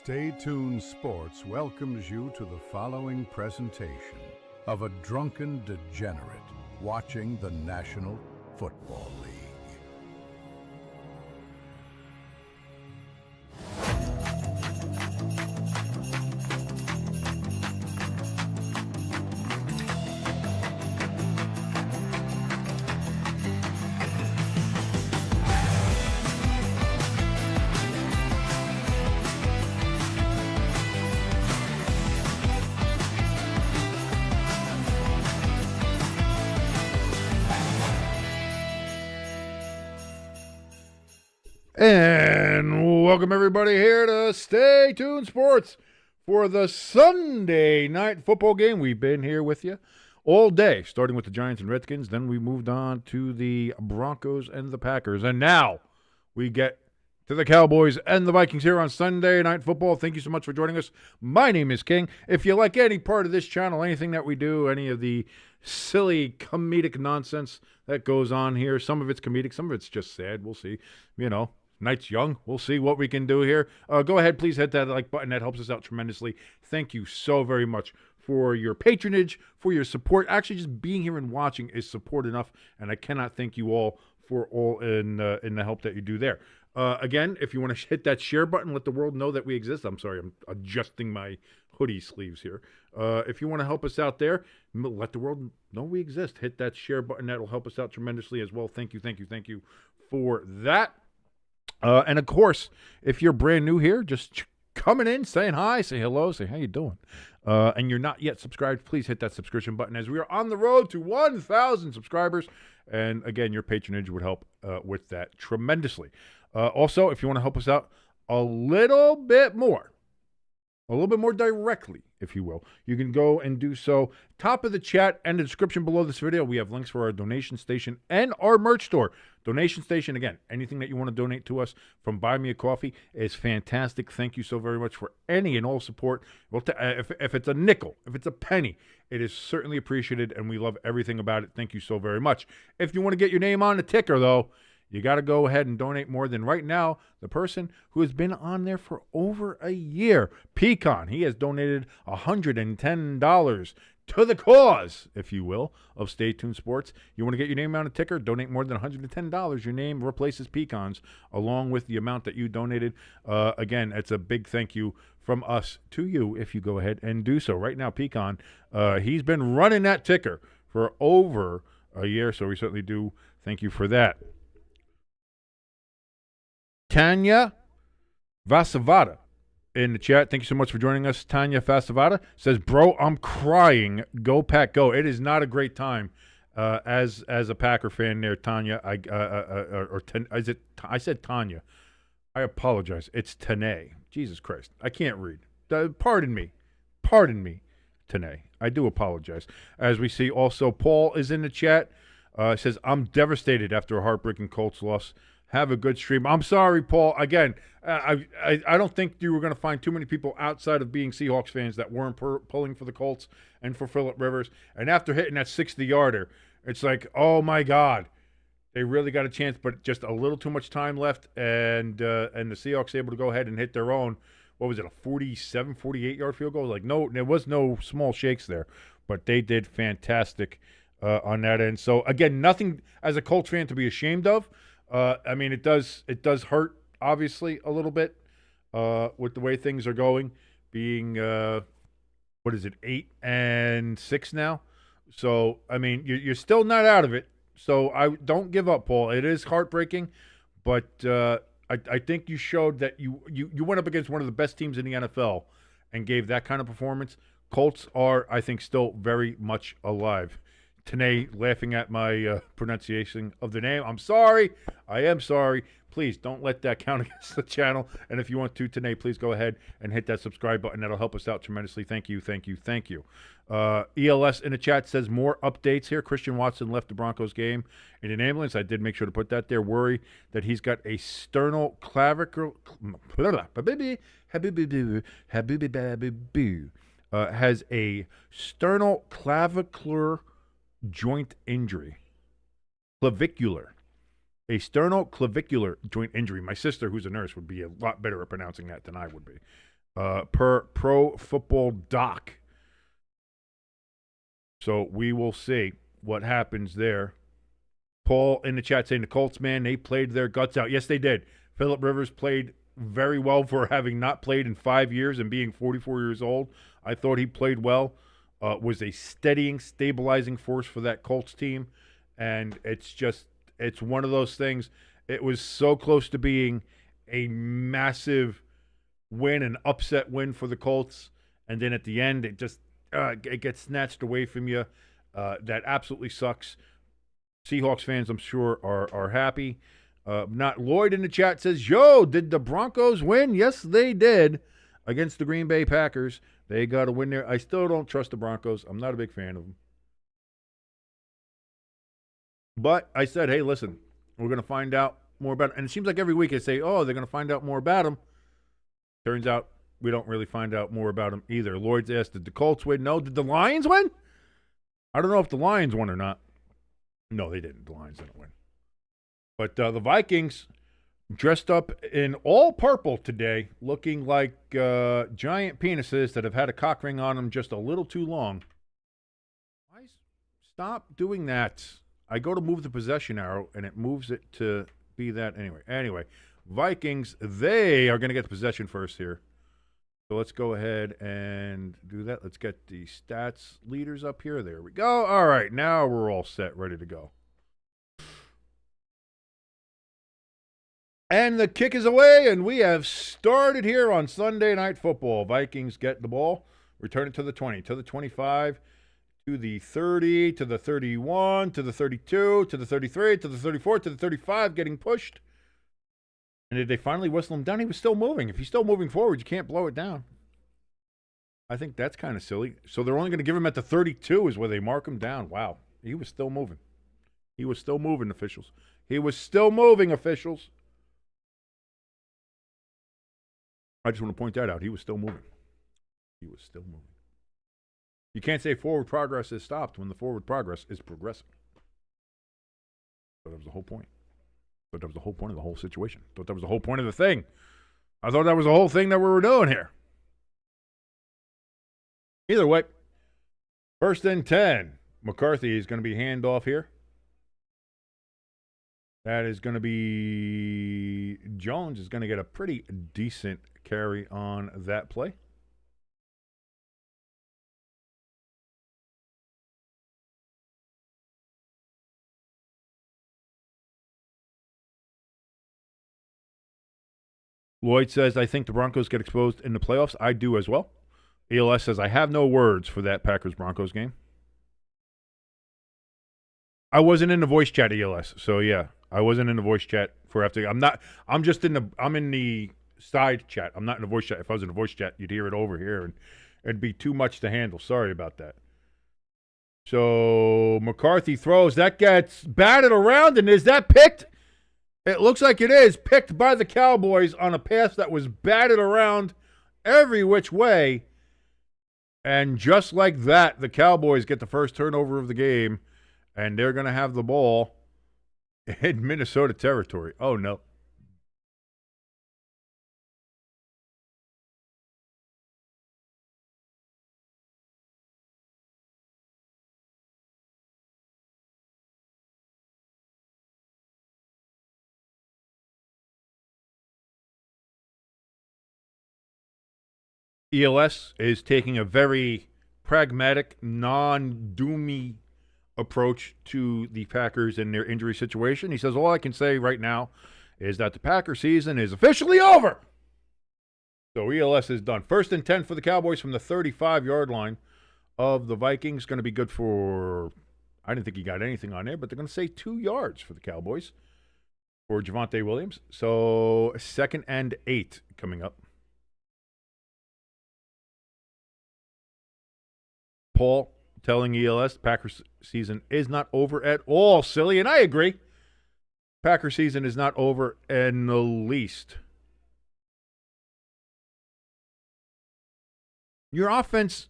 Stay Tuned Sports welcomes you to the following presentation of a drunken degenerate watching the National Football League. And welcome everybody here to Stay Tuned Sports for the Sunday night football game. We've been here with you all day, starting with the Giants and Redskins. Then we moved on to the Broncos and the Packers. And now we get to the Cowboys and the Vikings here on Sunday Night Football. Thank you so much for joining us. My name is King. If you like any part of this channel, anything that we do, any of the silly comedic nonsense that goes on here, some of it's comedic, some of it's just sad. We'll see. Night's young. We'll see what we can do here. Go ahead, please hit that like button. That helps us out tremendously. Thank you so very much for your patronage, for your support. Actually, just being here and watching is support enough, and I cannot thank you all for all in the help that you do there. Again, if you want to hit that share button, let the world know that we exist. I'm sorry, I'm adjusting my hoodie sleeves here. If you want to help us out there, let the world know we exist. Hit that share button. That'll help us out tremendously as well. Thank you for that. And of course, if you're brand new here, just coming in, saying hi, say hello, say how you doing, and you're not yet subscribed, please hit that subscription button as we are on the road to 1,000 subscribers. And again, your patronage would help with that tremendously. Also, if you want to help us out a little bit more directly, if you will, you can go and do so. Top of the chat and the description below this video, we have links for our donation station and our merch store. Donation station, again, anything that you want to donate to us from Buy Me a Coffee is fantastic. Thank you so very much for any and all support. If it's a nickel, if it's a penny, it is certainly appreciated, and we love everything about it. Thank you so very much. If you want to get your name on the ticker, though, you got to go ahead and donate more than right now. The person who has been on there for over a year, Pecan, he has donated $110 to the cause, if you will, of Stay Tuned Sports. You want to get your name on a ticker, donate more than $110. Your name replaces Pecan's along with the amount that you donated. Again, it's a big thank you from us to you if you go ahead and do so. Right now, Pecan, he's been running that ticker for over a year, so we certainly do thank you for that. Tanya Vasavada in the chat. Thank you so much for joining us. Tanya Vasavada says, "Bro, I'm crying. Go Pack, go." It is not a great time as a Packer fan there, Tanya. I said Tanya. I apologize. It's Tanae. Jesus Christ. I can't read. Pardon me, Tanae. I do apologize. As we see also, Paul is in the chat. Says, "I'm devastated after a heartbreaking Colts loss. Have a good stream." I'm sorry, Paul. Again, I don't think you were going to find too many people outside of being Seahawks fans that weren't pulling for the Colts and for Phillip Rivers. And after hitting that 60-yarder, it's like, oh, my God. They really got a chance, but just a little too much time left. And the Seahawks able to go ahead and hit their own, what was it, a 47, 48-yard field goal? Like, no, there was no small shakes there. But they did fantastic on that end. So, again, nothing as a Colts fan to be ashamed of. I mean, it does hurt, obviously, a little bit with the way things are going, being, 8-6 now? So, I mean, you're still not out of it. So, I don't give up, Paul. It is heartbreaking, but I think you showed that you went up against one of the best teams in the NFL and gave that kind of performance. Colts are, I think, still very much alive. Tanae laughing at my pronunciation of the name. I'm sorry. I am sorry. Please don't let that count against the channel. And if you want to, Tanae, please go ahead and hit that subscribe button. That'll help us out tremendously. Thank you. ELS in the chat says more updates here. Christian Watson left the Broncos game in an ambulance. I did make sure to put that there. Worry that he's got a sternoclavicular has a sternoclavicular joint injury. A sternoclavicular joint injury. My sister, who's a nurse, would be a lot better at pronouncing that than I would be. per Pro Football Doc. So we will see what happens there. Paul in the chat saying the Colts, man, they played their guts out. Yes, they did. Phillip Rivers played very well for having not played in 5 years and being 44 years old. I thought he played well. Was a steadying, stabilizing force for that Colts team. And it's one of those things. It was so close to being a massive win, an upset win for the Colts. And then at the end, it gets snatched away from you. That absolutely sucks. Seahawks fans, I'm sure, are happy. Not Lloyd in the chat says, yo, did the Broncos win? Yes, they did against the Green Bay Packers. They got to win there. I still don't trust the Broncos. I'm not a big fan of them. But I said, hey, listen, we're going to find out more about it. And it seems like every week I say, oh, they're going to find out more about them. Turns out we don't really find out more about them either. Lloyd's asked, did the Colts win? No. Did the Lions win? I don't know if the Lions won or not. No, they didn't. The Lions didn't win. But the Vikings dressed up in all purple today, looking like giant penises that have had a cock ring on them just a little too long. Stop doing that. I go to move the possession arrow, and it moves it to be that anyway. Vikings, they are going to get the possession first here. So let's go ahead and do that. Let's get the stats leaders up here. There we go. All right, now we're all set, ready to go. And the kick is away, and we have started here on Sunday Night Football. Vikings get the ball, return it to the 20, to the 25, to the 30, to the 31, to the 32, to the 33, to the 34, to the 35, getting pushed. And did they finally whistle him down? He was still moving. If he's still moving forward, you can't blow it down. I think that's kind of silly. So they're only going to give him at the 32 is where they mark him down. Wow. He was still moving. He was still moving, officials. He was still moving, officials. I just want to point that out. He was still moving. He was still moving. You can't say forward progress is stopped when the forward progress is progressing. So that was the whole point. But that was the whole point of the whole situation. Thought that was the whole point of the thing. I thought that was the whole thing that we were doing here. Either way, 1st and 10. McCarthy is going to be handoff here. That is going to be Jones is going to get a pretty decent carry on that play. Lloyd says, I think the Broncos get exposed in the playoffs. I do as well. ELS says, I have no words for that Packers-Broncos game. I wasn't in the voice chat, ELS. So, yeah, I wasn't in the voice chat for after. I'm in the side chat. I'm not in the voice chat. If I was in the voice chat, you'd hear it over here, and it'd be too much to handle. Sorry about that. So, McCarthy throws. That gets batted around, and is that picked? It looks like it is picked by the Cowboys on a pass that was batted around every which way. And just like that, the Cowboys get the first turnover of the game, and they're going to have the ball in Minnesota territory. Oh, no. ELS is taking a very pragmatic, non-doomy approach to the Packers and their injury situation. He says, all I can say right now is that the Packer season is officially over. So ELS is done. 1st and 10 for the Cowboys from the 35-yard line of the Vikings. Going to be good for, I didn't think he got anything on there, but they're going to say 2 yards for the Cowboys for Javonte Williams. So 2nd and 8 coming up. Paul telling ELS Packers season is not over at all, silly, and I agree. Packers season is not over in the least. Your offense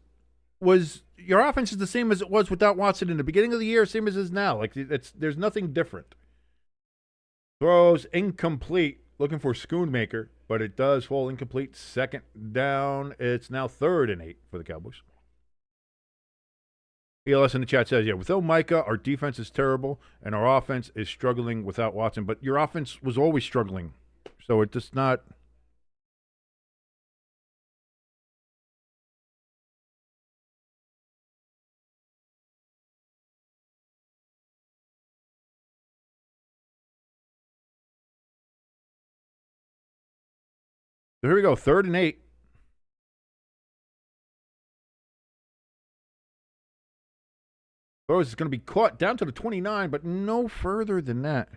is the same as it was without Watson in the beginning of the year, same as it is now. Like there's nothing different. Throws incomplete, looking for Schoonmaker, but it does fall incomplete. Second down. It's now 3rd and 8 for the Cowboys. ELS in the chat says, yeah, without Micah, our defense is terrible, and our offense is struggling without Watson. But your offense was always struggling, so it's just not. So here we go, 3rd and 8. Throws is going to be caught down to the 29, but no further than that.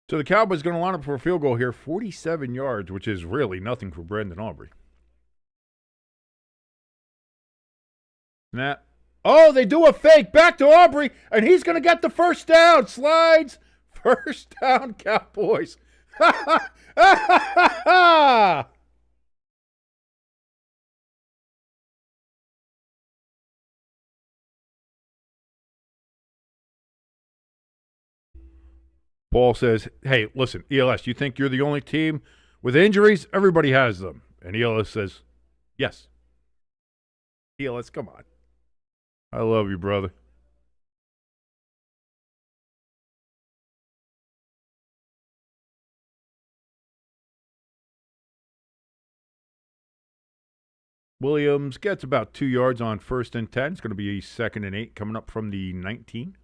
So the Cowboys going to line up for a field goal here, 47 yards, which is really nothing for Brandon Aubrey. Snap. Oh, they do a fake back to Aubrey, and he's going to get the first down. Slides. First down, Cowboys. Ha ha. Paul says, hey, listen, ELS, you think you're the only team with injuries? Everybody has them. And ELS says, yes. ELS, come on. I love you, brother. Williams gets about 2 yards on 1st and 10. It's going to be 2nd and 8 coming up from the 19.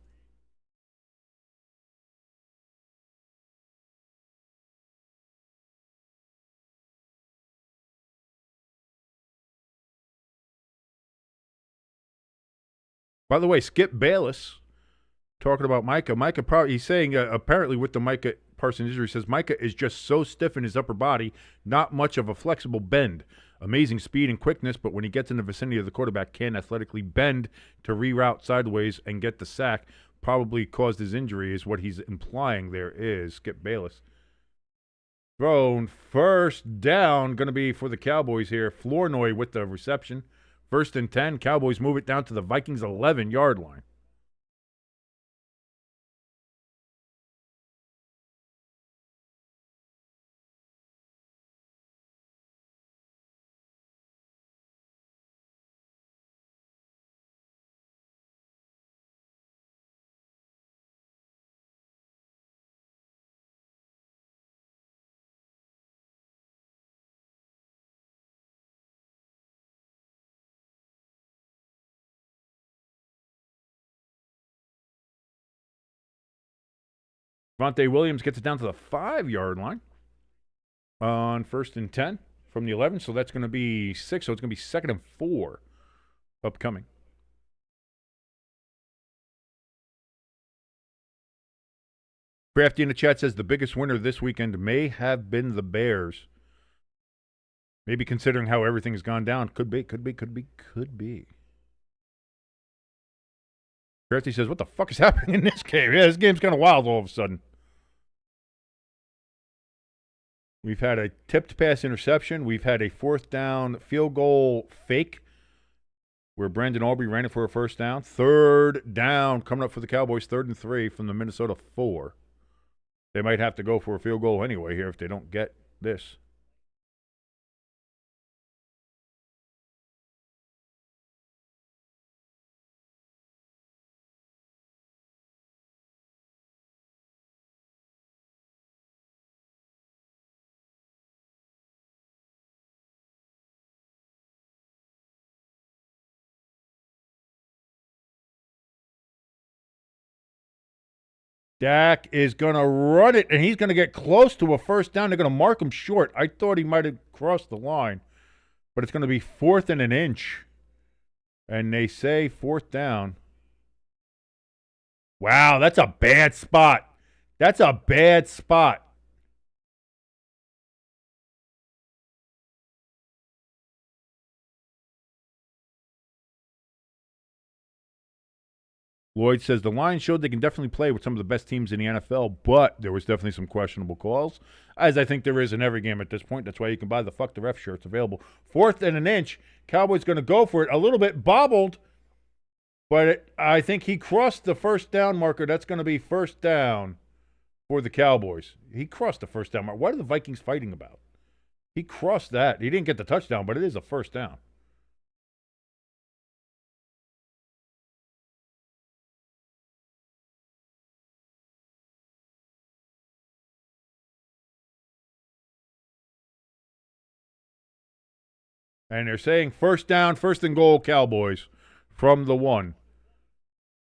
By the way, Skip Bayless, talking about Micah. Micah, he's saying apparently with the Micah Parsons injury, says Micah is just so stiff in his upper body, not much of a flexible bend. Amazing speed and quickness, but when he gets in the vicinity of the quarterback, can athletically bend to reroute sideways and get the sack. Probably caused his injury is what he's implying there is. Skip Bayless. Thrown first down, going to be for the Cowboys here. Flournoy with the reception. 1st and 10. Cowboys move it down to the Vikings' 11-yard line. Vontae Williams gets it down to the 5-yard line on 1st and 10 from the 11. So that's going to be 6. So it's going to be 2nd and 4 upcoming. Crafty in the chat says the biggest winner this weekend may have been the Bears. Maybe considering how everything has gone down. Could be. Crafty says, what the fuck is happening in this game? Yeah, this game's kind of wild all of a sudden. We've had a tipped pass interception. We've had a 4th down field goal fake where Brandon Aubrey ran it for a 1st down. 3rd down coming up for the Cowboys, 3rd and 3 from the Minnesota 4. They might have to go for a field goal anyway here if they don't get this. Dak is going to run it, and he's going to get close to a 1st down. They're going to mark him short. I thought he might have crossed the line, but it's going to be 4th and an inch. And they say 4th down. Wow, that's a bad spot. That's a bad spot. Lloyd says the Lions showed they can definitely play with some of the best teams in the NFL, but there was definitely some questionable calls, as I think there is in every game at this point. That's why you can buy the Fuck the Ref shirts available. 4th and an inch. Cowboys going to go for it. A little bit bobbled, but I think he crossed the first down marker. That's going to be first down for the Cowboys. He crossed the first down marker. What are the Vikings fighting about? He crossed that. He didn't get the touchdown, but it is a first down. And they're saying first down, first and goal, Cowboys from the 1.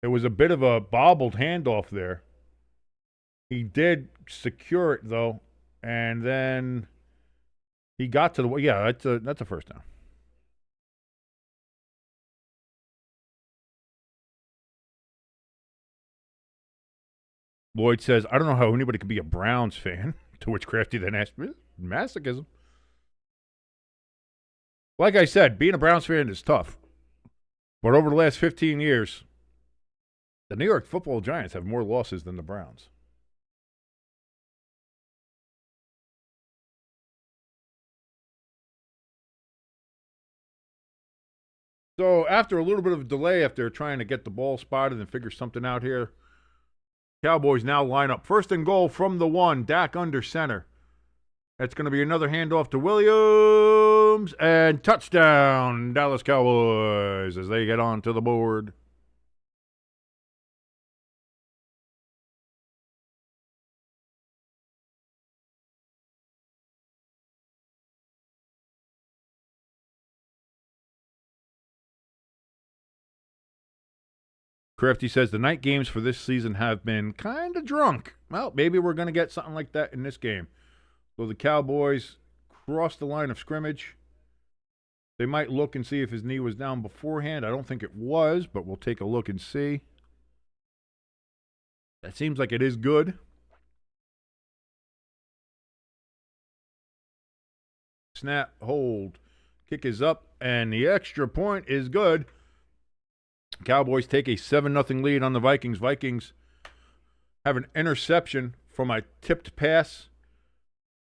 It was a bit of a bobbled handoff there. He did secure it, though, and then he got to the – yeah, that's a first down. Lloyd says, I don't know how anybody could be a Browns fan, to which Crafty then asked, masochism. Like I said, being a Browns fan is tough. But over the last 15 years, the New York Football Giants have more losses than the Browns. So after a little bit of a delay, after trying to get the ball spotted and figure something out here, Cowboys now line up. First and goal from the 1, Dak under center. That's going to be another handoff to Williams, and touchdown, Dallas Cowboys, as they get onto the board. Crafty says the night games for this season have been kind of drunk. Well, maybe we're going to get something like that in this game. So the Cowboys cross the line of scrimmage. They might look and see if his knee was down beforehand. I don't think it was, but we'll take a look and see. That seems like it is good. Snap, hold. Kick is up, and the extra point is good. Cowboys take a 7-0 lead on the Vikings. Vikings have an interception from a tipped pass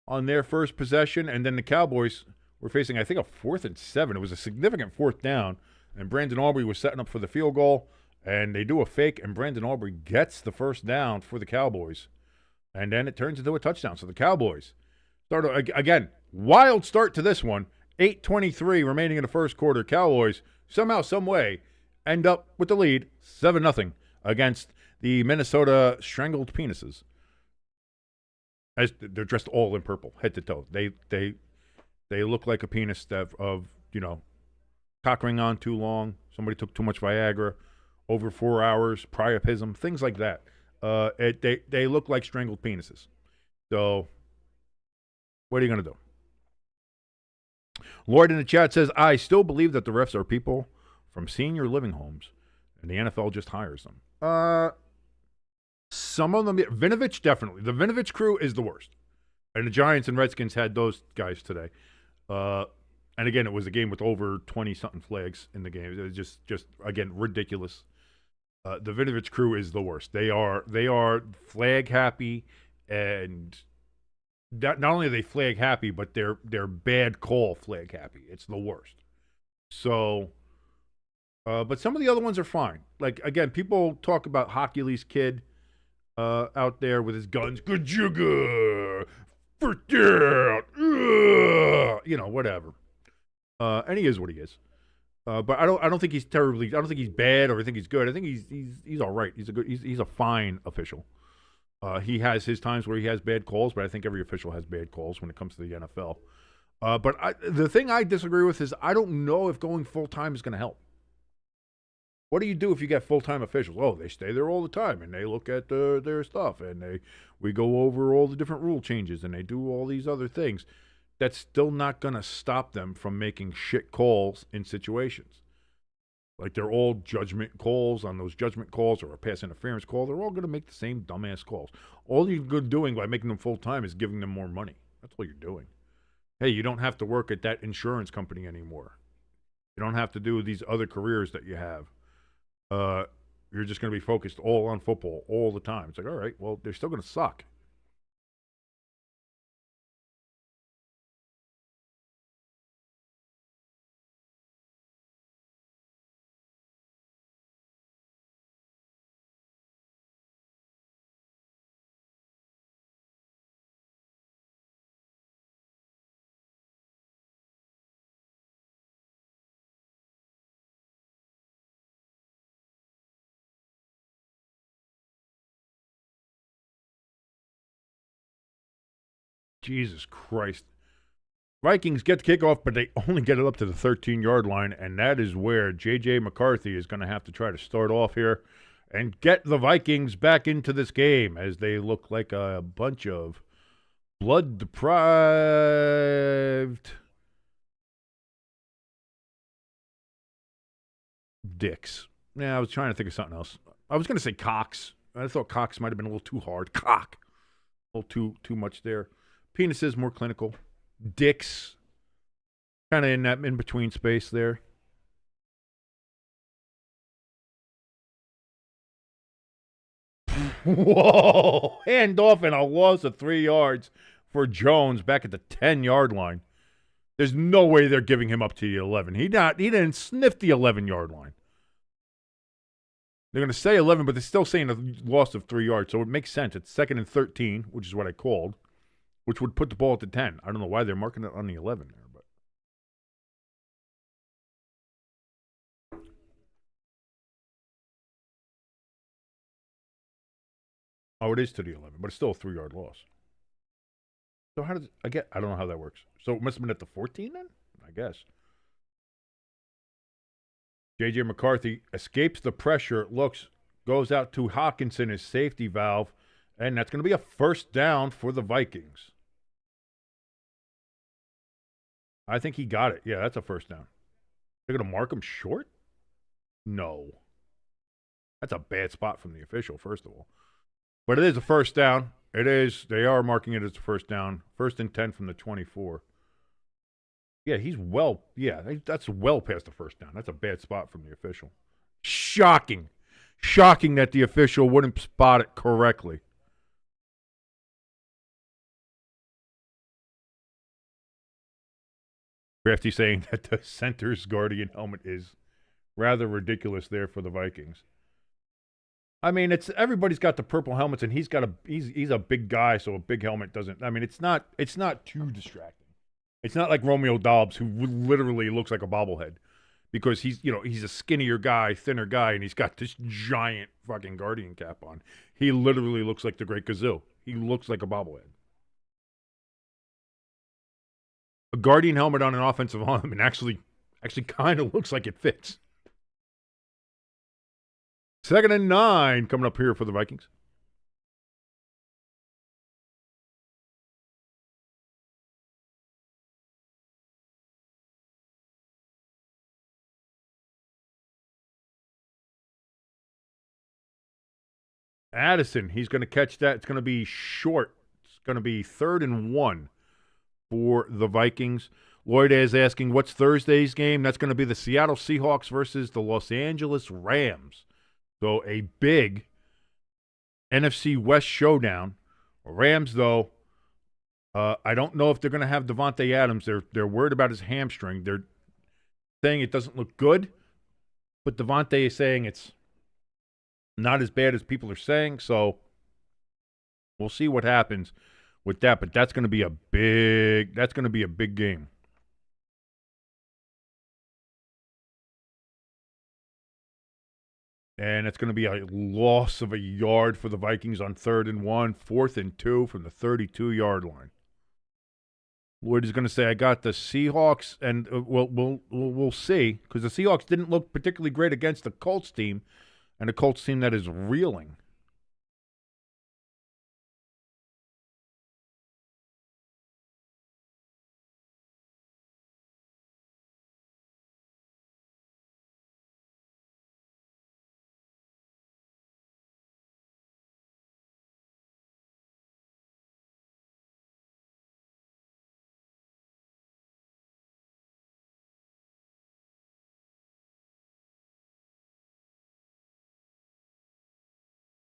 on their first possession, and then the Cowboys were facing, I think, a 4th and 7. It was a significant 4th down, and Brandon Aubrey was setting up for the field goal, and they do a fake, and Brandon Aubrey gets the first down for the Cowboys, and then it turns into a touchdown. So the Cowboys start, again, wild start to this one, 8:23 remaining in the first quarter. Cowboys, somehow, some way, end up with the lead, 7-0 against the Minnesota Strangled Penises. As they're dressed all in purple, head to toe. They look like a penis of cock ring on too long. Somebody took too much Viagra, over 4 hours, priapism, things like that. They look like strangled penises. So, what are you gonna do? Lloyd in the chat says, I still believe that the refs are people from senior living homes, and the NFL just hires them. Some of them, Vinovich, definitely. The Vinovich crew is the worst. And the Giants and Redskins had those guys today. And again, it was a game with over 20-something flags in the game. It was just again, ridiculous. The Vinovich crew is the worst. They are flag happy, and not only are they flag happy, but they're bad call flag happy. It's the worst. So, but some of the other ones are fine. Like, again, people talk about Hockey's kid out there with his guns. Good sugar, first down, whatever. And he is what he is. But I don't think he's terribly. I don't think he's bad, or I think he's good. I think he's all right. He's a fine official. He has his times where he has bad calls, but I think every official has bad calls when it comes to the NFL. But the thing I disagree with is I don't know if going full time is going to help. What do you do if you get full-time officials? Oh, they stay there all the time, and they look at their stuff, and we go over all the different rule changes, and they do all these other things. That's still not going to stop them from making shit calls in situations. Like, they're all judgment calls. On those judgment calls or a pass interference call, they're all going to make the same dumbass calls. All you're doing by making them full-time is giving them more money. That's all you're doing. Hey, you don't have to work at that insurance company anymore. You don't have to do these other careers that you have. you're just going to be focused all on football all the time. It's like, all right, well, they're still going to suck. Jesus Christ. Vikings get the kickoff, but they only get it up to the 13-yard line, and that is where J.J. McCarthy is going to have to try to start off here and get the Vikings back into this game as they look like a bunch of blood-deprived dicks. Yeah, I was trying to think of something else. I was going to say cocks. I thought cocks might have been a little too hard. Cock. A little too much there. Penises, more clinical. Dicks, kind of in that in-between space there. Whoa! Handoff and a loss of 3 yards for Jones back at the 10-yard line. There's no way they're giving him up to the 11. He didn't sniff the 11-yard line. They're going to say 11, but they're still saying a loss of 3 yards, so it makes sense. It's 2nd and 13, which is what I called, which would put the ball at the 10. I don't know why they're marking it on the 11 there, but. Oh, it is to the 11, but it's still a 3-yard loss. So how does I don't know how that works. So it must have been at the 14 then, I guess. J.J. McCarthy escapes the pressure, goes out to Hawkinson, his safety valve, and that's going to be a first down for the Vikings. I think he got it. Yeah, that's a first down. They're going to mark him short? No. That's a bad spot from the official, first of all. But it is a first down. It is. They are marking it as a first down. 1st and 10 from the 24. Yeah, that's well past the first down. That's a bad spot from the official. Shocking. Shocking that the official wouldn't spot it correctly. Crafty saying that the center's guardian helmet is rather ridiculous there for the Vikings. I mean, everybody's got the purple helmets, and he's a big guy, so a big helmet doesn't. I mean, it's not too distracting. It's not like Romeo Dobbs, who literally looks like a bobblehead, because he's a skinnier guy, thinner guy, and he's got this giant fucking guardian cap on. He literally looks like the Great Gazoo. He looks like a bobblehead. A guardian helmet on an offensive lineman actually kind of looks like it fits. 2nd and 9 coming up here for the Vikings. Addison, he's going to catch that. It's going to be short. It's going to be 3rd and 1 for the Vikings. Lloyd is asking, what's Thursday's game? That's going to be the Seattle Seahawks versus the Los Angeles Rams. So a big NFC West showdown. Rams, though, I don't know if they're going to have Devontae Adams. They're worried about his hamstring. They're saying it doesn't look good, but Devontae is saying it's not as bad as people are saying. So we'll see what happens with that. But that's going to be a big game. And it's going to be a loss of a yard for the Vikings on 3rd and 1, 4th and 2 from the 32-yard line. Lloyd is going to say, I got the Seahawks, and we'll see, because the Seahawks didn't look particularly great against the Colts team, and a Colts team that is reeling.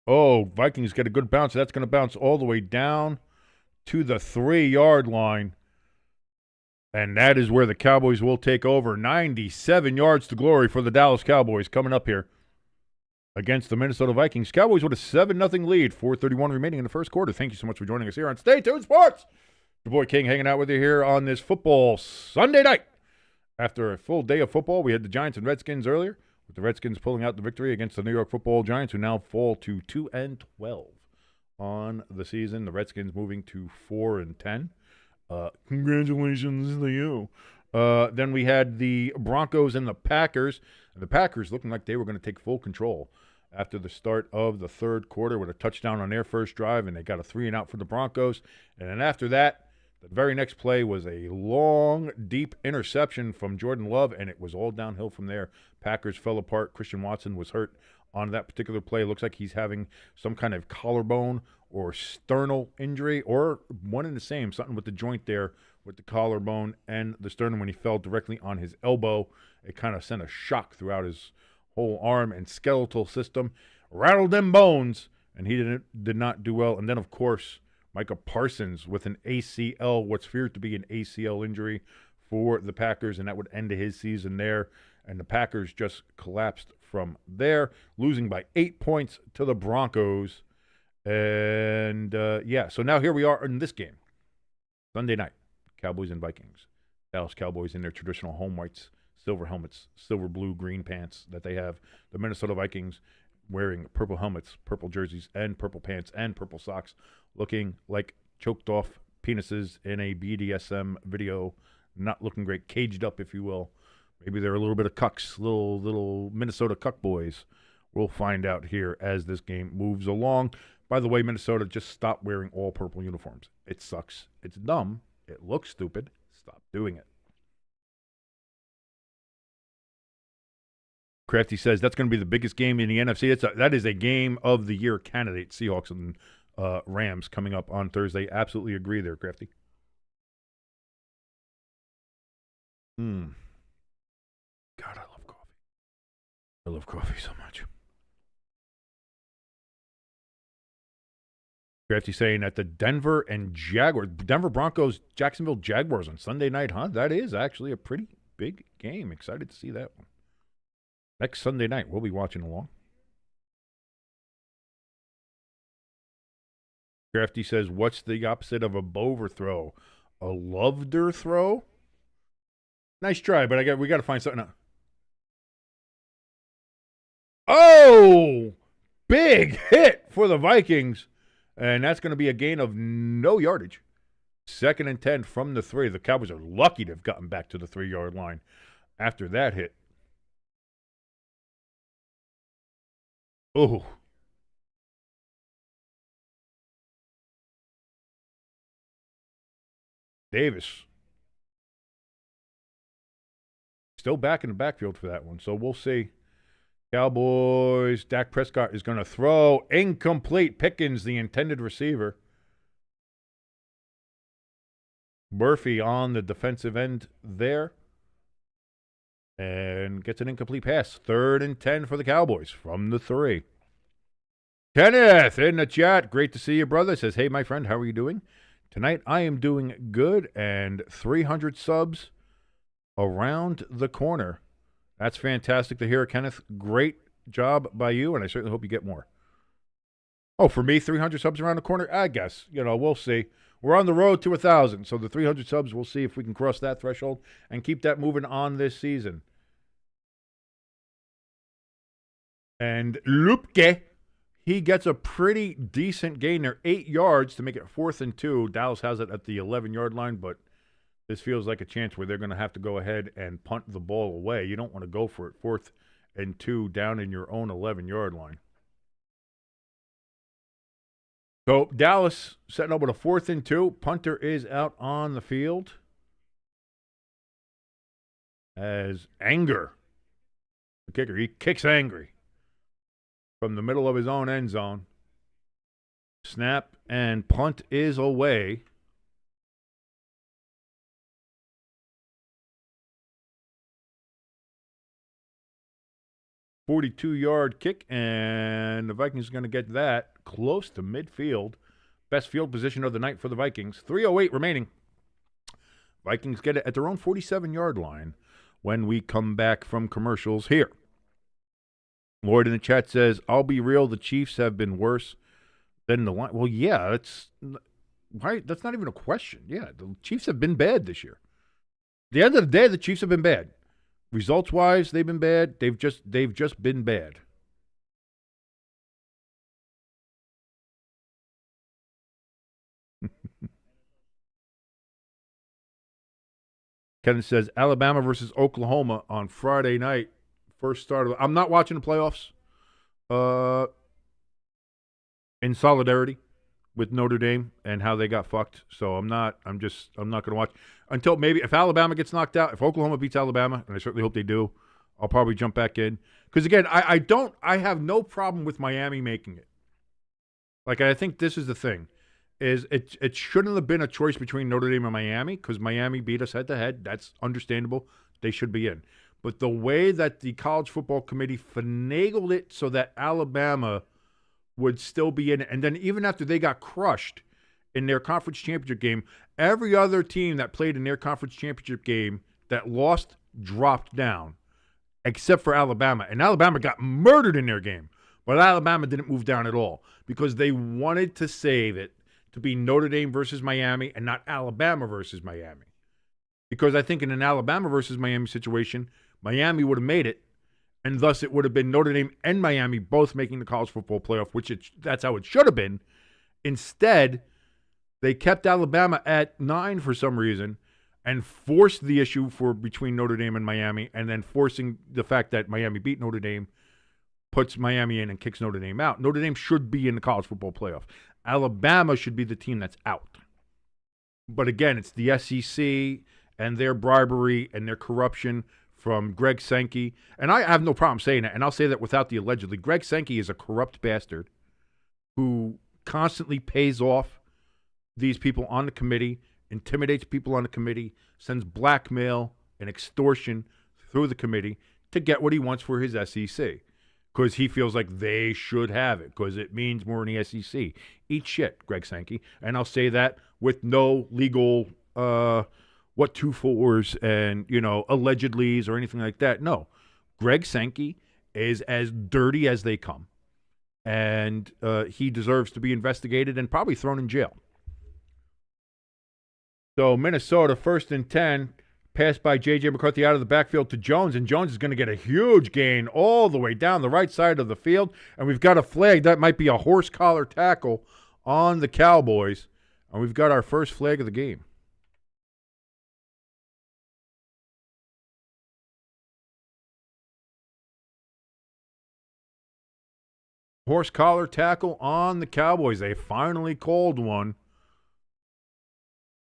Oh, Vikings get a good bounce. That's going to bounce all the way down to the 3-yard line. And that is where the Cowboys will take over. 97 yards to glory for the Dallas Cowboys coming up here against the Minnesota Vikings. Cowboys with a 7-0 lead. 4:31 remaining in the first quarter. Thank you so much for joining us here on Stay Tuned Sports. Your boy King hanging out with you here on this football Sunday night. After a full day of football, we had the Giants and Redskins earlier, with the Redskins pulling out the victory against the New York Football Giants, who now fall to 2-12 on the season. The Redskins moving to 4-10. Congratulations to you. Then we had the Broncos and the Packers. And the Packers looking like they were going to take full control after the start of the third quarter with a touchdown on their first drive, and they got a 3-and-out for the Broncos. And then after that, the very next play was a long, deep interception from Jordan Love, and it was all downhill from there. Packers fell apart. Christian Watson was hurt on that particular play. It looks like he's having some kind of collarbone or sternal injury, or one and the same, something with the joint there with the collarbone and the sternum. When he fell directly on his elbow, it kind of sent a shock throughout his whole arm and skeletal system, rattled them bones, and he did not do well. And then, of course, Micah Parsons with an ACL, what's feared to be an ACL injury for the Packers, and that would end his season there. And the Packers just collapsed from there, losing by 8 points to the Broncos. And, so now here we are in this game. Sunday night, Cowboys and Vikings. Dallas Cowboys in their traditional home whites, silver helmets, silver, blue, green pants that they have. The Minnesota Vikings wearing purple helmets, purple jerseys, and purple pants, and purple socks, looking like choked off penises in a BDSM video. Not looking great, caged up, if you will. Maybe they're a little bit of cucks, little Minnesota cuck boys. We'll find out here as this game moves along. By the way, Minnesota, just stop wearing all purple uniforms. It sucks. It's dumb. It looks stupid. Stop doing it. Crafty says that's going to be the biggest game in the NFC. That is a game of the year candidate. Seahawks and Rams coming up on Thursday. Absolutely agree there, Crafty. God, I love coffee. I love coffee so much. Crafty saying that the Denver Broncos, Jacksonville Jaguars on Sunday night, huh? That is actually a pretty big game. Excited to see that one. Next Sunday night, we'll be watching along. Crafty says, what's the opposite of a bover throw? A loveder throw? Nice try, but we got to find something else. Oh! Big hit for the Vikings. And that's going to be a gain of no yardage. 2nd and 10 from the 3. The Cowboys are lucky to have gotten back to the 3-yard line after that hit. Oh. Davis. Still back in the backfield for that one, so we'll see. Cowboys, Dak Prescott is going to throw. Incomplete. Pickens, the intended receiver. Murphy on the defensive end there. And gets an incomplete pass. 3rd and 10 for the Cowboys from the 3. Kenneth in the chat. Great to see you, brother. Says, hey, my friend, how are you doing? Tonight I am doing good, and 300 subs around the corner. That's fantastic to hear, Kenneth. Great job by you, and I certainly hope you get more. Oh, for me, 300 subs around the corner? I guess. We'll see. We're on the road to 1,000, so the 300 subs, we'll see if we can cross that threshold and keep that moving on this season. And Lupke, he gets a pretty decent gain there. 8 yards to make it 4th and 2. Dallas has it at the 11-yard line, but this feels like a chance where they're going to have to go ahead and punt the ball away. You don't want to go for it. 4th and 2 down in your own 11-yard line. So Dallas setting up with a 4th and 2. Punter is out on the field. As Anger, the kicker, he kicks angry from the middle of his own end zone. Snap and punt is away. 42-yard kick, and the Vikings are going to get that close to midfield. Best field position of the night for the Vikings. 3:08 remaining. Vikings get it at their own 47-yard line when we come back from commercials here. Lloyd in the chat says, I'll be real, the Chiefs have been worse than the line. Well, yeah, that's right. That's not even a question. Yeah, the Chiefs have been bad this year. At the end of the day, the Chiefs have been bad. Results-wise, they've been bad. They've just been bad. Kenneth says, Alabama versus Oklahoma on Friday night. First start of I'm not watching the playoffs. In solidarity with Notre Dame and how they got fucked. So I'm not going to watch until maybe if Alabama gets knocked out, if Oklahoma beats Alabama, and I certainly hope they do, I'll probably jump back in. Because again, I have no problem with Miami making it. Like, I think this is the thing. Is it shouldn't have been a choice between Notre Dame and Miami because Miami beat us head-to-head. That's understandable. They should be in. But the way that the College Football Committee finagled it so that Alabama would still be in it, and then even after they got crushed in their conference championship game, every other team that played in their conference championship game that lost dropped down, except for Alabama. And Alabama got murdered in their game. But Alabama didn't move down at all because they wanted to save it to be Notre Dame versus Miami and not Alabama versus Miami. Because I think in an Alabama versus Miami situation, Miami would have made it, and thus it would have been Notre Dame and Miami both making the college football playoff, that's how it should have been. Instead, they kept Alabama at 9 for some reason and forced the issue between Notre Dame and Miami, and then forcing the fact that Miami beat Notre Dame puts Miami in and kicks Notre Dame out. Notre Dame should be in the college football playoff. Alabama should be the team that's out. But again, it's the SEC and their bribery and their corruption from Greg Sankey. And I have no problem saying that, and I'll say that without the allegedly. Greg Sankey is a corrupt bastard who constantly pays off these people on the committee, intimidates people on the committee, sends blackmail and extortion through the committee to get what he wants for his SEC. Because he feels like they should have it, because it means more in the SEC. Eat shit, Greg Sankey. And I'll say that with no legal what 2-4s and, allegedlys or anything like that. No. Greg Sankey is as dirty as they come. And he deserves to be investigated and probably thrown in jail. So Minnesota, 1st and 10. Pass by J.J. McCarthy out of the backfield to Jones, and Jones is going to get a huge gain all the way down the right side of the field. And we've got a flag. That might be a horse collar tackle on the Cowboys. And we've got our first flag of the game. Horse collar tackle on the Cowboys. They finally called one.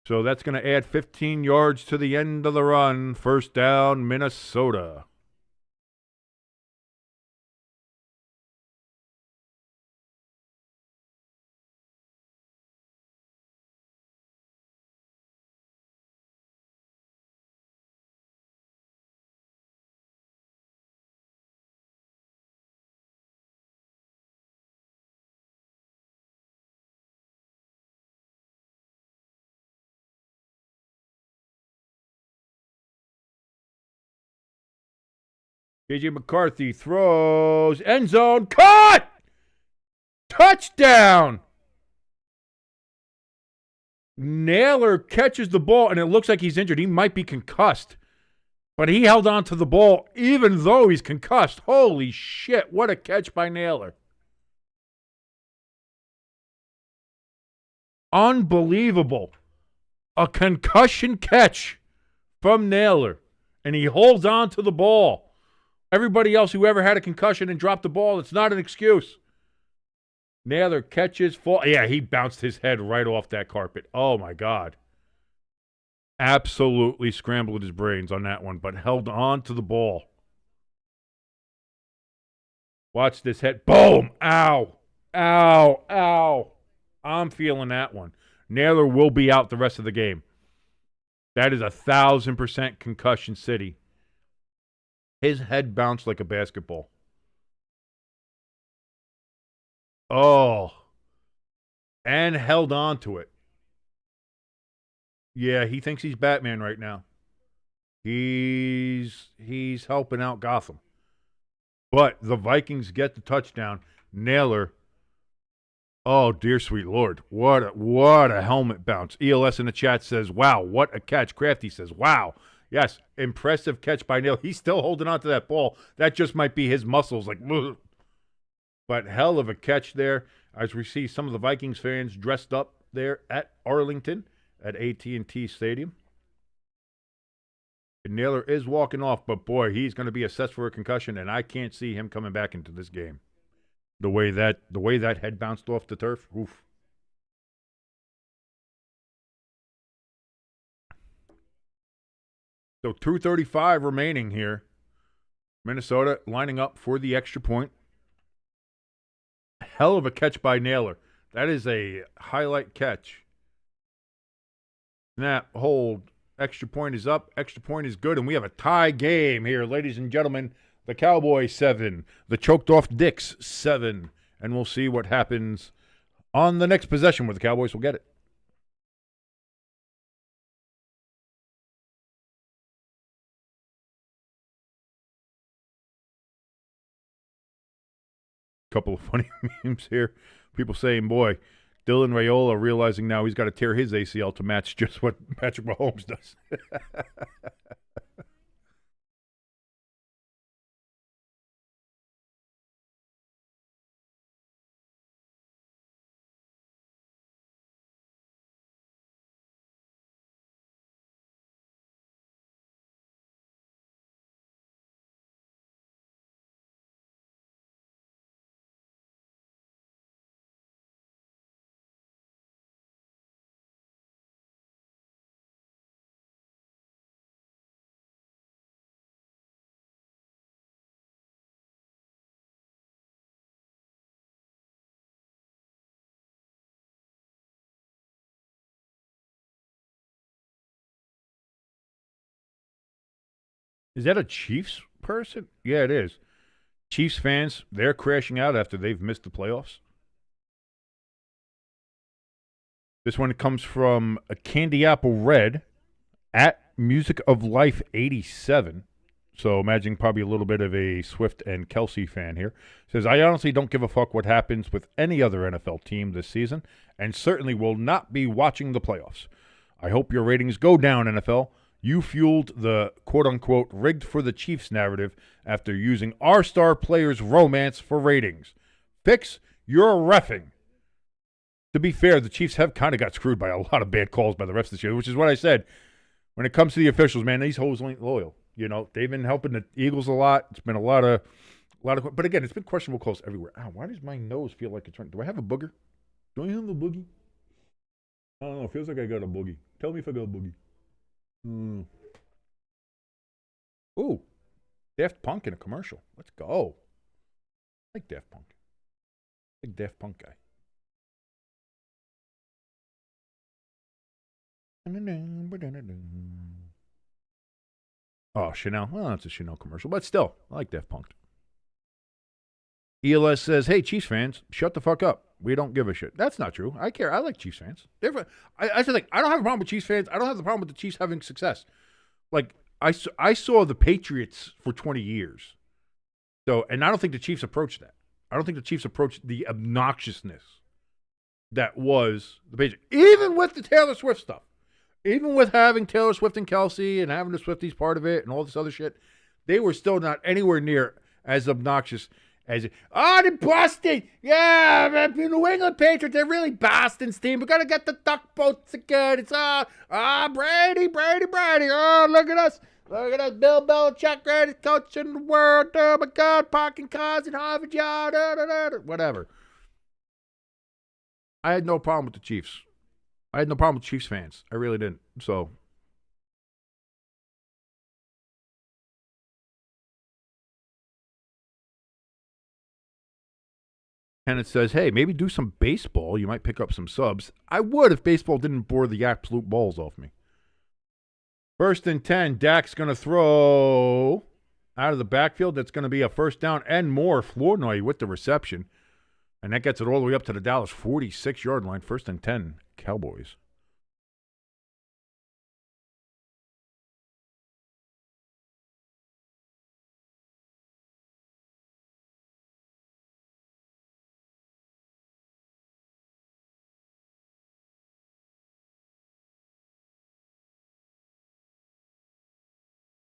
So that's going to add 15 yards to the end of the run. First down, Minnesota. J.J. McCarthy throws. End zone. Caught! Touchdown! Naylor catches the ball, and it looks like he's injured. He might be concussed. But he held on to the ball even though he's concussed. Holy shit, what a catch by Naylor. Unbelievable. A concussion catch from Naylor. And he holds on to the ball. Everybody else who ever had a concussion and dropped the ball, it's not an excuse. Naylor catches, fall. Yeah, he bounced his head right off that carpet. Oh, my God. Absolutely scrambled his brains on that one, but held on to the ball. Watch this head. Boom! Ow! Ow! Ow! I'm feeling that one. Naylor will be out the rest of the game. That is 1,000% concussion city. His head bounced like a basketball. Oh, and held on to it. Yeah, he thinks he's Batman right now. He's helping out Gotham. But the Vikings get the touchdown. Naylor. Oh, dear sweet Lord. What a helmet bounce. ELS in the chat says, wow, what a catch. Crafty says, wow. Yes, impressive catch by Naylor. He's still holding on to that ball. That just might be his muscles. Like, ugh. But hell of a catch there. As we see some of the Vikings fans dressed up there at Arlington at AT&T Stadium. And Naylor is walking off, but boy, he's going to be assessed for a concussion, and I can't see him coming back into this game. The way that head bounced off the turf, oof. So 2:35 remaining here. Minnesota lining up for the extra point. Hell of a catch by Naylor. That is a highlight catch. Snap, hold. Extra point is up. Extra point is good. And we have a tie game here, ladies and gentlemen. The Cowboys 7. The choked off Dicks 7. And we'll see what happens on the next possession where the Cowboys will get it. Couple of funny memes here. People saying, boy, Dylan Raiola realizing now he's got to tear his ACL to match just what Patrick Mahomes does. Is that a Chiefs person? Yeah, it is. Chiefs fans, they're crashing out after they've missed the playoffs. This one comes from a Candy Apple Red at Music of Life 87. So imagine probably a little bit of a Swift and Kelsey fan here. Says, I honestly don't give a fuck what happens with any other NFL team this season and certainly will not be watching the playoffs. I hope your ratings go down, NFL. You fueled the quote-unquote rigged for the Chiefs narrative after using our star players' romance for ratings. Fix your reffing. To be fair, the Chiefs have kind of got screwed by a lot of bad calls by the refs this year, which is what I said. When it comes to the officials, man, these hoes ain't loyal. You know, they've been helping the Eagles a lot. It's been a lot of, but again, it's been questionable calls everywhere. Ow, why does my nose feel like it's running? Do I have a booger? Do I have a boogie? I don't know. It feels like I got a boogie. Tell me if I got a boogie. Ooh, Daft Punk in a commercial. Let's go. I like Daft Punk. Big Daft Punk guy. Oh, Chanel. Well, that's a Chanel commercial, but still, I like Daft Punk. ELS says, hey, Chiefs fans, shut the fuck up. We don't give a shit. That's not true. I care. I like Chiefs fans. I don't have a problem with Chiefs fans. I don't have the problem with the Chiefs having success. Like, I saw the Patriots for 20 years. So, and I don't think the Chiefs approached that. I don't think the Chiefs approached the obnoxiousness that was the Patriots. Even with the Taylor Swift stuff. Even with having Taylor Swift and Kelsey and having the Swifties part of it and all this other shit, they were still not anywhere near as obnoxious as the Boston. Yeah, the New England Patriots, they're really Boston's team. We're going to get the duck boats again. It's Brady. Oh, look at us. Look at us. Bill Belichick, greatest coach in the world. Oh, my God. Parking cars in Harvard Yard. Whatever. I had no problem with the Chiefs. I had no problem with Chiefs fans. I really didn't. So, and it says, hey, maybe do some baseball. You might pick up some subs. I would if baseball didn't bore the absolute balls off me. 1st and 10. Dak's going to throw out of the backfield. That's going to be a first down and more. Flournoy with the reception. And that gets it all the way up to the Dallas 46-yard line, 1st and 10, Cowboys.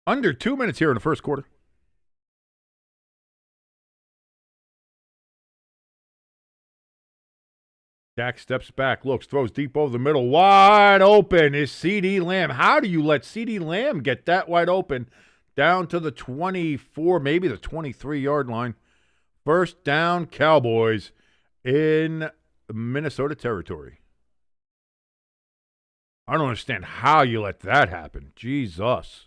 Under 2 minutes here in the first quarter. Dak steps back, looks, throws deep over the middle. Wide open is CeeDee Lamb. How do you let CeeDee Lamb get that wide open down to the 24, maybe the 23-yard line? First down, Cowboys in Minnesota territory. I don't understand how you let that happen. Jesus.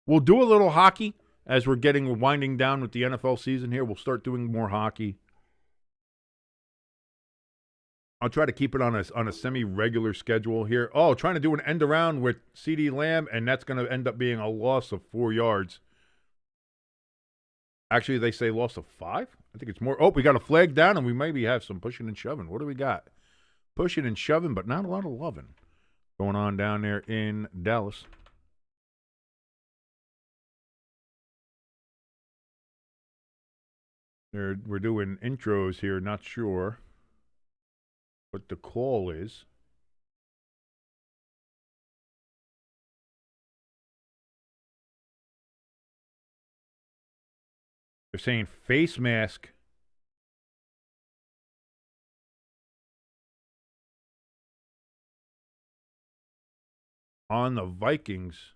We'll do a little hockey as we're winding down with the NFL season here. We'll start doing more hockey. I'll try to keep it on a semi-regular schedule here. Oh, trying to do an end around with CeeDee Lamb, and that's going to end up being a loss of 4 yards. Actually, they say loss of 5. I think it's more. Oh, we got a flag down, and we maybe have some pushing and shoving. What do we got? Pushing and shoving, but not a lot of loving going on down there in Dallas. We're doing intros here, not sure what the call is. They're saying face mask. On the Vikings.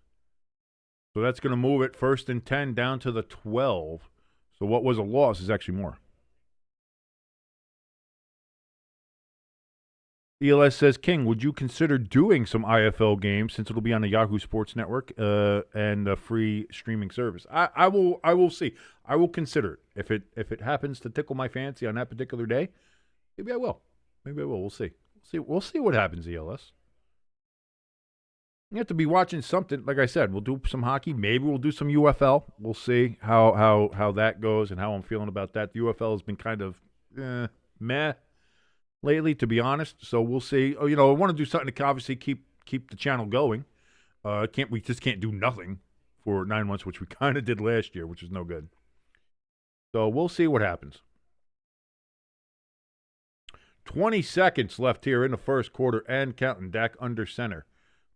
So that's going to move it 1st and 10 down to the 12. So what was a loss is actually more. ELS says, King, would you consider doing some IFL games since it'll be on the Yahoo Sports Network and a free streaming service? I will see. I will consider it. If it happens to tickle my fancy on that particular day, maybe I will. We'll see. We'll see what happens, ELS. You have to be watching something. Like I said, we'll do some hockey. Maybe we'll do some UFL. We'll see how that goes and how I'm feeling about that. The UFL has been kind of meh lately, to be honest. So we'll see. I want to do something to obviously keep the channel going. We just can't do nothing for 9 months, which we kind of did last year, which is no good. So we'll see what happens. 20 seconds left here in the first quarter and counting. Dak under center.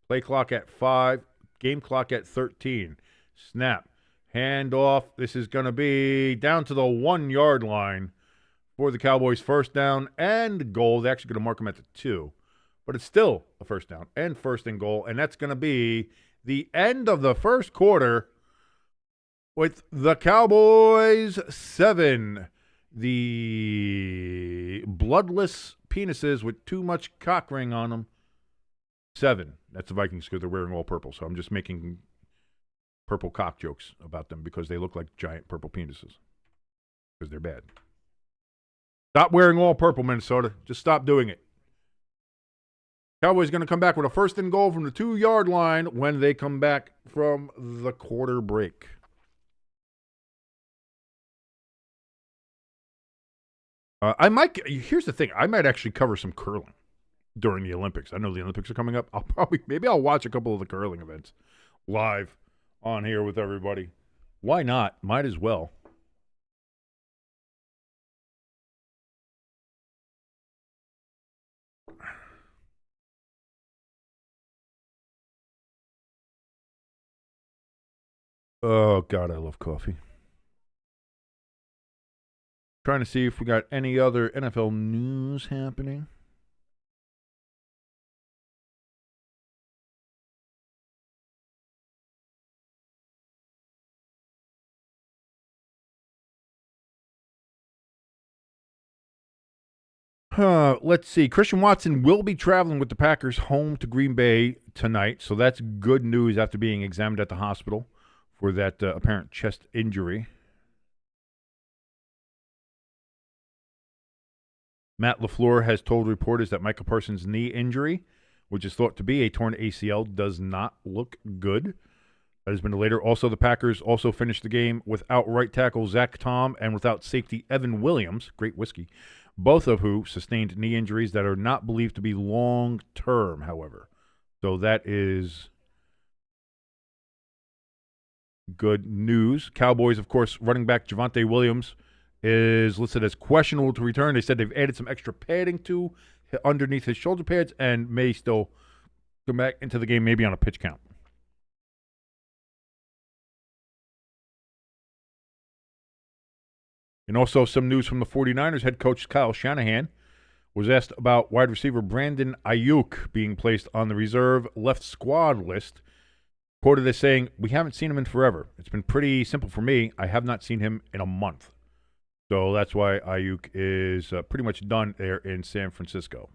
Play clock at 5, game clock at 13. Snap, hand off. This is going to be down to the 1-yard line for the Cowboys. First down and goal. They're actually going to mark them at the 2, but it's still a first down and 1st and goal, and that's going to be the end of the first quarter with the Cowboys 7. The bloodless penises with too much cock ring on them. 7. That's the Vikings because they're wearing all purple. So I'm just making purple cock jokes about them because they look like giant purple penises because they're bad. Stop wearing all purple, Minnesota. Just stop doing it. Cowboys going to come back with a 1st and goal from the 2-yard line when they come back from the quarter break. Here's the thing. I might actually cover some curling during the Olympics. I know the Olympics are coming up. Maybe I'll watch a couple of the curling events live on here with everybody. Why not? Might as well. Oh, God, I love coffee. Trying to see if we got any other NFL news happening. Let's see. Christian Watson will be traveling with the Packers home to Green Bay tonight, so that's good news after being examined at the hospital for that apparent chest injury. Matt LaFleur has told reporters that Micah Parsons' knee injury which is thought to be a torn ACL, does not look good. That has been later. Also, the Packers also finished the game without right tackle Zach Tom and without safety Evan Williams, great whiskey, both of who sustained knee injuries that are not believed to be long-term, however. So that is good news. Cowboys, of course, running back Javonte Williams is listed as questionable to return. They said they've added some extra padding to underneath his shoulder pads and may still come back into the game maybe on a pitch count. And also some news from the 49ers. Head coach Kyle Shanahan was asked about wide receiver Brandon Ayuk being placed on the reserve left squad list. Quoted as saying, "We haven't seen him in forever. It's been pretty simple for me. I have not seen him in a month." So that's why Ayuk is pretty much done there in San Francisco.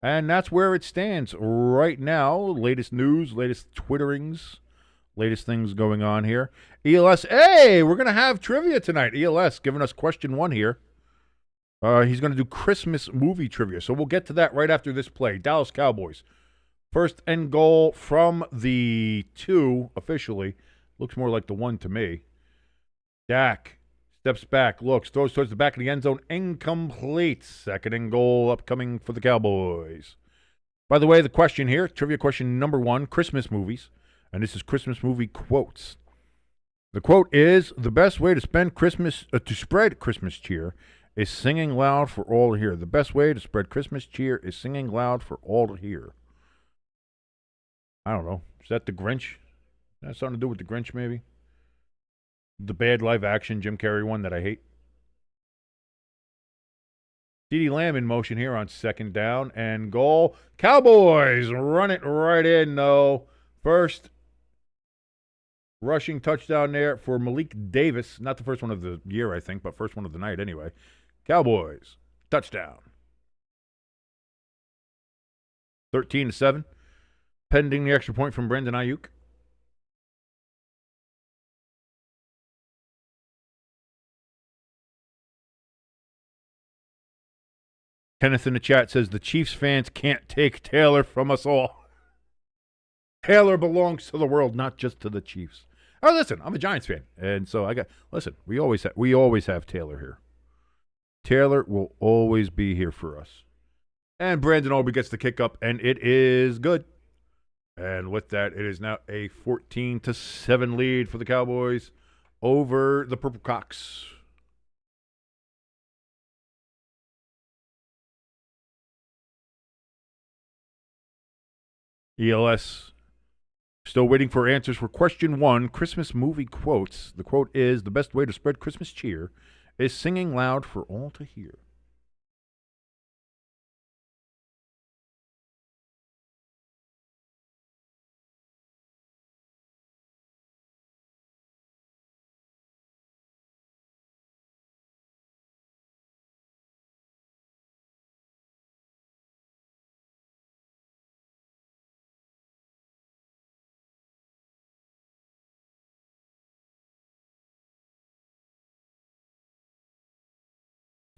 And that's where it stands right now. Latest news, latest twitterings, latest things going on here. ELS, hey, we're going to have trivia tonight. ELS giving us question 1 here. He's going to do Christmas movie trivia. So we'll get to that right after this play. Dallas Cowboys. First and goal from the 2, officially. Looks more like the 1 to me. Dak steps back, looks, throws towards the back of the end zone. Incomplete. Second and goal upcoming for the Cowboys. By the way, the question here, trivia question number 1, Christmas movies. And this is Christmas movie quotes. The quote is, "The best way to spread Christmas cheer is singing loud for all to hear." The best way to spread Christmas cheer is singing loud for all to hear. I don't know. Is that the Grinch? That has something to do with the Grinch, maybe? The bad live-action Jim Carrey one that I hate. CeeDee Lamb in motion here on second down and goal. Cowboys run it right in, though. First rushing touchdown there for Malik Davis. Not the first one of the year, I think, but first one of the night anyway. Cowboys, touchdown. 13-7. Pending the extra point from Brandon Ayuk. Kenneth in the chat says the Chiefs fans can't take Taylor from us all. Taylor belongs to the world, not just to the Chiefs. Oh, listen, I'm a Giants fan, and so we always have Taylor here. Taylor will always be here for us. And Brandon Aubrey gets the kick up, and it is good. And with that, it is now a 14-7 lead for the Cowboys over the Purple Cocks. ELS still waiting for answers for question 1, Christmas movie quotes. The quote is, "The best way to spread Christmas cheer is singing loud for all to hear."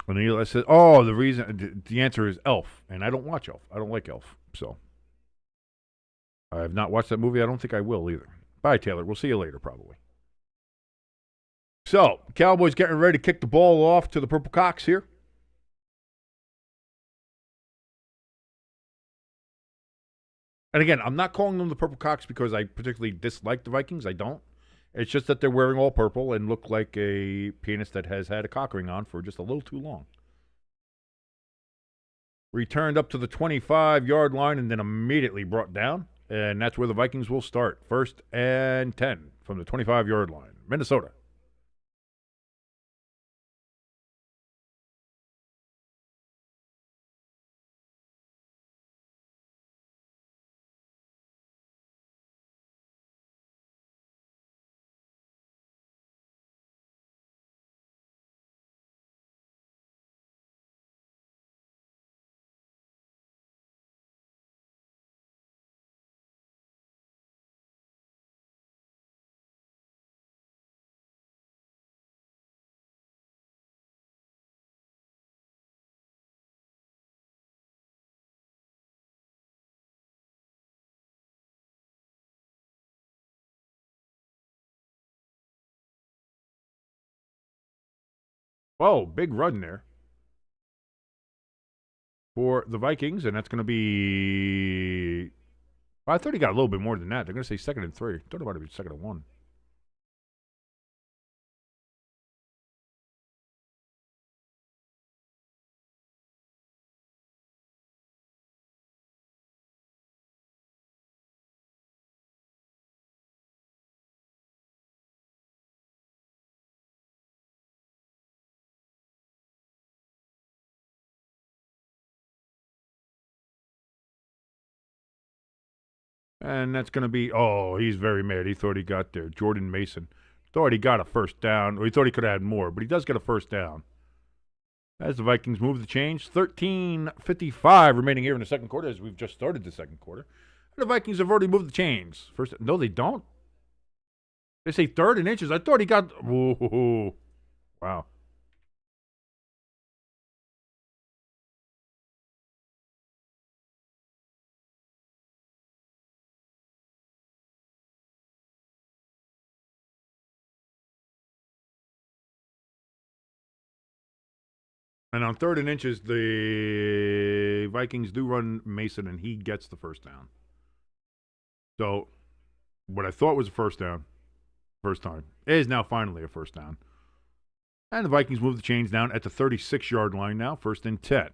And ELS says, "Oh, the answer is Elf." And I don't watch Elf. I don't like Elf. So I have not watched that movie. I don't think I will either. Bye, Taylor. We'll see you later, probably. So, Cowboys getting ready to kick the ball off to the Purple Cocks here. And again, I'm not calling them the Purple Cocks because I particularly dislike the Vikings. I don't. It's just that they're wearing all purple and look like a penis that has had a cock ring on for just a little too long. Returned up to the 25-yard line and then immediately brought down. And that's where the Vikings will start. 1st and 10 from the 25-yard line. Minnesota. Oh, big run there for the Vikings, and that's going to be. I thought he got a little bit more than that. They're going to say 2nd and 3. I thought it might have been 2nd and 1. And that's going to be, oh, he's very mad. He thought he got there. Jordan Mason thought he got a first down, or he thought he could have had more, but he does get a first down. As the Vikings move the change, 13:55 remaining here in the second quarter, as we've just started the second quarter. And the Vikings have already moved the chains. First, no, they don't. They say 3rd and inches. I thought he got, whoa, wow. And on 3rd and inches, the Vikings do run Mason, and he gets the first down. So, what I thought was a first down, first time, is now finally a first down. And the Vikings move the chains down at the 36-yard line now, 1st and 10.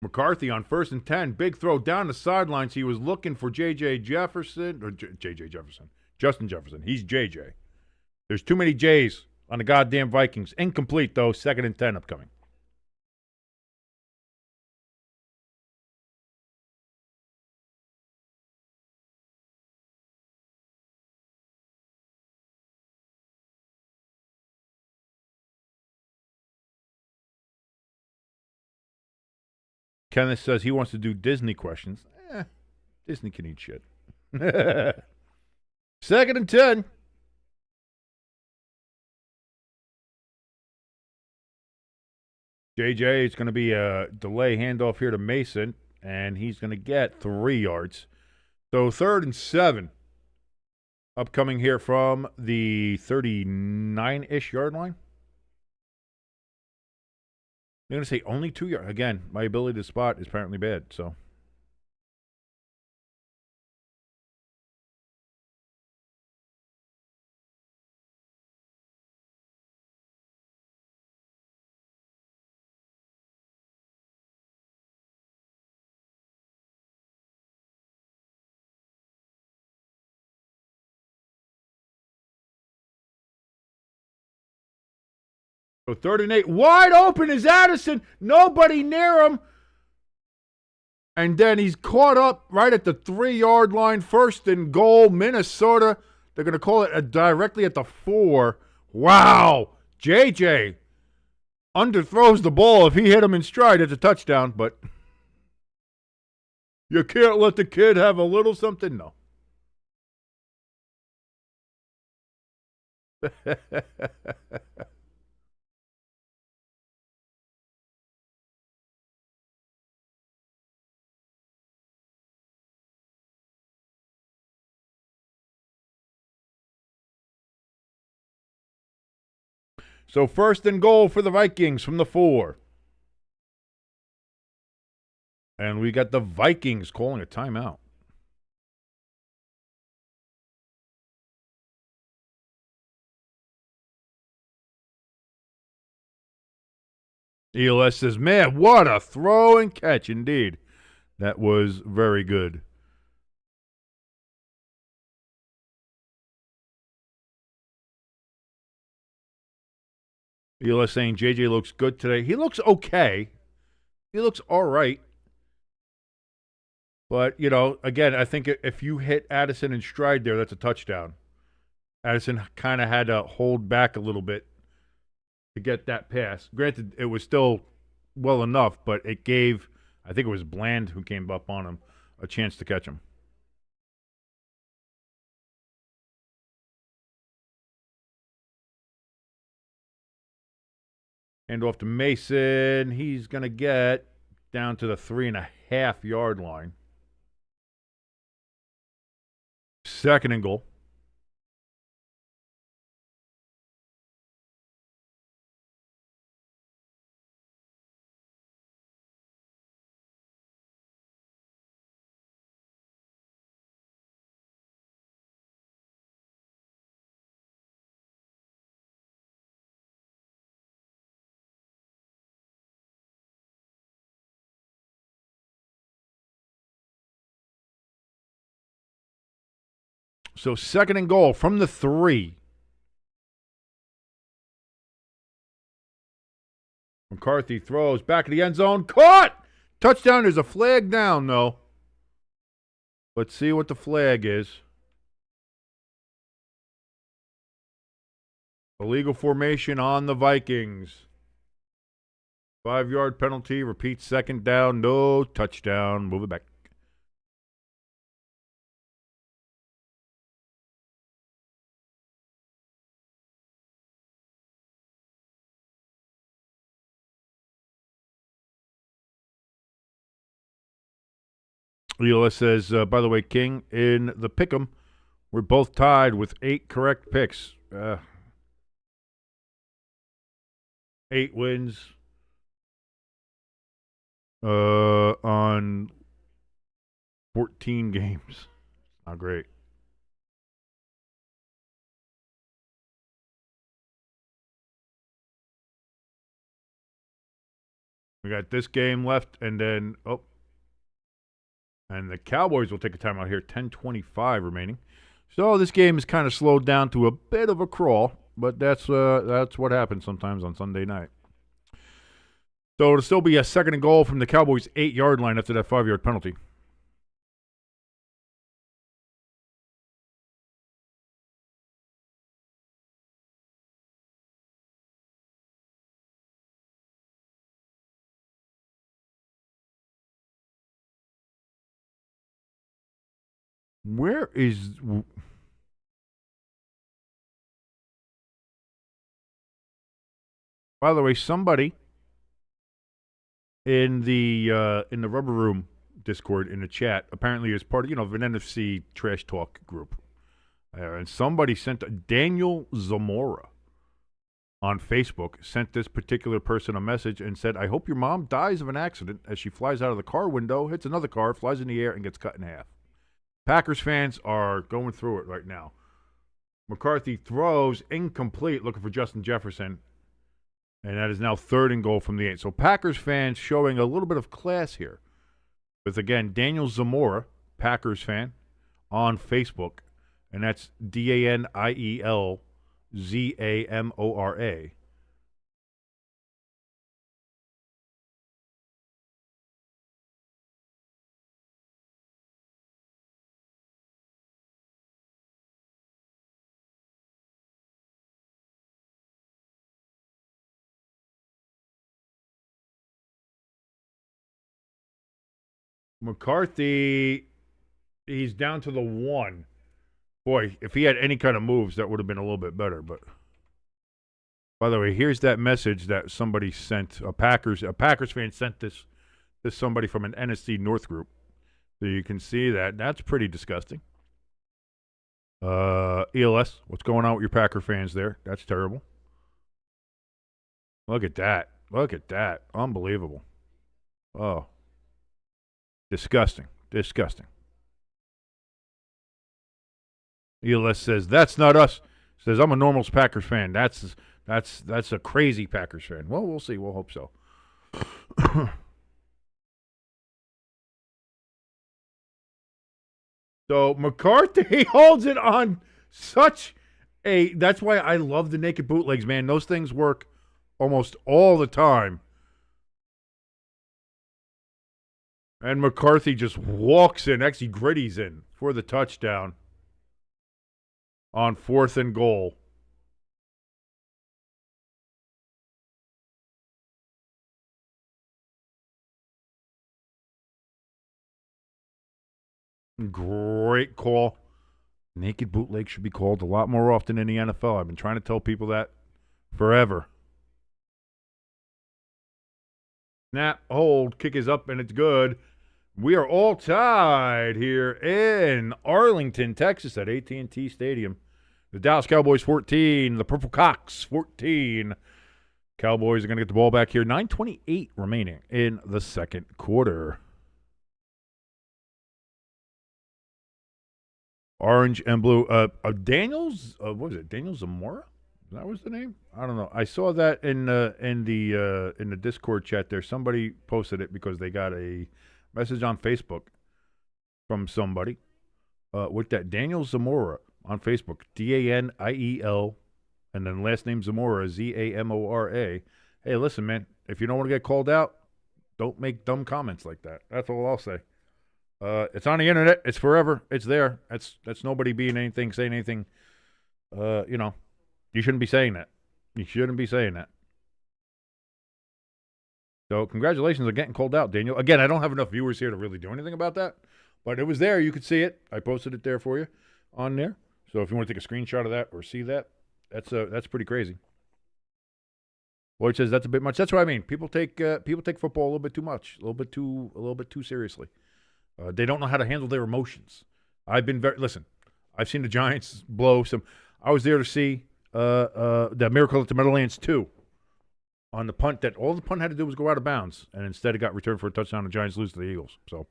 McCarthy on 1st and 10. Big throw down the sidelines. He was looking for J.J. Jefferson, or J.J. Jefferson. Justin Jefferson. He's J.J. There's too many J's on the goddamn Vikings. Incomplete, though. 2nd and 10 upcoming. Kenneth says he wants to do Disney questions. Disney can eat shit. 2nd and 10. JJ is going to be a delay handoff here to Mason, and he's going to get 3 yards. So 3rd and 7 upcoming here from the 39-ish yard line. They're going to say only 2 yards. Again, my ability to spot is apparently bad, so. So 3rd and 8. Wide open is Addison. Nobody near him. And then he's caught up right at the 3-yard line. 1st and goal, Minnesota. They're going to call it directly at the 4. Wow. JJ underthrows the ball. If he hit him in stride, it's a touchdown. But you can't let the kid have a little something? No. So 1st and goal for the Vikings from the 4. And we got the Vikings calling a timeout. ELS says, man, what a throw and catch indeed. That was very good. ELS saying JJ looks good today. He looks okay. He looks all right. But, you know, again, I think if you hit Addison in stride there, that's a touchdown. Addison kind of had to hold back a little bit to get that pass. Granted, it was still well enough, but it gave, I think it was Bland who came up on him, a chance to catch him. Hand off to Mason. He's going to get down to the 3.5-yard line. Second and goal. So second and goal from the 3. McCarthy throws back of the end zone. Caught! Touchdown. There's a flag down, though. Let's see what the flag is. Illegal formation on the Vikings. 5-yard penalty. Repeat second down. No touchdown. Move it back. Leola says, by the way, King, in the pick'em, we're both tied with 8 correct picks. 8 wins on 14 games. Not great. We got this game left, and then, and the Cowboys will take a timeout here, 10:25 remaining. So this game is kind of slowed down to a bit of a crawl, but that's what happens sometimes on Sunday night. So it'll still be a second and goal from the Cowboys' 8-yard line after that 5-yard penalty. Where is... By the way, somebody in the Rubber Room Discord in the chat apparently is part of, of an NFC trash talk group. And somebody sent Daniel Zamora on Facebook sent this particular person a message and said, "I hope your mom dies of an accident as she flies out of the car window, hits another car, flies in the air, and gets cut in half." Packers fans are going through it right now. McCarthy throws incomplete, looking for Justin Jefferson. And that is now third and goal from the 8. So Packers fans showing a little bit of class here. With, again, Daniel Zamora, Packers fan, on Facebook. And that's DanielZamora. McCarthy, he's down to the 1. Boy, if he had any kind of moves, that would have been a little bit better. But by the way, here's that message that somebody sent. A Packers fan sent this to somebody from an NFC North group. So you can see that. That's pretty disgusting. ELS, what's going on with your Packer fans there? That's terrible. Look at that. Look at that. Unbelievable. Oh. Disgusting. Disgusting. ELS says, "That's not us." Says, "I'm a normal Packers fan." That's a crazy Packers fan. Well, we'll see. We'll hope so. So McCarthy holds it on such a... That's why I love the naked bootlegs, man. Those things work almost all the time. And McCarthy just walks in, actually gritties in for the touchdown on 4th and goal. Great call. Naked bootleg should be called a lot more often in the NFL. I've been trying to tell people that forever. Snap, hold, kick is up, and it's good. We are all tied here in Arlington, Texas at AT&T Stadium. The Dallas Cowboys 14, the Purple Cocks 14. Cowboys are going to get the ball back here. 9:28 remaining in the second quarter. Orange and blue. Daniels. What was it? Daniel Zamora. That was the name. I don't know. I saw that in the Discord chat there. Somebody posted it because they got a message on Facebook from somebody with that Daniel Zamora on Facebook. Daniel, and then last name Zamora, Zamora. Hey, listen, man. If you don't want to get called out, don't make dumb comments like that. That's all I'll say. It's on the internet. It's forever. It's there. That's nobody being anything, saying anything. You shouldn't be saying that. You shouldn't be saying that. So congratulations on getting called out, Daniel. Again, I don't have enough viewers here to really do anything about that, but it was there. You could see it. I posted it there for you on there. So if you want to take a screenshot of that or see that, that's pretty crazy. Lloyd says that's a bit much. That's what I mean. People take football a little bit too much, a little bit too seriously. They don't know how to handle their emotions. I've seen the Giants blow some. I was there to see the Miracle at the Meadowlands 2 on the punt that all the punt had to do was go out of bounds, and instead it got returned for a touchdown. The Giants lose to the Eagles. So,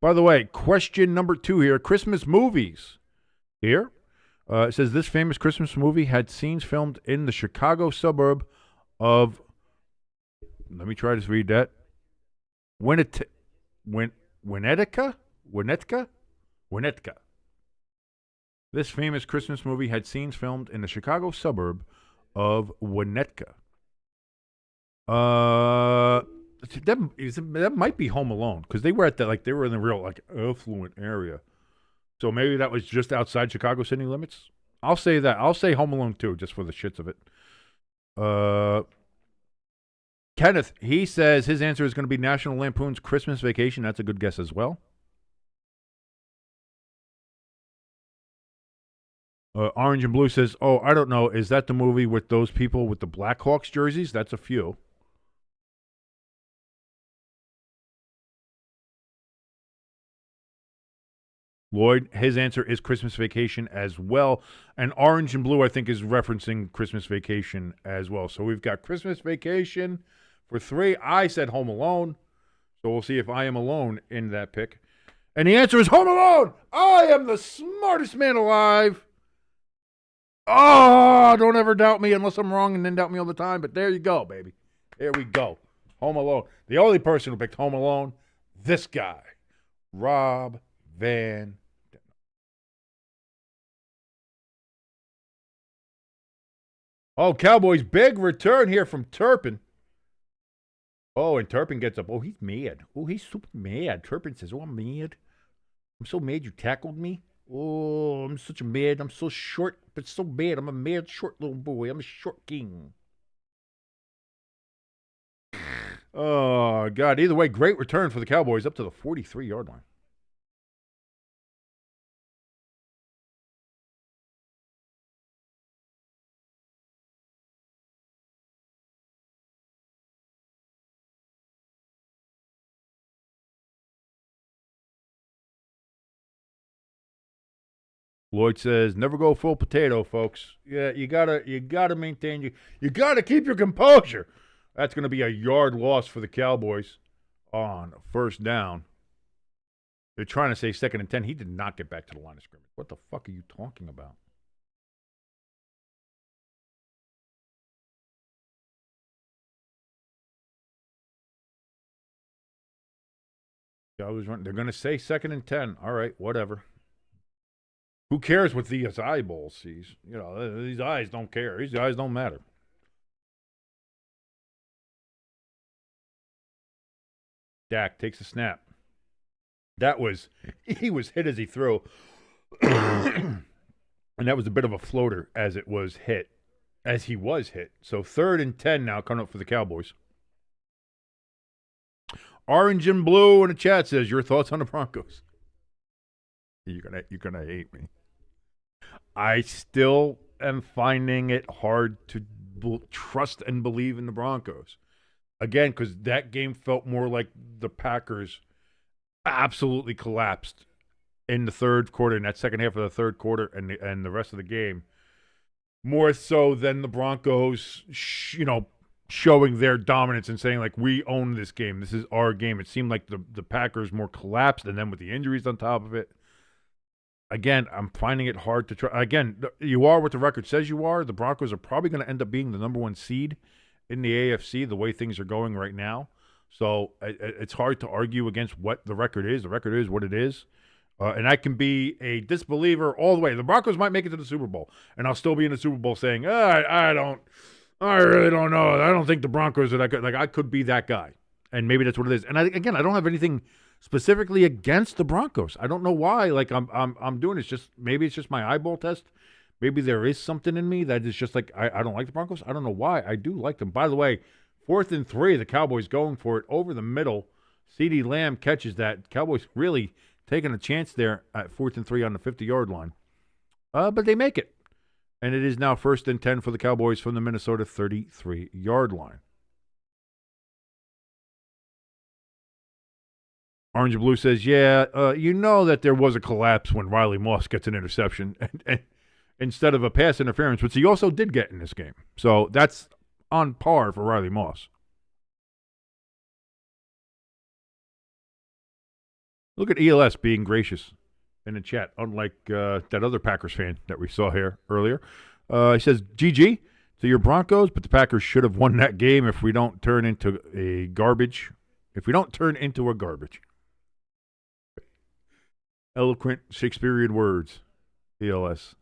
by the way, question number 2 here: Christmas movies. Here, it says this famous Christmas movie had scenes filmed in the Chicago suburb of. Let me try to read that. Winnetka. This famous Christmas movie had scenes filmed in the Chicago suburb of Winnetka. That might be Home Alone because they were in the real affluent area. So maybe that was just outside Chicago city limits. I'll say that. I'll say Home Alone 2 just for the shits of it. Kenneth, he says his answer is going to be National Lampoon's Christmas Vacation. That's a good guess as well. Orange and Blue says, oh, I don't know. Is that the movie with those people with the Blackhawks jerseys? That's a few. Lloyd, his answer is Christmas Vacation as well. And Orange and Blue, I think, is referencing Christmas Vacation as well. So we've got Christmas Vacation for 3. I said Home Alone. So we'll see if I am alone in that pick. And the answer is Home Alone. I am the smartest man alive. Oh, don't ever doubt me unless I'm wrong and then doubt me all the time. But there you go, baby. There we go. Home Alone. The only person who picked Home Alone, this guy, Rob Van. Oh, Cowboys, big return here from Turpin. Oh, and Turpin gets up. Oh, he's mad. Oh, he's super mad. Turpin says, oh, I'm mad. I'm so mad you tackled me. Oh, I'm such a mad. I'm so short, but so bad. I'm a mad, short little boy. I'm a short king. Oh, God. Either way, great return for the Cowboys up to the 43-yard line. Lloyd says, never go full potato, folks. Yeah, you gotta maintain you gotta keep your composure. That's gonna be a yard loss for the Cowboys on first down. They're trying to say 2nd and 10. He did not get back to the line of scrimmage. What the fuck are you talking about? They're gonna say 2nd and 10. All right, whatever. Who cares what these eyeballs sees? You know, these eyes don't care. These eyes don't matter. Dak takes a snap. He was hit as he threw. And that was a bit of a floater as he was hit. So 3rd and 10 now coming up for the Cowboys. Orange and Blue in the chat says, your thoughts on the Broncos? You're gonna hate me. I still am finding it hard to trust and believe in the Broncos. Again, because that game felt more like the Packers absolutely collapsed in the third quarter, in that second half of the third quarter, and the rest of the game, more so than the Broncos, showing their dominance and saying, like, we own this game. This is our game. It seemed like the Packers more collapsed, and then with the injuries on top of it. Again, I'm finding it hard to try. Again, you are what the record says you are. The Broncos are probably going to end up being the number one seed in the AFC the way things are going right now. So it's hard to argue against what the record is. The record is what it is. And I can be a disbeliever all the way. The Broncos might make it to the Super Bowl, and I'll still be in the Super Bowl saying, I really don't know. I don't think the Broncos are that good. Like, I could be that guy, and maybe that's what it is. And I don't have anything specifically against the Broncos. I don't know why. Like, I'm doing it. Maybe it's just my eyeball test. Maybe there is something in me that is just like, I don't like the Broncos. I don't know why. I do like them. By the way, 4th and 3, the Cowboys going for it over the middle. CeeDee Lamb catches that. Cowboys really taking a chance there at 4th and 3 on the 50-yard line. But they make it. And it is now 1st and 10 for the Cowboys from the Minnesota 33-yard line. Orange and Blue says, you know that there was a collapse when Riley Moss gets an interception and instead of a pass interference, which he also did get in this game. So that's on par for Riley Moss. Look at ELS being gracious in the chat, unlike that other Packers fan that we saw here earlier. He says, GG to your Broncos, but the Packers should have won that game if we don't turn into a garbage. Eloquent Shakespearean words, ELS.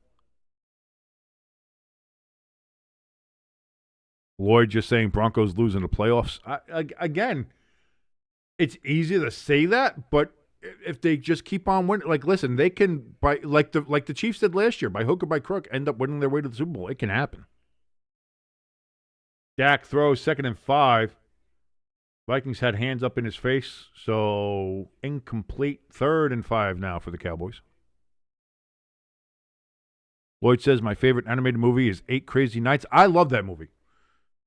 Lloyd just saying Broncos losing the playoffs. Again, it's easy to say that, but if they just keep on winning, like, listen, they can, like the Chiefs did last year, by hook or by crook, end up winning their way to the Super Bowl. It can happen. Dak throws 2nd and 5. Vikings had hands up in his face, so incomplete. 3rd and 5 now for the Cowboys. Lloyd says my favorite animated movie is 8 Crazy Nights. I love that movie.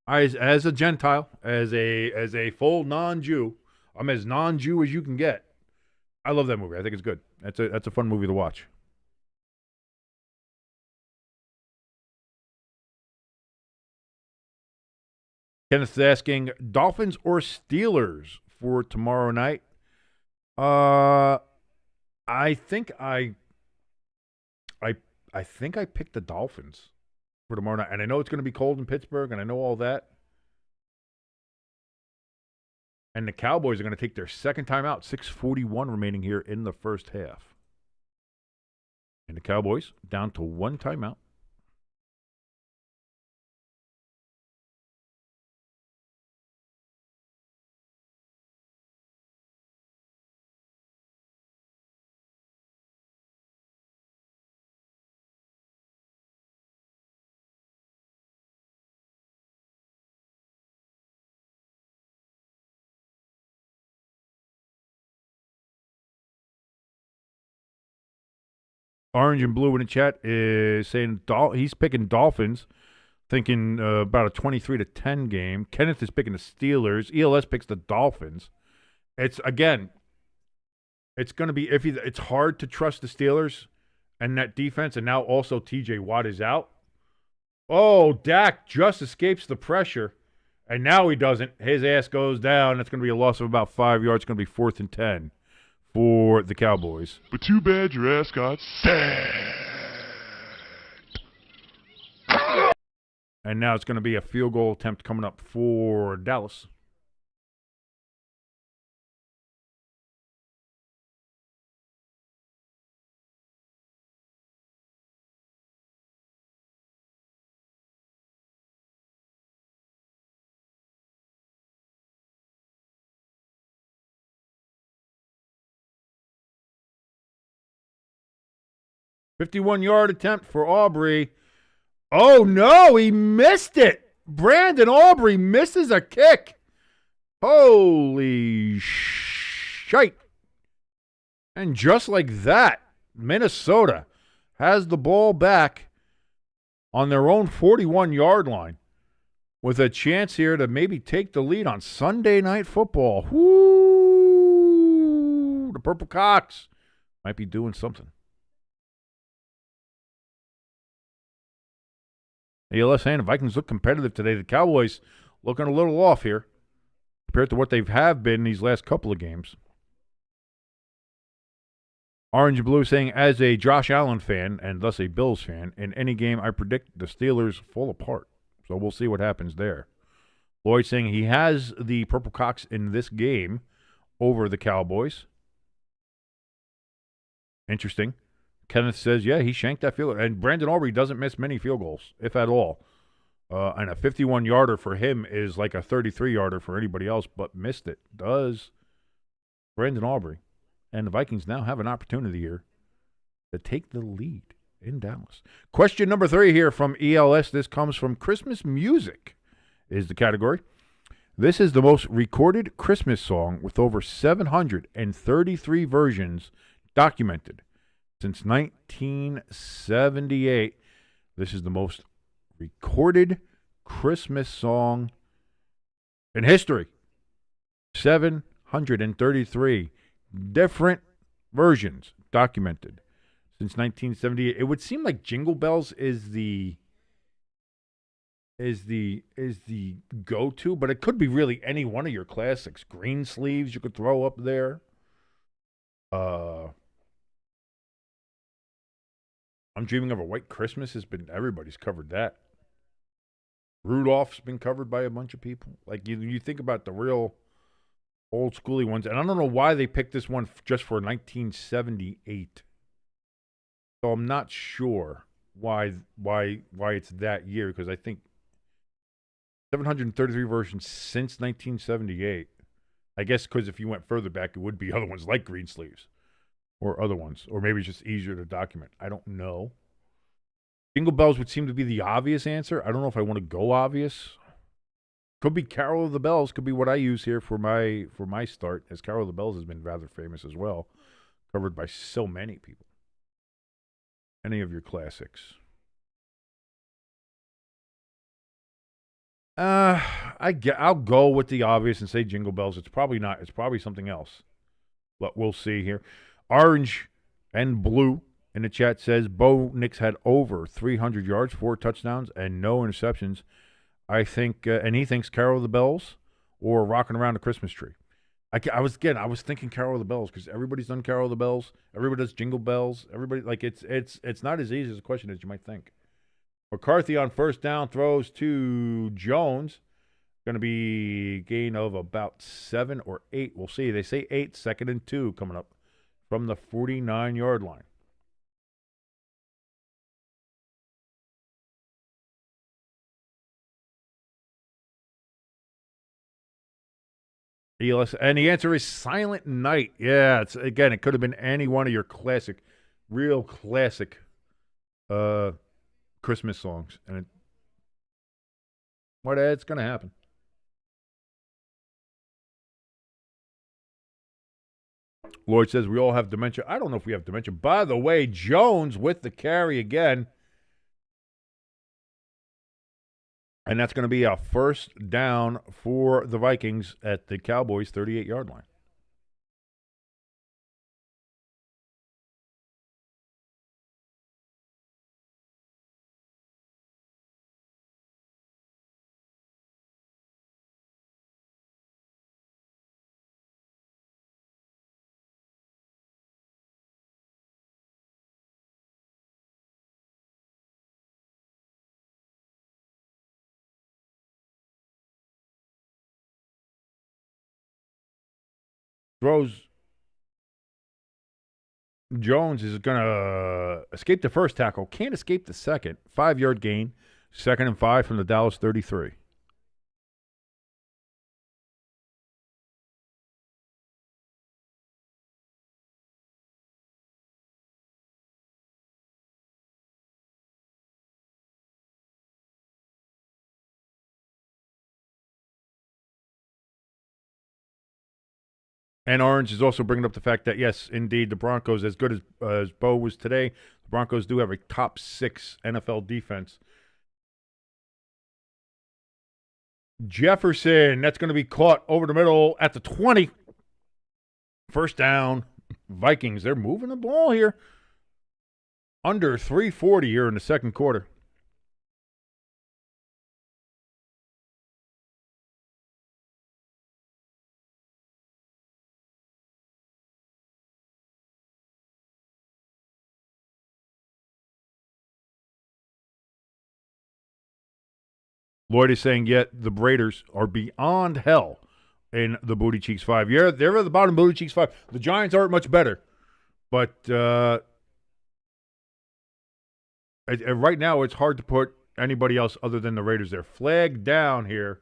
As a Gentile, as a full non-Jew, I'm as non-Jew as you can get. I love that movie. I think it's good. That's a fun movie to watch. Kenneth is asking, Dolphins or Steelers for tomorrow night? I think I picked the Dolphins for tomorrow night. And I know it's going to be cold in Pittsburgh, and I know all that. And the Cowboys are going to take their second time out. 6:41 remaining here in the first half. And the Cowboys down to one timeout. Orange and Blue in the chat is saying he's picking Dolphins, thinking about a 23-10 game. Kenneth is picking the Steelers. ELS picks the Dolphins. It's going to be iffy. It's hard to trust the Steelers and that defense, and now also TJ Watt is out. Oh, Dak just escapes the pressure, and now he doesn't. His ass goes down. It's going to be a loss of about 5 yards. It's going to be 4th and 10. For the Cowboys. But too bad your ass got sacked. And now it's going to be a field goal attempt coming up for Dallas. .51-yard attempt for Aubrey. Oh, no, he missed it. Brandon Aubrey misses a kick. Holy shite. And just like that, Minnesota has the ball back on their own 41-yard line. with a chance here to maybe take the lead on Sunday Night Football. Woo! The Purple Cox might be doing something. ALS saying the Vikings look competitive today. The Cowboys looking a little off here compared to what they have been these last couple of games. Orange and Blue saying, as a Josh Allen fan and thus a Bills fan, in any game I predict the Steelers fall apart. So we'll see what happens there. Lloyd saying he has the Purple Cox in this game over the Cowboys. Interesting. Kenneth says, yeah, he shanked that field goal. And Brandon Aubrey doesn't miss many field goals, if at all. And a 51-yarder for him is like a 33-yarder for anybody else, but missed it. Does Brandon Aubrey. And the Vikings now have an opportunity here to take the lead in Dallas. Question number 3 here from ELS. This comes from Christmas music is the category. This is the most recorded Christmas song with over 733 versions documented since 1978. This is the most recorded Christmas song in history. 733 different versions documented since 1978. It would seem like Jingle Bells is the go-to, but it could be really any one of your classics. Green Sleeves you could throw up there. I'm Dreaming of a White Christmas has been, everybody's covered that. Rudolph's been covered by a bunch of people. Like you think about the real old schooly ones, and I don't know why they picked this one just for 1978. So I'm not sure why it's that year, because I think 733 versions since 1978. I guess because if you went further back, it would be other ones like Green Sleeves or other ones, or maybe it's just easier to document. I don't know. Jingle Bells would seem to be the obvious answer. I don't know if I want to go obvious. Could be Carol of the Bells. Could be what I use here for my start, as Carol of the Bells has been rather famous as well, covered by so many people. Any of your classics? I'll go with the obvious and say Jingle Bells. It's probably not. It's probably something else, but we'll see here. Orange and Blue in the chat says Bo Nix had over 300 yards, 4 touchdowns, and no interceptions. I think, and he thinks Carol of the Bells or Rocking Around the Christmas Tree. I was thinking Carol of the Bells, because everybody's done Carol of the Bells. Everybody does Jingle Bells. Everybody, like, it's not as easy as a question as you might think. McCarthy on first down throws to Jones. Going to be gain of about 7 or 8. We'll see. They say 8, 2nd and 2 coming up from the 49-yard line. And the answer is Silent Night. Yeah, it could have been any one of your real classic Christmas songs. And it's going to happen. Lloyd says we all have dementia. I don't know if we have dementia. By the way, Jones with the carry again. And that's going to be a first down for the Vikings at the Cowboys' 38-yard line. Jones is going to escape the first tackle. Can't escape the second. 5-yard gain. 2nd and 5 from the Dallas 33. And Orange is also bringing up the fact that, yes, indeed, the Broncos, as good as Bo was today, the Broncos do have a top 6 NFL defense. Jefferson, that's going to be caught over the middle at the 20. First down. Vikings, they're moving the ball here. Under 340 here in the second quarter. Lloyd is saying, yet the Raiders are beyond hell in the Booty Cheeks 5. Yeah, they're at the bottom of Booty Cheeks 5. The Giants aren't much better. But right now it's hard to put anybody else other than the Raiders there. Flag down here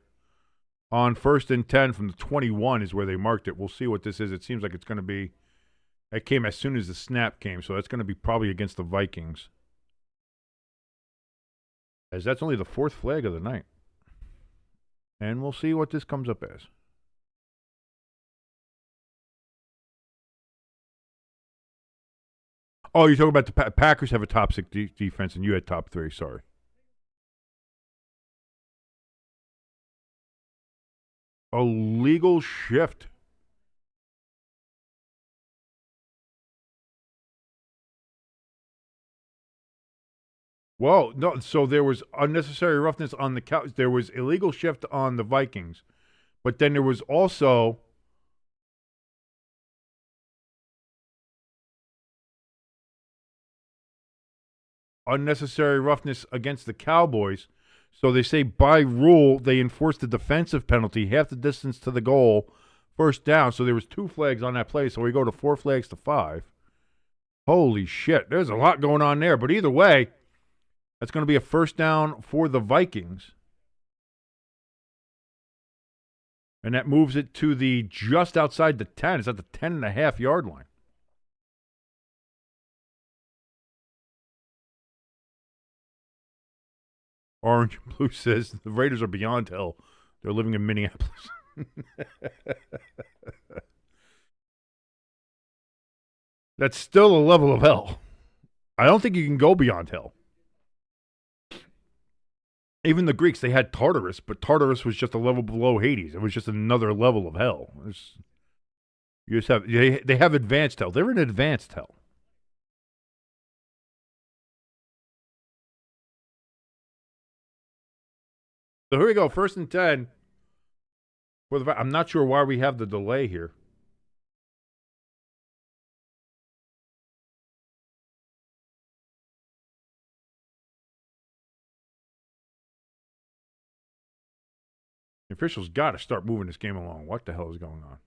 on 1st and 10 from the 21 is where they marked it. We'll see what this is. It seems like it's going to be – it came as soon as the snap came, so that's going to be probably against the Vikings. As that's only the 4th flag of the night. And we'll see what this comes up as. Oh, you're talking about the Packers have a top 6 defense, and you had top 3. Sorry. A legal shift. Well, no. So there was unnecessary roughness on the Cowboys. There was illegal shift on the Vikings, but then there was also unnecessary roughness against the Cowboys. So they say by rule they enforce the defensive penalty, half the distance to the goal, first down. So there was 2 flags on that play. So we go to 4 flags to 5. Holy shit! There's a lot going on there. But either way, that's going to be a first down for the Vikings. And that moves it to the just outside the 10. It's at the 10.5-yard line. Orange and Blue says the Raiders are beyond hell. They're living in Minneapolis. That's still a level of hell. I don't think you can go beyond hell. Even the Greeks, they had Tartarus, but Tartarus was just a level below Hades. It was just another level of hell. You just have they have advanced hell. They're in advanced hell. So here we go, 1st and 10. I'm not sure why we have the delay here. The officials got to start moving this game along. What the hell is going on?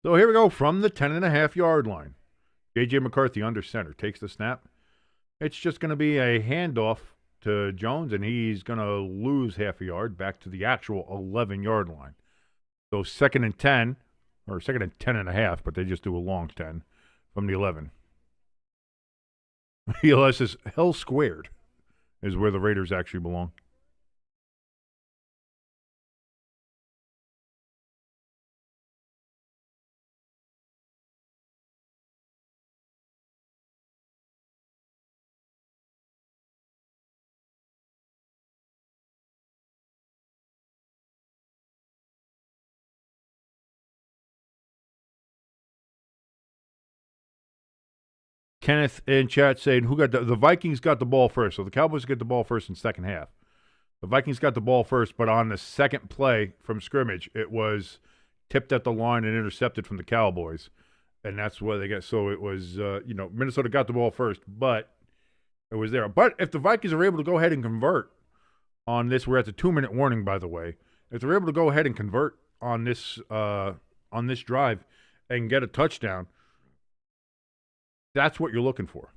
So here we go from the 10.5-yard line. J.J. McCarthy under center takes the snap. It's just going to be a handoff to Jones, and he's going to lose half a yard back to the actual 11-yard line. So 2nd and 10, or 2nd and 10.5, but they just do a long 10 from the 11. ELS says hell squared is where the Raiders actually belong. Kenneth in chat saying, "Who got the Vikings got the ball first? So the Cowboys get the ball first in second half. The Vikings got the ball first, but on the second play from scrimmage, it was tipped at the line and intercepted from the Cowboys, and that's where they got. So it was, Minnesota got the ball first, but it was there. But if the Vikings are able to go ahead and convert on this, we're at the 2-minute warning, by the way. If they're able to go ahead and convert on this drive and get a touchdown." That's what you're looking for.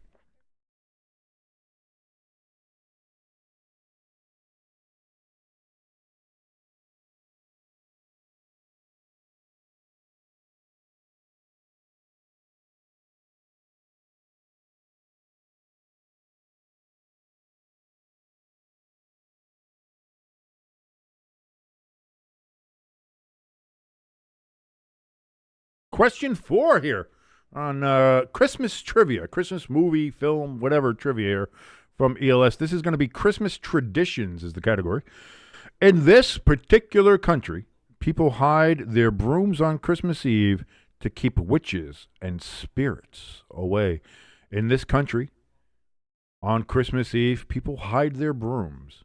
Question 4 here. on Christmas trivia, Christmas movie, film, whatever trivia here from ELS. This is going to be Christmas traditions is the category. In this particular country, people hide their brooms on Christmas Eve to keep witches and spirits away. In this country, on Christmas Eve, people hide their brooms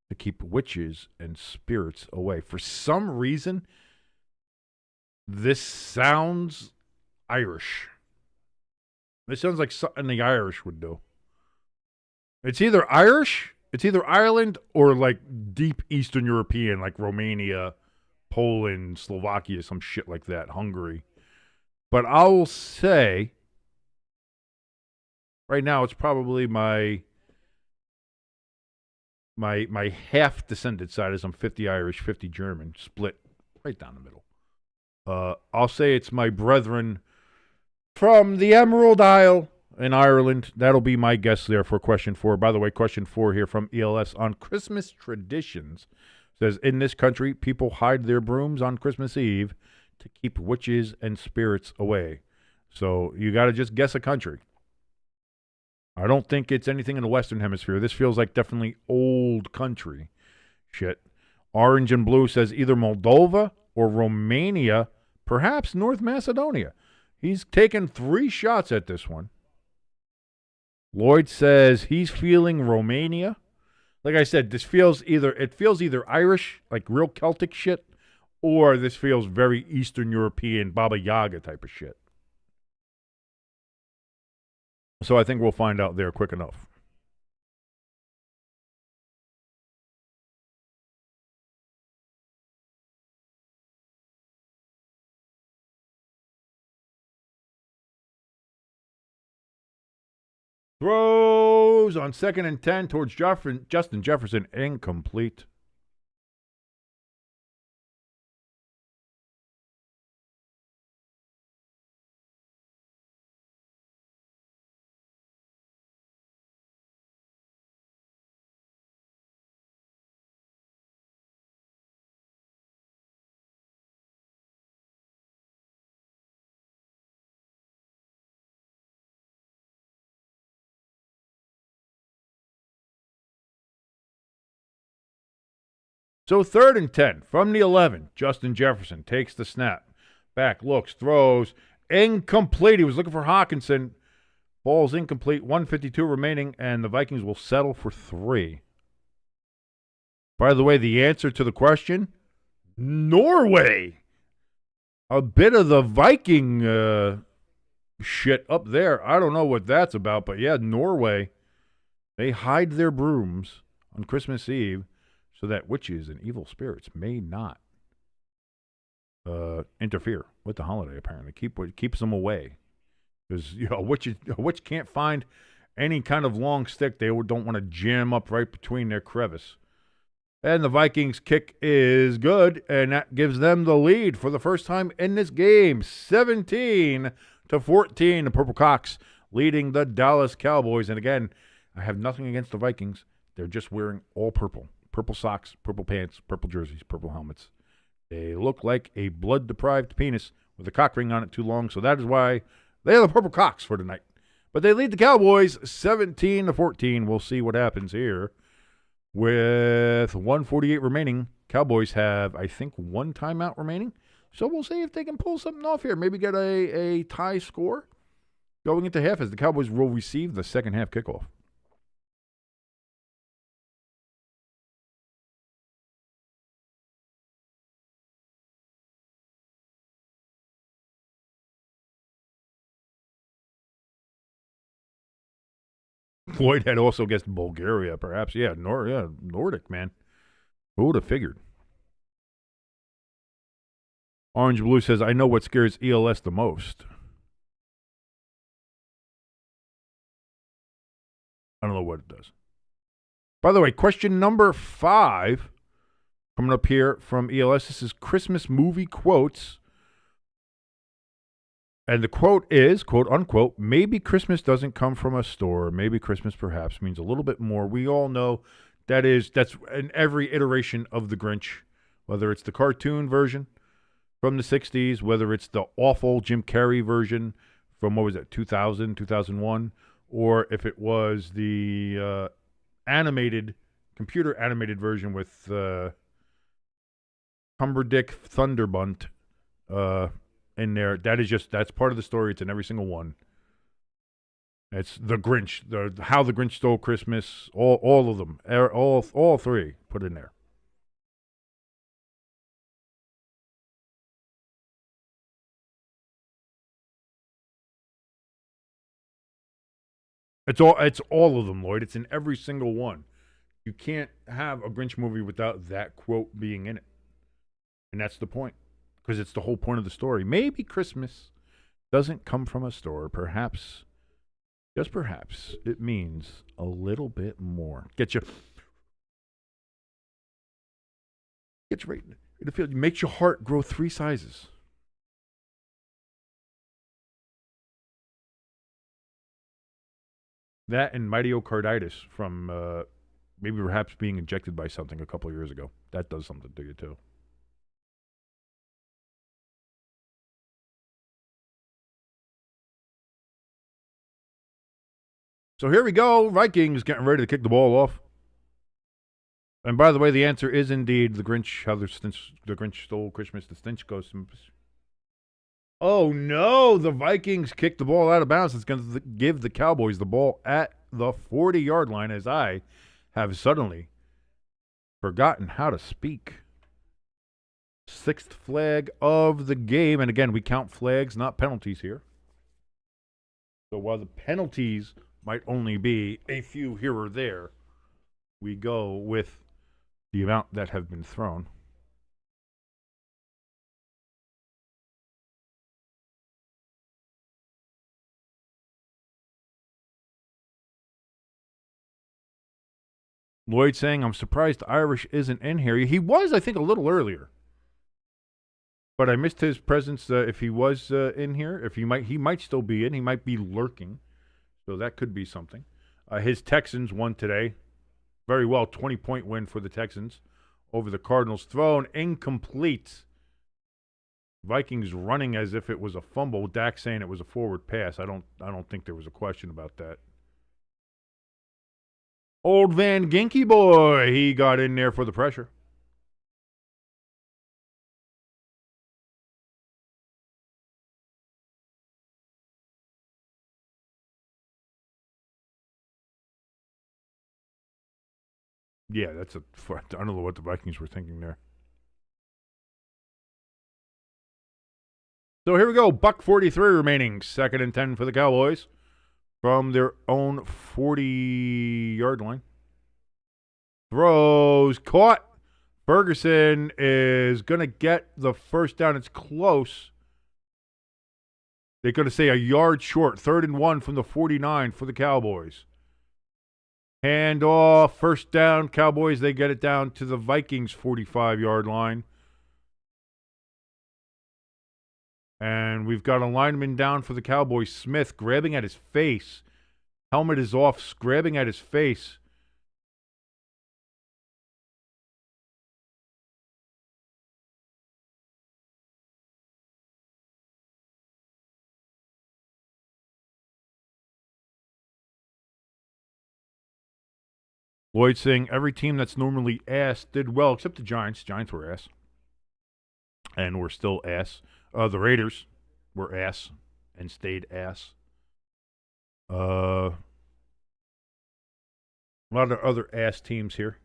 to keep witches and spirits away. For some reason, this sounds Irish. This sounds like something the Irish would do. It's either Irish, it's either Ireland, or like deep Eastern European, like Romania, Poland, Slovakia, some shit like that, Hungary. But I will say, right now, it's probably my half descended side, as I'm 50 Irish, 50 German, split right down the middle. I'll say it's my brethren from the Emerald Isle in Ireland. That'll be my guess there for question 4. By the way, question 4 here from ELS on Christmas traditions says, in this country, people hide their brooms on Christmas Eve to keep witches and spirits away. So you got to just guess a country. I don't think it's anything in the Western Hemisphere. This feels like definitely old country shit. Orange and Blue says either Moldova or Romania, perhaps North Macedonia. He's taken 3 shots at this one. Lloyd says he's feeling Romania. Like I said, it feels either Irish, like real Celtic shit, or this feels very Eastern European Baba Yaga type of shit. So I think we'll find out there quick enough. Throws on 2nd and 10 towards Justin Jefferson. Incomplete. So 3rd and 10 from the 11. Justin Jefferson takes the snap. Back, looks, throws. Incomplete. He was looking for Hawkinson. Ball's incomplete. 1:52 remaining, and the Vikings will settle for 3. By the way, the answer to the question, Norway. A bit of the Viking shit up there. I don't know what that's about, but yeah, Norway. They hide their brooms on Christmas Eve so that witches and evil spirits may not interfere with the holiday, apparently. Keeps them away. Because a witch can't find any kind of long stick they don't want to jam up right between their crevice. And the Vikings kick is good, and that gives them the lead for the first time in this game. 17-14, the Purple Cocks leading the Dallas Cowboys. And again, I have nothing against the Vikings. They're just wearing all purple. Purple socks, purple pants, purple jerseys, purple helmets. They look like a blood-deprived penis with a cock ring on it too long, so that is why they are the Purple Cocks for tonight. But they lead the Cowboys 17-14. We'll see what happens here. With 1:48 remaining, Cowboys have, I think, 1 timeout remaining. So we'll see if they can pull something off here. Maybe get a tie score going into half as the Cowboys will receive the second half kickoff. Floyd had also guessed Bulgaria, perhaps. Yeah, Nordic, man. Who would have figured? Orange Blue says, I know what scares ELS the most. I don't know what it does. By the way, question number 5 coming up here from ELS. This is Christmas movie quotes. And the quote is, quote unquote, maybe Christmas doesn't come from a store. Maybe Christmas perhaps means a little bit more. We all know that's in every iteration of the Grinch, whether it's the cartoon version from the 60s, whether it's the awful Jim Carrey version from, what was it, 2000, 2001, or if it was the computer animated version with Humberdick Thunderbunt in there. That's part of the story. It's in every single one. It's the Grinch, How the Grinch Stole Christmas, all of them, all three put in there. It's all of them, Lloyd. It's in every single one. You can't have a Grinch movie without that quote being in it. And that's the point, because it's the whole point of the story. Maybe Christmas doesn't come from a store. Perhaps, just perhaps, it means a little bit more. Get you right in the field. It makes your heart grow 3 sizes. That and myocarditis from maybe perhaps being injected by something a couple of years ago. That does something to you, too. So here we go. Vikings getting ready to kick the ball off. And by the way, the answer is indeed the Grinch. How the Grinch stole Christmas. The stench goes. Oh no! The Vikings kicked the ball out of bounds. It's going to give the Cowboys the ball at the 40-yard line, as I have suddenly forgotten how to speak. 6th flag of the game, and again, we count flags, not penalties here. So while the penalties might only be a few here or there, we go with the amount that have been thrown. Lloyd saying, I'm surprised Irish isn't in here. He was, I think, a little earlier. But I missed his presence if he was in here. If he might still be in. He might be lurking. So that could be something. His Texans won today. Very well, 20-point win for the Texans over the Cardinals. Thrown incomplete. Vikings running as if it was a fumble. Dak saying it was a forward pass. I don't think there was a question about that. Old Van Ginky boy, he got in there for the pressure. Yeah, I don't know what the Vikings were thinking there. So here we go. $1:43 remaining. 2nd and 10 for the Cowboys from their own 40-yard line. Throws. Caught. Ferguson is going to get the first down. It's close. They're going to say a yard short. 3rd and 1 from the 49 for the Cowboys. Hand off, 1st down, Cowboys. They get it down to the Vikings 45-yard line. And we've got a lineman down for the Cowboys, Smith, grabbing at his face. Helmet is off, grabbing at his face. Lloyd saying every team that's normally ass did well, except the Giants. Giants were ass. And we're still ass. The Raiders were ass and stayed ass. A lot of other ass teams here.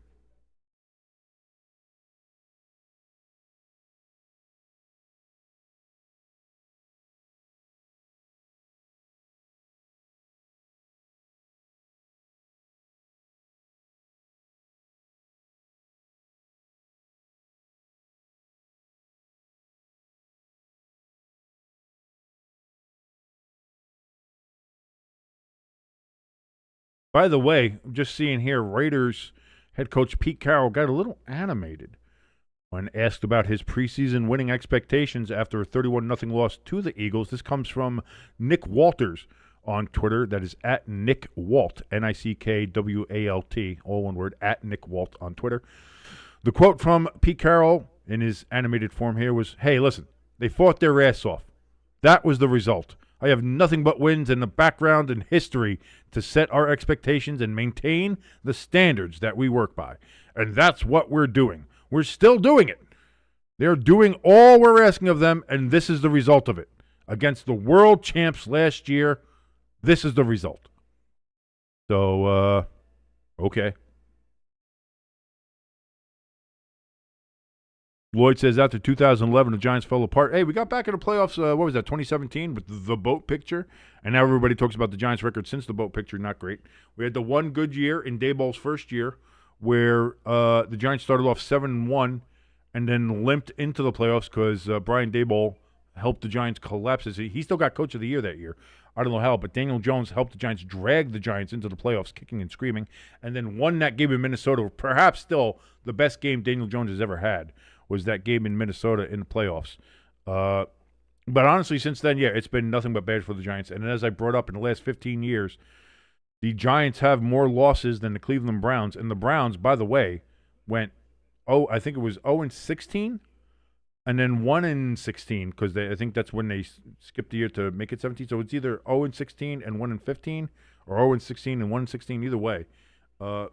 By the way, I'm just seeing here, Raiders head coach Pete Carroll got a little animated when asked about his preseason winning expectations after a 31-0 loss to the Eagles. This comes from Nick Walters on Twitter. That is at Nick Walt, Nickwalt, all one word, at Nick Walt on Twitter. The quote from Pete Carroll in his animated form here was, hey, listen, they fought their ass off. That was the result. I have nothing but wins in the background and history to set our expectations and maintain the standards that we work by. And that's what we're doing. We're still doing it. They're doing all we're asking of them, and this is the result of it. Against the world champs last year, this is the result. So, okay. Lloyd says, after 2011, the Giants fell apart. Hey, we got back in the playoffs, what was that, 2017 with the boat picture? And now everybody talks about the Giants' record since the boat picture. Not great. We had the one good year in Daboll's first year where the Giants started off 7-1 and then limped into the playoffs because Brian Daboll helped the Giants collapse. He still got Coach of the Year that year. I don't know how, but Daniel Jones helped the Giants drag the Giants into the playoffs, kicking and screaming, and then won that game in Minnesota, perhaps still the best game Daniel Jones has ever had. Was that game in Minnesota in the playoffs. But honestly, since then, yeah, it's been nothing but bad for the Giants. And as I brought up, in the last 15 years, the Giants have more losses than the Cleveland Browns. And the Browns, by the way, went, I think it was 0-16, and then 1-16, because I think that's when they skipped the year to make it 17. So it's either 0-16 and 1-15, or 0-16 and 1-16, either way. So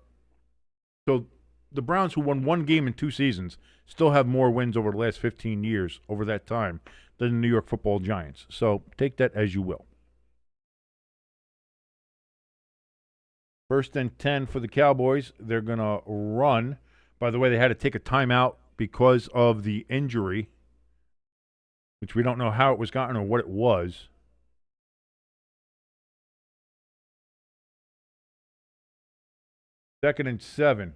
the Browns, who won one game in 2 seasons, still have more wins over the last 15 years over that time than the New York Football Giants. So take that as you will. 1st and 10 for the Cowboys. They're going to run. By the way, they had to take a timeout because of the injury, which we don't know how it was gotten or what it was. Second and 7.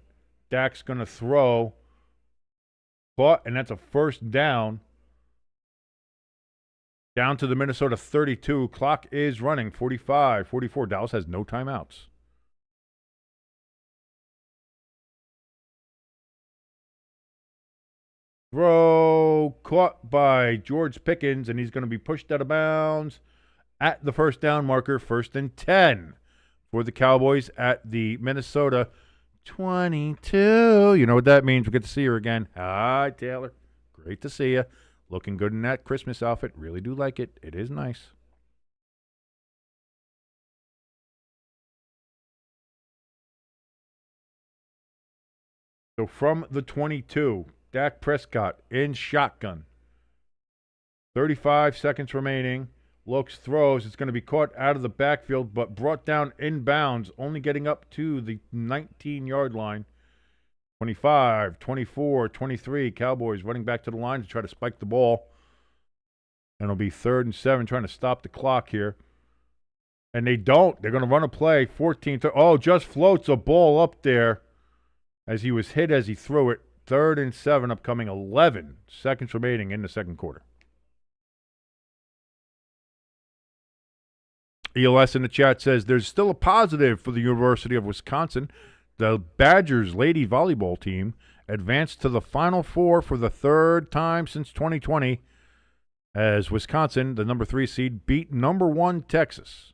Dak's going to throw. Caught, and that's a first down. Down to the Minnesota 32. Clock is running. 45, 44. Dallas has no timeouts. Throw caught by George Pickens, and he's going to be pushed out of bounds at the first down marker. 1st and 10 for the Cowboys at the Minnesota 22. You know what that means. We get to see her again. Hi, Taylor. Great to see you. Looking good in that Christmas outfit. Really do like it. It is nice. So from the 22, Dak Prescott in shotgun. 35 seconds remaining. Looks, throws. It's going to be caught out of the backfield, but brought down inbounds, only getting up to the 19-yard line. 25, 24, 23. Cowboys running back to the line to try to spike the ball. And it'll be 3rd and 7, trying to stop the clock here. And they don't. They're going to run a play. 14. Just floats a ball up there as he was hit as he threw it. 3rd and 7, upcoming. 11 seconds remaining in the second quarter. ELS in the chat says there's still a positive for the University of Wisconsin. The Badgers lady volleyball team advanced to the Final Four for the 3rd time since 2020 as Wisconsin, the number 3 seed, beat number 1 Texas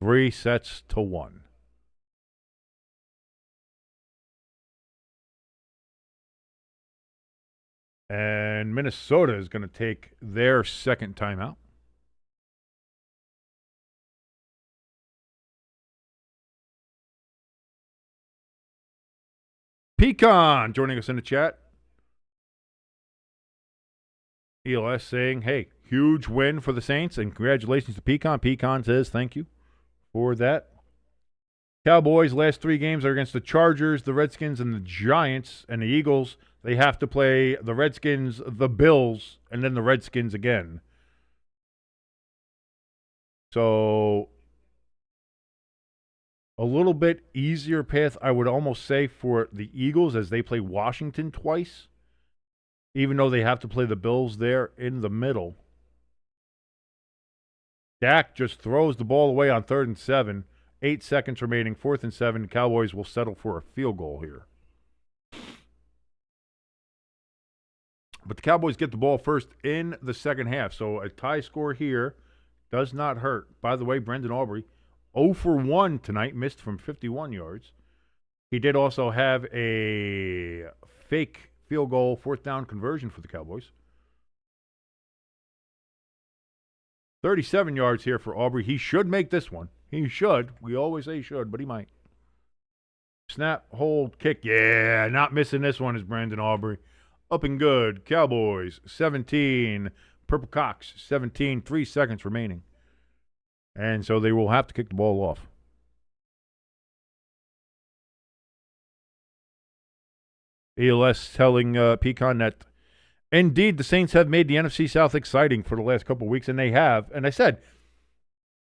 3-1. And Minnesota is going to take their second timeout. Pecan joining us in the chat. ELS saying, hey, huge win for the Saints, and congratulations to Pecan. Pecan says thank you for that. Cowboys' last 3 games are against the Chargers, the Redskins, and the Giants, and the Eagles. They have to play the Redskins, the Bills, and then the Redskins again. So a little bit easier path, I would almost say, for the Eagles as they play Washington twice, even though they have to play the Bills there in the middle. Dak just throws the ball away on 3rd and 7. 8 seconds remaining, 4th and 7. Cowboys will settle for a field goal here. But the Cowboys get the ball first in the second half. So a tie score here does not hurt. By the way, Brendan Aubrey, 0 for 1 tonight, missed from 51 yards. He did also have a fake field goal, 4th down conversion for the Cowboys. 37 yards here for Aubrey. He should make this one. He should. We always say he should, but he might. Snap, hold, kick. Yeah, not missing this one is Brandon Aubrey. Up and good. Cowboys, 17. Purple Cox, 17. 3 seconds remaining. And so they will have to kick the ball off. ELS telling Pecan that indeed the Saints have made the NFC South exciting for the last couple of weeks, and they have. And I said,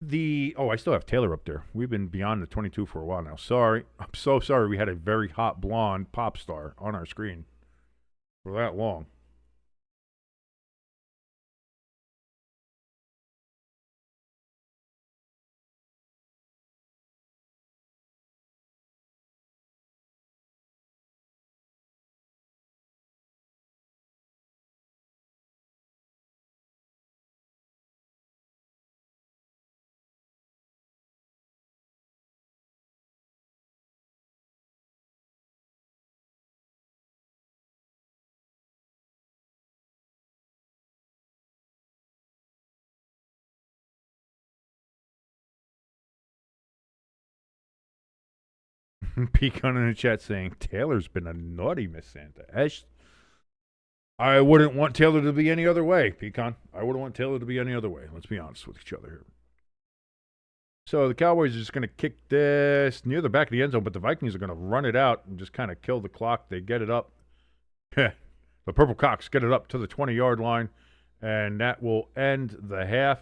I still have Taylor up there. We've been beyond the 22 for a while now. Sorry. I'm so sorry we had a very hot blonde pop star on our screen for that long. Pecan in the chat saying, Taylor's been a naughty Miss Santa. I wouldn't want Taylor to be any other way, Pecan. I wouldn't want Taylor to be any other way. Let's be honest with each other here. So the Cowboys are just going to kick this near the back of the end zone, but the Vikings are going to run it out and just kind of kill the clock. They get it up. The Purple Cox get it up to the 20-yard line, and that will end the half.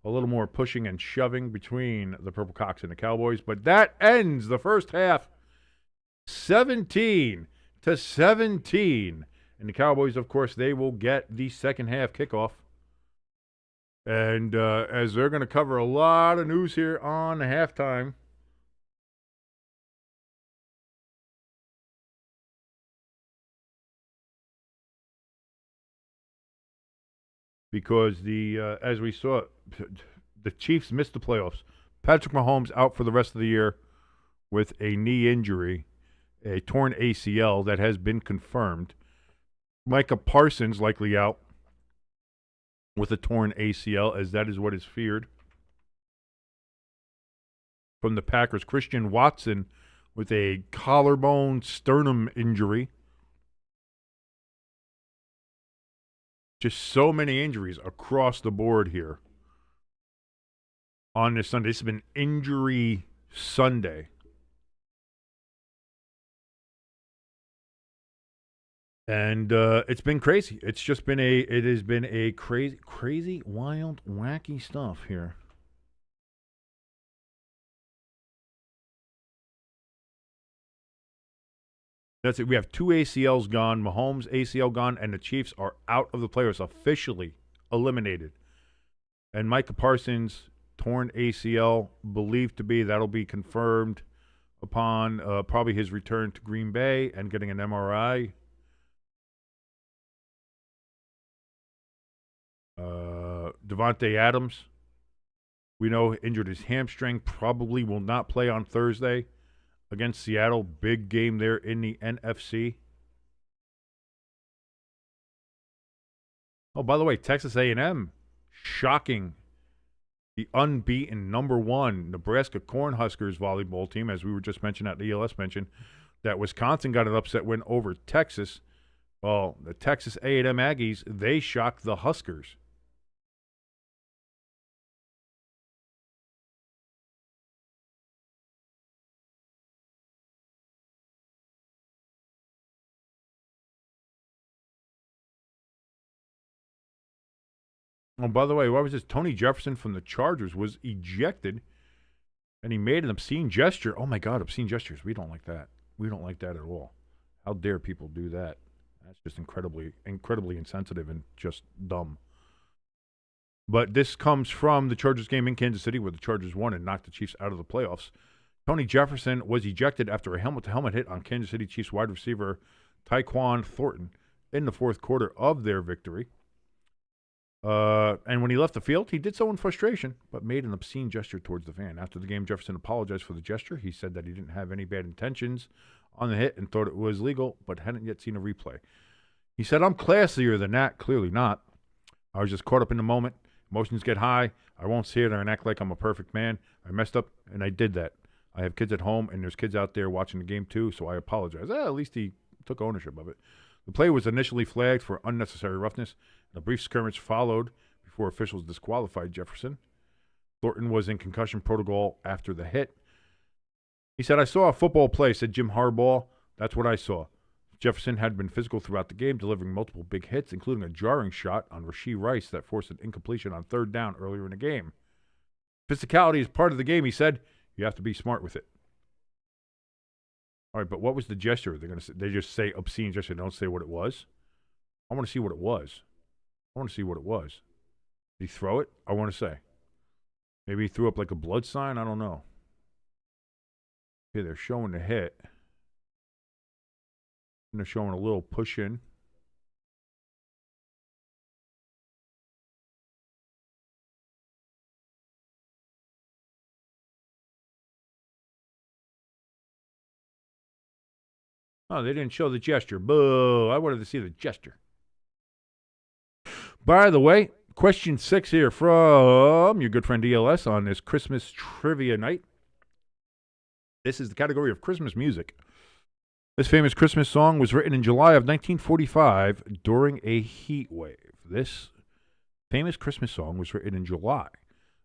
A little more pushing and shoving between the Purple Cox and the Cowboys, but that ends the first half 17-17. And the Cowboys, of course, they will get the second half kickoff. And as they're going to cover a lot of news here on halftime. Because as we saw, the Chiefs missed the playoffs. Patrick Mahomes out for the rest of the year with a knee injury, a torn ACL that has been confirmed. Micah Parsons likely out with a torn ACL, as that is what is feared. From the Packers, Christian Watson with a collarbone sternum injury. Just so many injuries across the board here on this Sunday. This has been Injury Sunday. And it's been crazy. It has been a crazy, wild, wacky stuff here. That's it. We have 2 ACLs gone, Mahomes ACL gone, and the Chiefs are out of the playoffs, officially eliminated. And Micah Parsons, torn ACL, believed to be, that'll be confirmed upon probably his return to Green Bay and getting an MRI. Devontae Adams, we know, injured his hamstring, probably will not play on Thursday against Seattle. Big game there in the NFC. Oh, by the way, Texas A&M shocking the unbeaten #1 Nebraska Cornhuskers volleyball team, as we were just mentioning at the ELS mention, that Wisconsin got an upset win over Texas. Well, the Texas A&M Aggies, they shocked the Huskers. Oh, by the way, what was this? Tony Jefferson from the Chargers was ejected, and he made an obscene gesture. Oh, my God, obscene gestures. We don't like that. We don't like that at all. How dare people do that? That's just incredibly insensitive and just dumb. But this comes from the Chargers game in Kansas City where the Chargers won and knocked the Chiefs out of the playoffs. Tony Jefferson was ejected after a helmet-to-helmet hit on Kansas City Chiefs wide receiver Tyquan Thornton in the fourth quarter of their victory. And when he left the field, he did so in frustration, but made an obscene gesture towards the fan. After the game, Jefferson apologized for the gesture. He said that he didn't have any bad intentions on the hit and thought it was legal, but hadn't yet seen a replay. He said, "I'm classier than that." Clearly not. I was just caught up in the moment Emotions get high. I won't sit there and act like I'm a perfect man. I messed up, and I did that. I have kids at home, and there's kids out there watching the game too, so I apologize. At least he took ownership of it. The play was initially flagged for unnecessary roughness. A brief skirmish followed before officials disqualified Jefferson. Thornton was in concussion protocol after the hit. He said, I saw a football play, said Jim Harbaugh. That's what I saw. Jefferson had been physical throughout the game, delivering multiple big hits, including a jarring shot on Rashee Rice that forced an incompletion on third down earlier in the game. Physicality is part of the game, he said. You have to be smart with it. All right, but what was the gesture? They just say obscene gesture. Don't say what it was. I want to see what it was. Did he throw it? I want to say. Maybe he threw up like a blood sign. I don't know. Okay, they're showing the hit. And they're showing a little push in. Oh, they didn't show the gesture. Boo. I wanted to see the gesture. By the way, question 6 here from your good friend ELS on this Christmas trivia night. This is the category of Christmas music. This famous Christmas song was written in July of 1945 during a heat wave. This famous Christmas song was written in July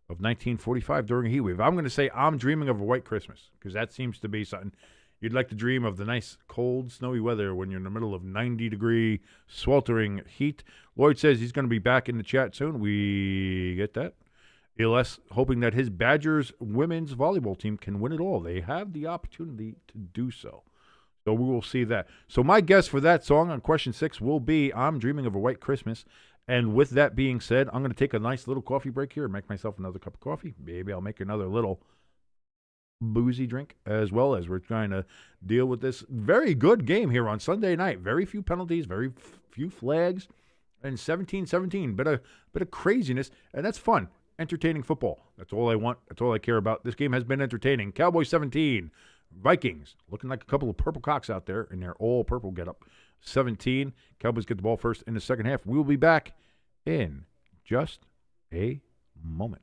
of 1945 during a heat wave. I'm going to say I'm Dreaming of a White Christmas because that seems to be something. You'd like to dream of the nice, cold, snowy weather when you're in the middle of 90-degree, sweltering heat. Lloyd says he's going to be back in the chat soon. We get that. ELS hoping that his Badgers women's volleyball team can win it all. They have the opportunity to do so. So we will see that. So my guess for that song on question 6 will be I'm Dreaming of a White Christmas. And with that being said, I'm going to take a nice little coffee break here and make myself another cup of coffee. Maybe I'll make another little boozy drink as well as we're trying to deal with this very good game here on Sunday night. Very few penalties, very few flags, and 17-17. Bit of craziness, and that's fun. Entertaining football. That's all I want. That's all I care about. This game has been entertaining. Cowboys 17, Vikings looking like a couple of purple cocks out there in their all purple getup. 17. Cowboys get the ball first in the second half. We will be back in just a moment.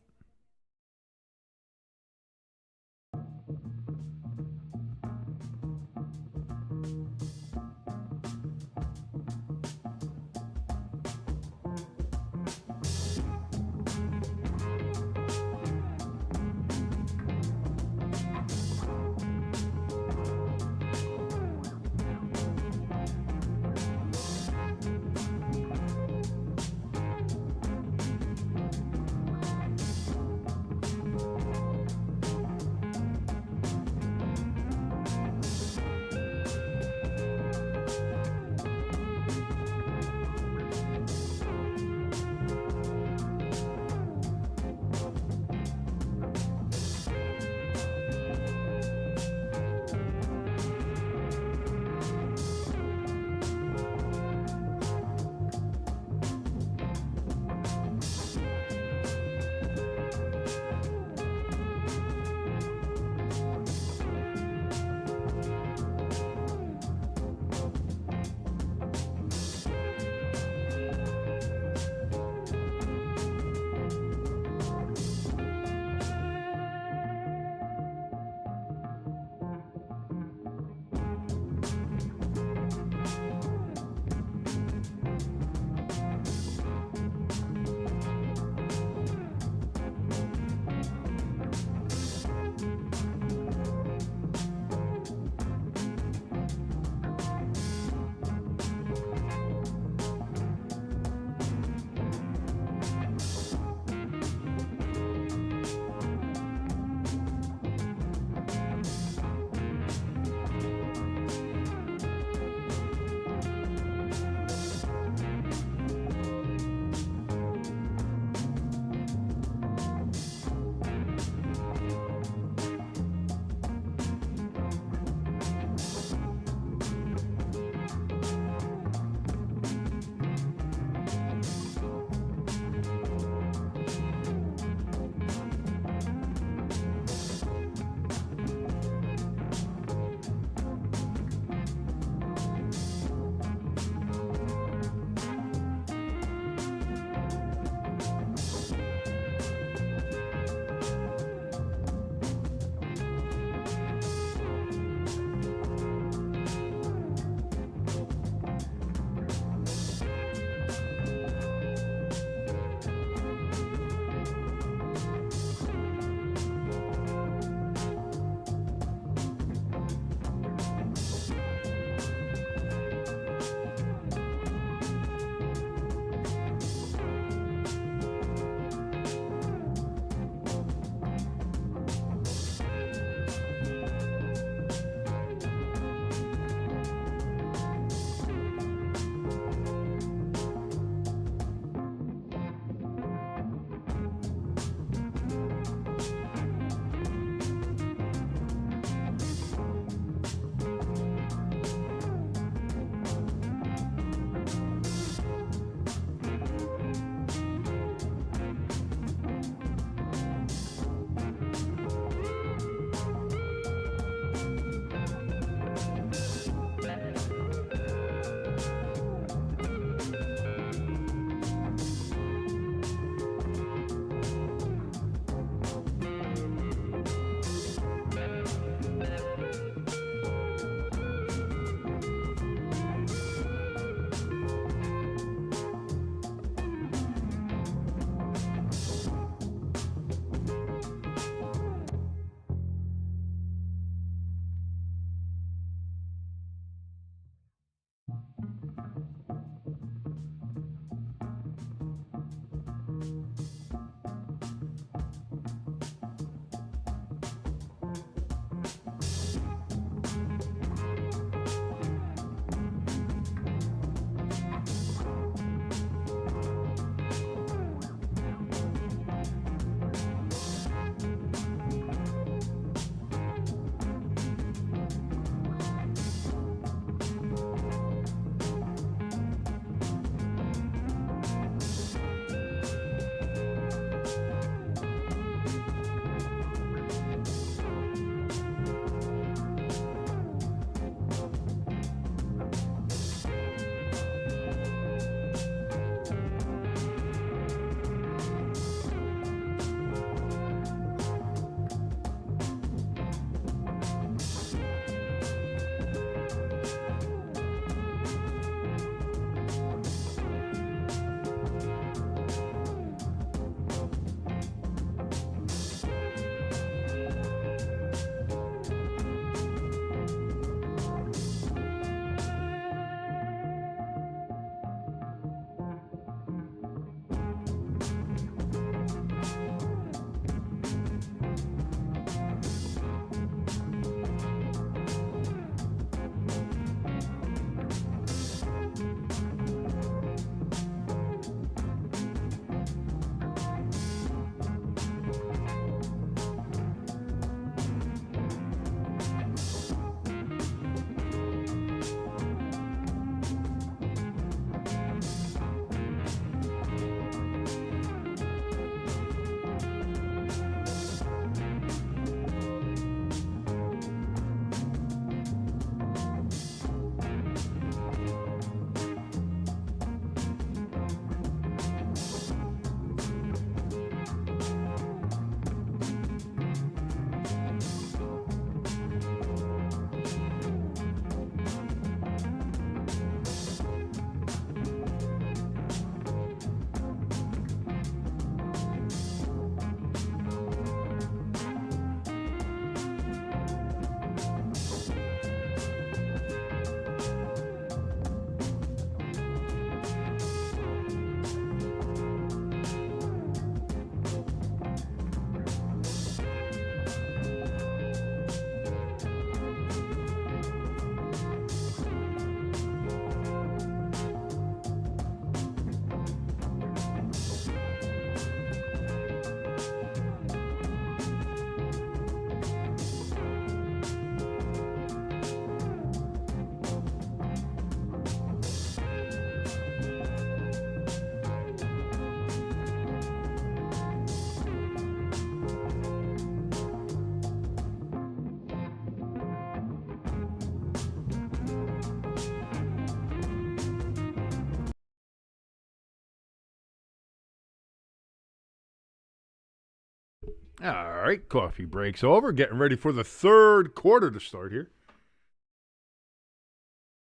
All right, coffee break's over. Getting ready for the third quarter to start here.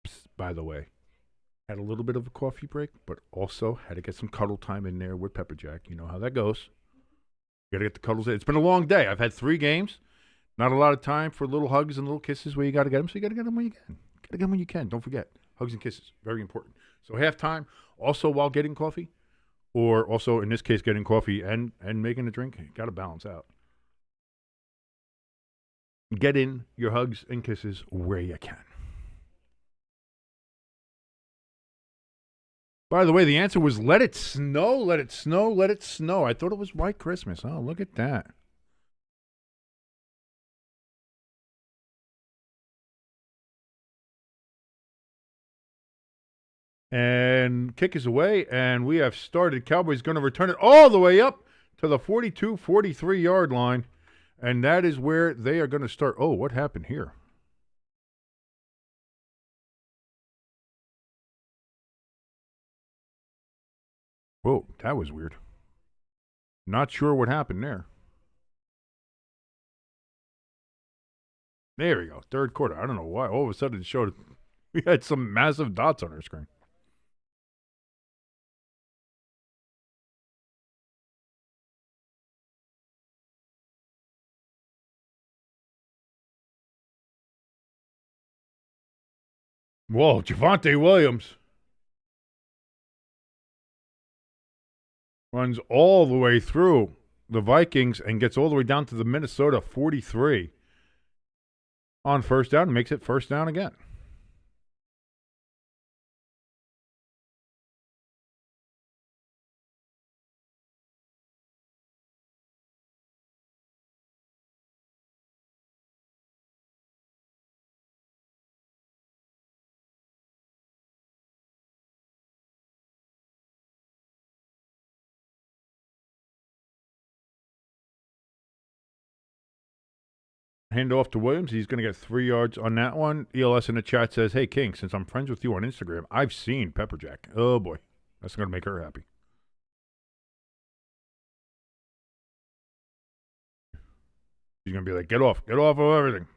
Psst, by the way, had a little bit of a coffee break, but also had to get some cuddle time in there with Pepper Jack. You know how that goes. Got to get the cuddles in. It's been a long day. I've had 3 games. Not a lot of time for little hugs and little kisses where you got to get them. So you got to get them when you can. Got to get them when you can. Don't forget. Hugs and kisses. Very important. So halftime, also while getting coffee, or also in this case getting coffee and making a drink, got to balance out. Get in your hugs and kisses where you can. By the way, the answer was let it snow, let it snow, let it snow. I thought it was White Christmas. Oh, look at that. And kick is away, and we have started. Cowboys going to return it all the way up to the 42, 43-yard line, and that is where they are going to start. Oh, what happened here? Whoa, that was weird. Not sure what happened there. There we go, third quarter. I don't know why. All of a sudden it showed we had some massive dots on our screen. Whoa, Javonte Williams runs all the way through the Vikings and gets all the way down to the Minnesota 43 on first down and makes it first down again. Hand off to Williams. He's going to get 3 yards on that one. ELS in the chat says, hey, King, since I'm friends with you on Instagram, I've seen Pepperjack. Oh, boy. That's going to make her happy. She's going to be like, get off of everything.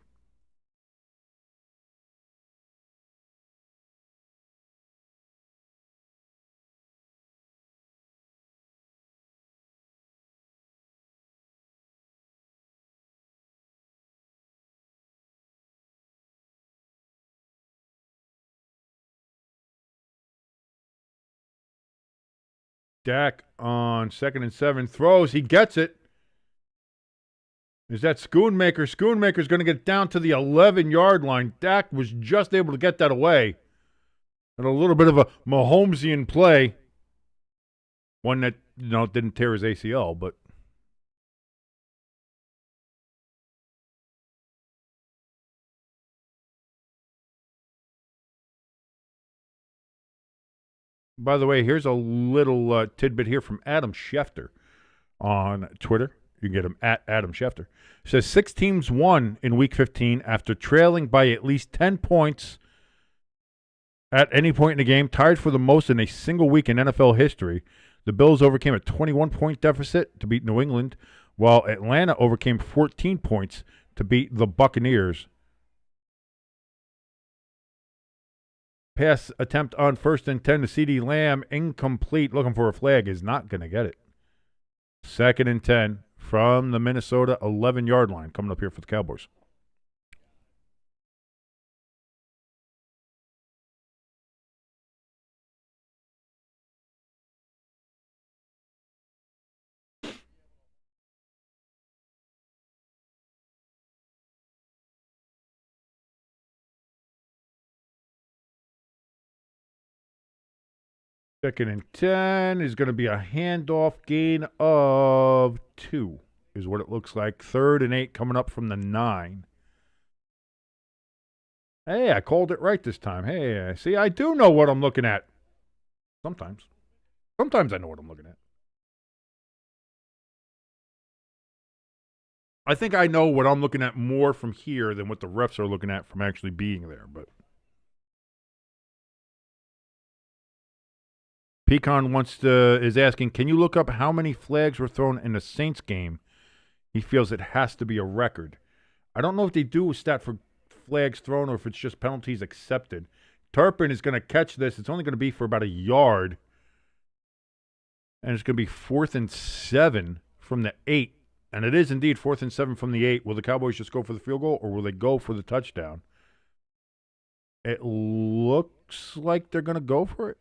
Dak on 2nd and 7 throws. He gets it. Is that Schoonmaker? Schoonmaker's going to get down to the 11-yard line. Dak was just able to get that away. And a little bit of a Mahomesian play. One that, didn't tear his ACL, but. By the way, here's a little tidbit here from Adam Schefter on Twitter. You can get him at Adam Schefter. It says 6 teams won in Week 15 after trailing by at least 10 points at any point in the game, tied for the most in a single week in NFL history. The Bills overcame a 21-point deficit to beat New England, while Atlanta overcame 14 points to beat the Buccaneers. Pass attempt on 1st and 10 to CeeDee Lamb, incomplete. Looking for a flag, is not going to get it. 2nd and 10 from the Minnesota 11-yard line coming up here for the Cowboys. Second and 10 is going to be a handoff, gain of 2 is what it looks like. 3rd and 8 coming up from the 9. Hey, I called it right this time. Hey, see, I do know what I'm looking at. Sometimes. Sometimes I know what I'm looking at. I think I know what I'm looking at more from here than what the refs are looking at from actually being there, but. Pecan is asking, can you look up how many flags were thrown in the Saints game He feels it has to be a record. I don't know if they do a stat for flags thrown or if it's just penalties accepted. Turpin is going to catch this. It's only going to be for about a yard. And it's going to be 4th and 7 from the 8. And it is indeed 4th and 7 from the 8. Will the Cowboys just go for the field goal or will they go for the touchdown? It looks like they're going to go for it.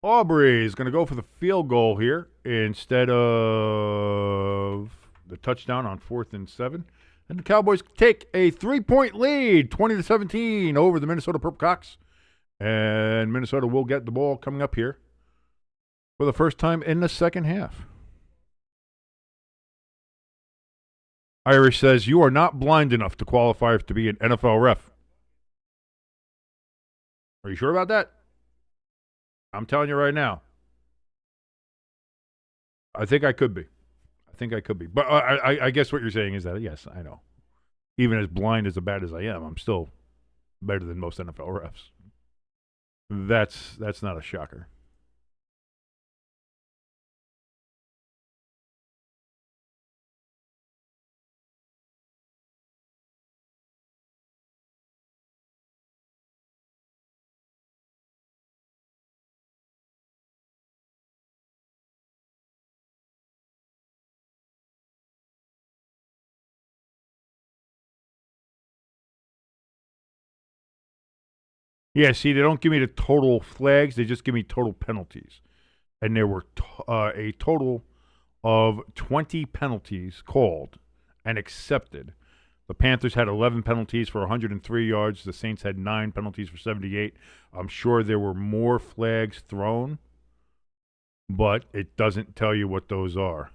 Aubrey is going to go for the field goal here instead of the touchdown on 4th and 7. And the Cowboys take a 3-point lead, 20-17 over the Minnesota Purple Cocks. And Minnesota will get the ball coming up here for the first time in the second half. Irish says, you are not blind enough to qualify to be an NFL ref. Are you sure about that? I'm telling you right now. I think I could be. But I guess what you're saying is that, yes, I know. Even as blind as bad as I am, I'm still better than most NFL refs. That's not a shocker. Yeah, see, they don't give me the total flags. They just give me total penalties. And there were a total of 20 penalties called and accepted. The Panthers had 11 penalties for 103 yards. The Saints had 9 penalties for 78. I'm sure there were more flags thrown, but it doesn't tell you what those are.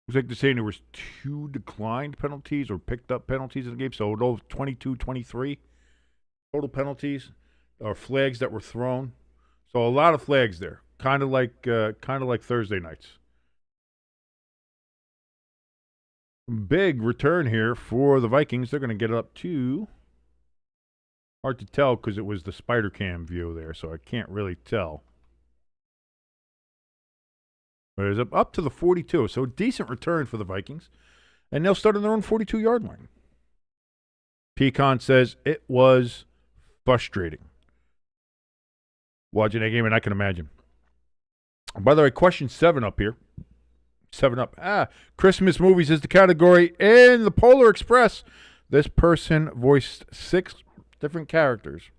Looks like they're saying there was 2 declined penalties or picked up penalties in the game. So those 22-23 total penalties or flags that were thrown. So a lot of flags there. Kind of like Thursday nights. Big return here for the Vikings. They're going to get it up to, hard to tell because it was the spider cam view there, so I can't really tell. But it's up to the 42, so decent return for the Vikings. And they'll start on their own 42-yard line. Pecan says it was frustrating watching that game, and I can imagine. By the way, question 7 up here. 7 up. Christmas movies is the category in the Polar Express. This person voiced 6 different characters,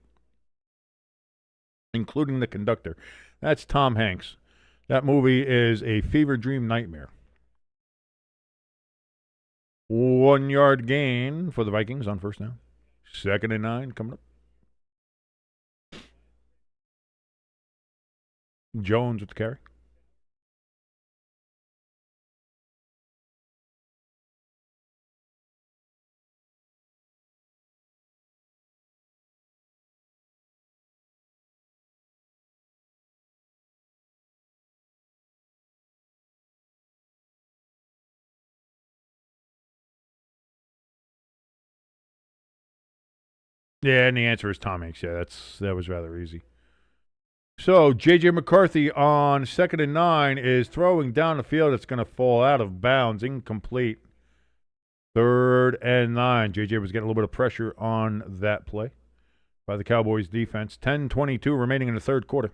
including the conductor. That's Tom Hanks. That movie is a fever dream nightmare. 1-yard gain for the Vikings on first down. 2nd and 9 coming up. Jones with the carry. Yeah, and the answer is Tom Hanks. Yeah, that was rather easy. So, J.J. McCarthy on 2nd and 9 is throwing down the field. It's going to fall out of bounds. Incomplete. 3rd and 9. J.J. was getting a little bit of pressure on that play by the Cowboys defense. 10:22 remaining in the third quarter.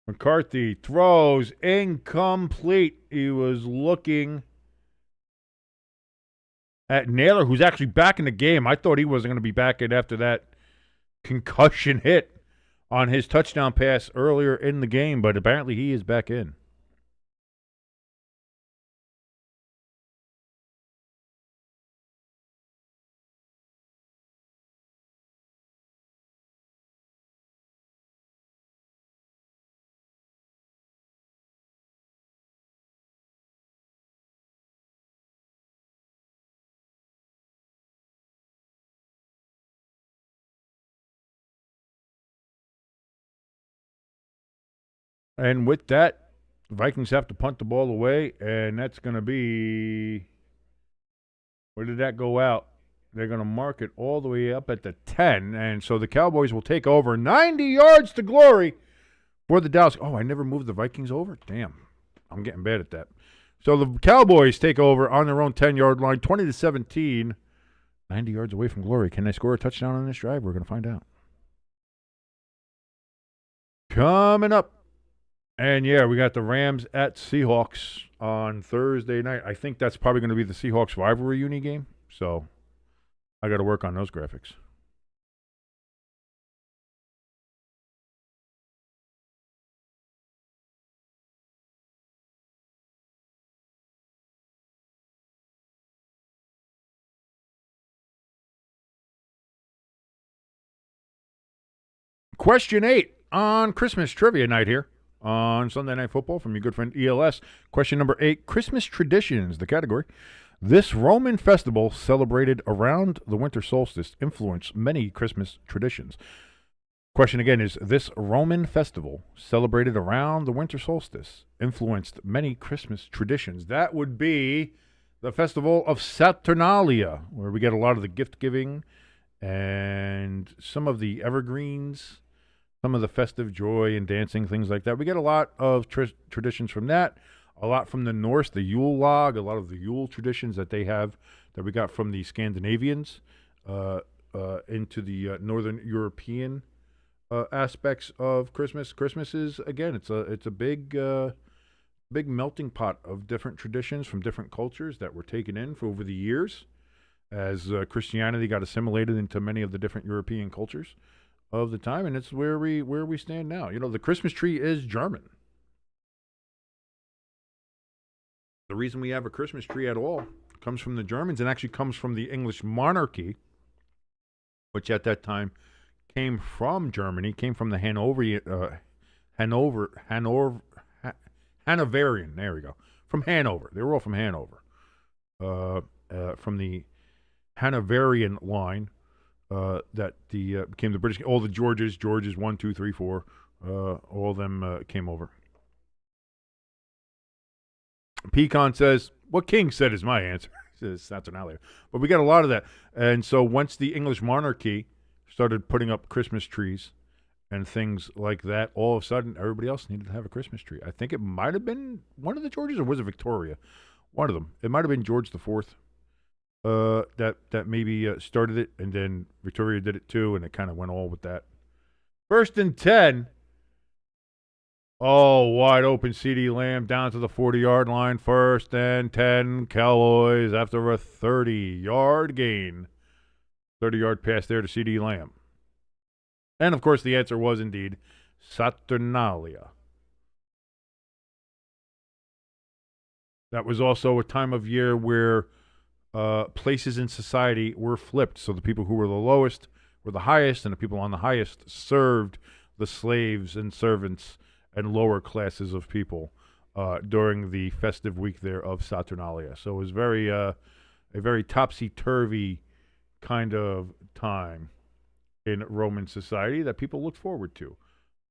McCarthy throws incomplete. He was looking at Naylor, who's actually back in the game. I thought he wasn't going to be back in after that concussion hit on his touchdown pass earlier in the game, but apparently he is back in. And with that, the Vikings have to punt the ball away, and that's going to be, where did that go out? They're going to mark it all the way up at the 10, and so the Cowboys will take over 90 yards to glory for the Dallas. Oh, I never moved the Vikings over? Damn, I'm getting bad at that. So the Cowboys take over on their own 10-yard line, 20-17, 90 yards away from glory. Can they score a touchdown on this drive? We're going to find out. Coming up. And, yeah, we got the Rams at Seahawks on Thursday night. I think that's probably going to be the Seahawks rivalry uni game. So I got to work on those graphics. Question 8 on Christmas trivia night here on Sunday Night Football from your good friend ELS. Question number 8, Christmas traditions, the category. This Roman festival celebrated around the winter solstice influenced many Christmas traditions. Question again is, this Roman festival celebrated around the winter solstice influenced many Christmas traditions. That would be the festival of Saturnalia, where we get a lot of the gift giving and some of the evergreens, some of the festive joy and dancing, things like that. We get a lot of traditions from that, a lot from the Norse, the Yule log, a lot of the Yule traditions that they have that we got from the Scandinavians into the Northern European aspects of Christmas. Christmas is, again, it's a big melting pot of different traditions from different cultures that were taken in for over the years as Christianity got assimilated into many of the different European cultures of the time, and it's where we stand now. You know, the Christmas tree is German. The reason we have a Christmas tree at all comes from the Germans and actually comes from the English monarchy, which at that time came from Germany, came from the Hanoverian. There we go. From Hanover. They were all from Hanover. From the Hanoverian line. That became the British. All the Georges 1, 2, 3, 4, all of them came over. Pecan says, what King said is my answer. He says Saturnalia. But we got a lot of that. And so once the English monarchy started putting up Christmas trees and things like that, all of a sudden everybody else needed to have a Christmas tree. I think it might have been one of the Georges, or was it Victoria? One of them. It might have been George the Fourth. That maybe started it, and then Victoria did it too, and it kind of went all with that. 1st and 10. Oh, wide open CeeDee Lamb down to the 40-yard line. 1st and 10, Cowboys after a 30-yard gain. 30-yard pass there to CeeDee Lamb. And, of course, the answer was indeed Saturnalia. That was also a time of year where places in society were flipped. So the people who were the lowest were the highest, and the people on the highest served the slaves and servants and lower classes of people during the festive week there of Saturnalia. So it was a very topsy-turvy kind of time in Roman society that people looked forward to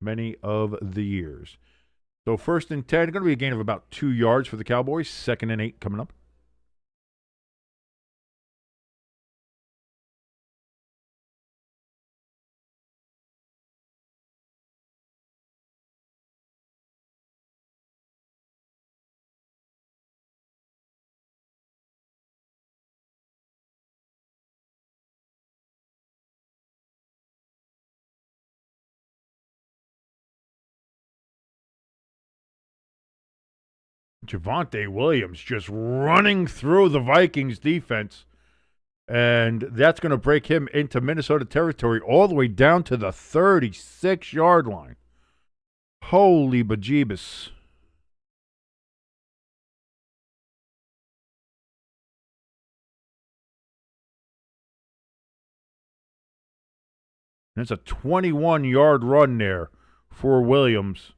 many of the years. So 1st and 10, going to be a gain of about 2 yards for the Cowboys. 2nd and 8 coming up. Javonte Williams just running through the Vikings defense. And that's going to break him into Minnesota territory all the way down to the 36-yard line. Holy bejeebus. And it's a 21-yard run there for Williams.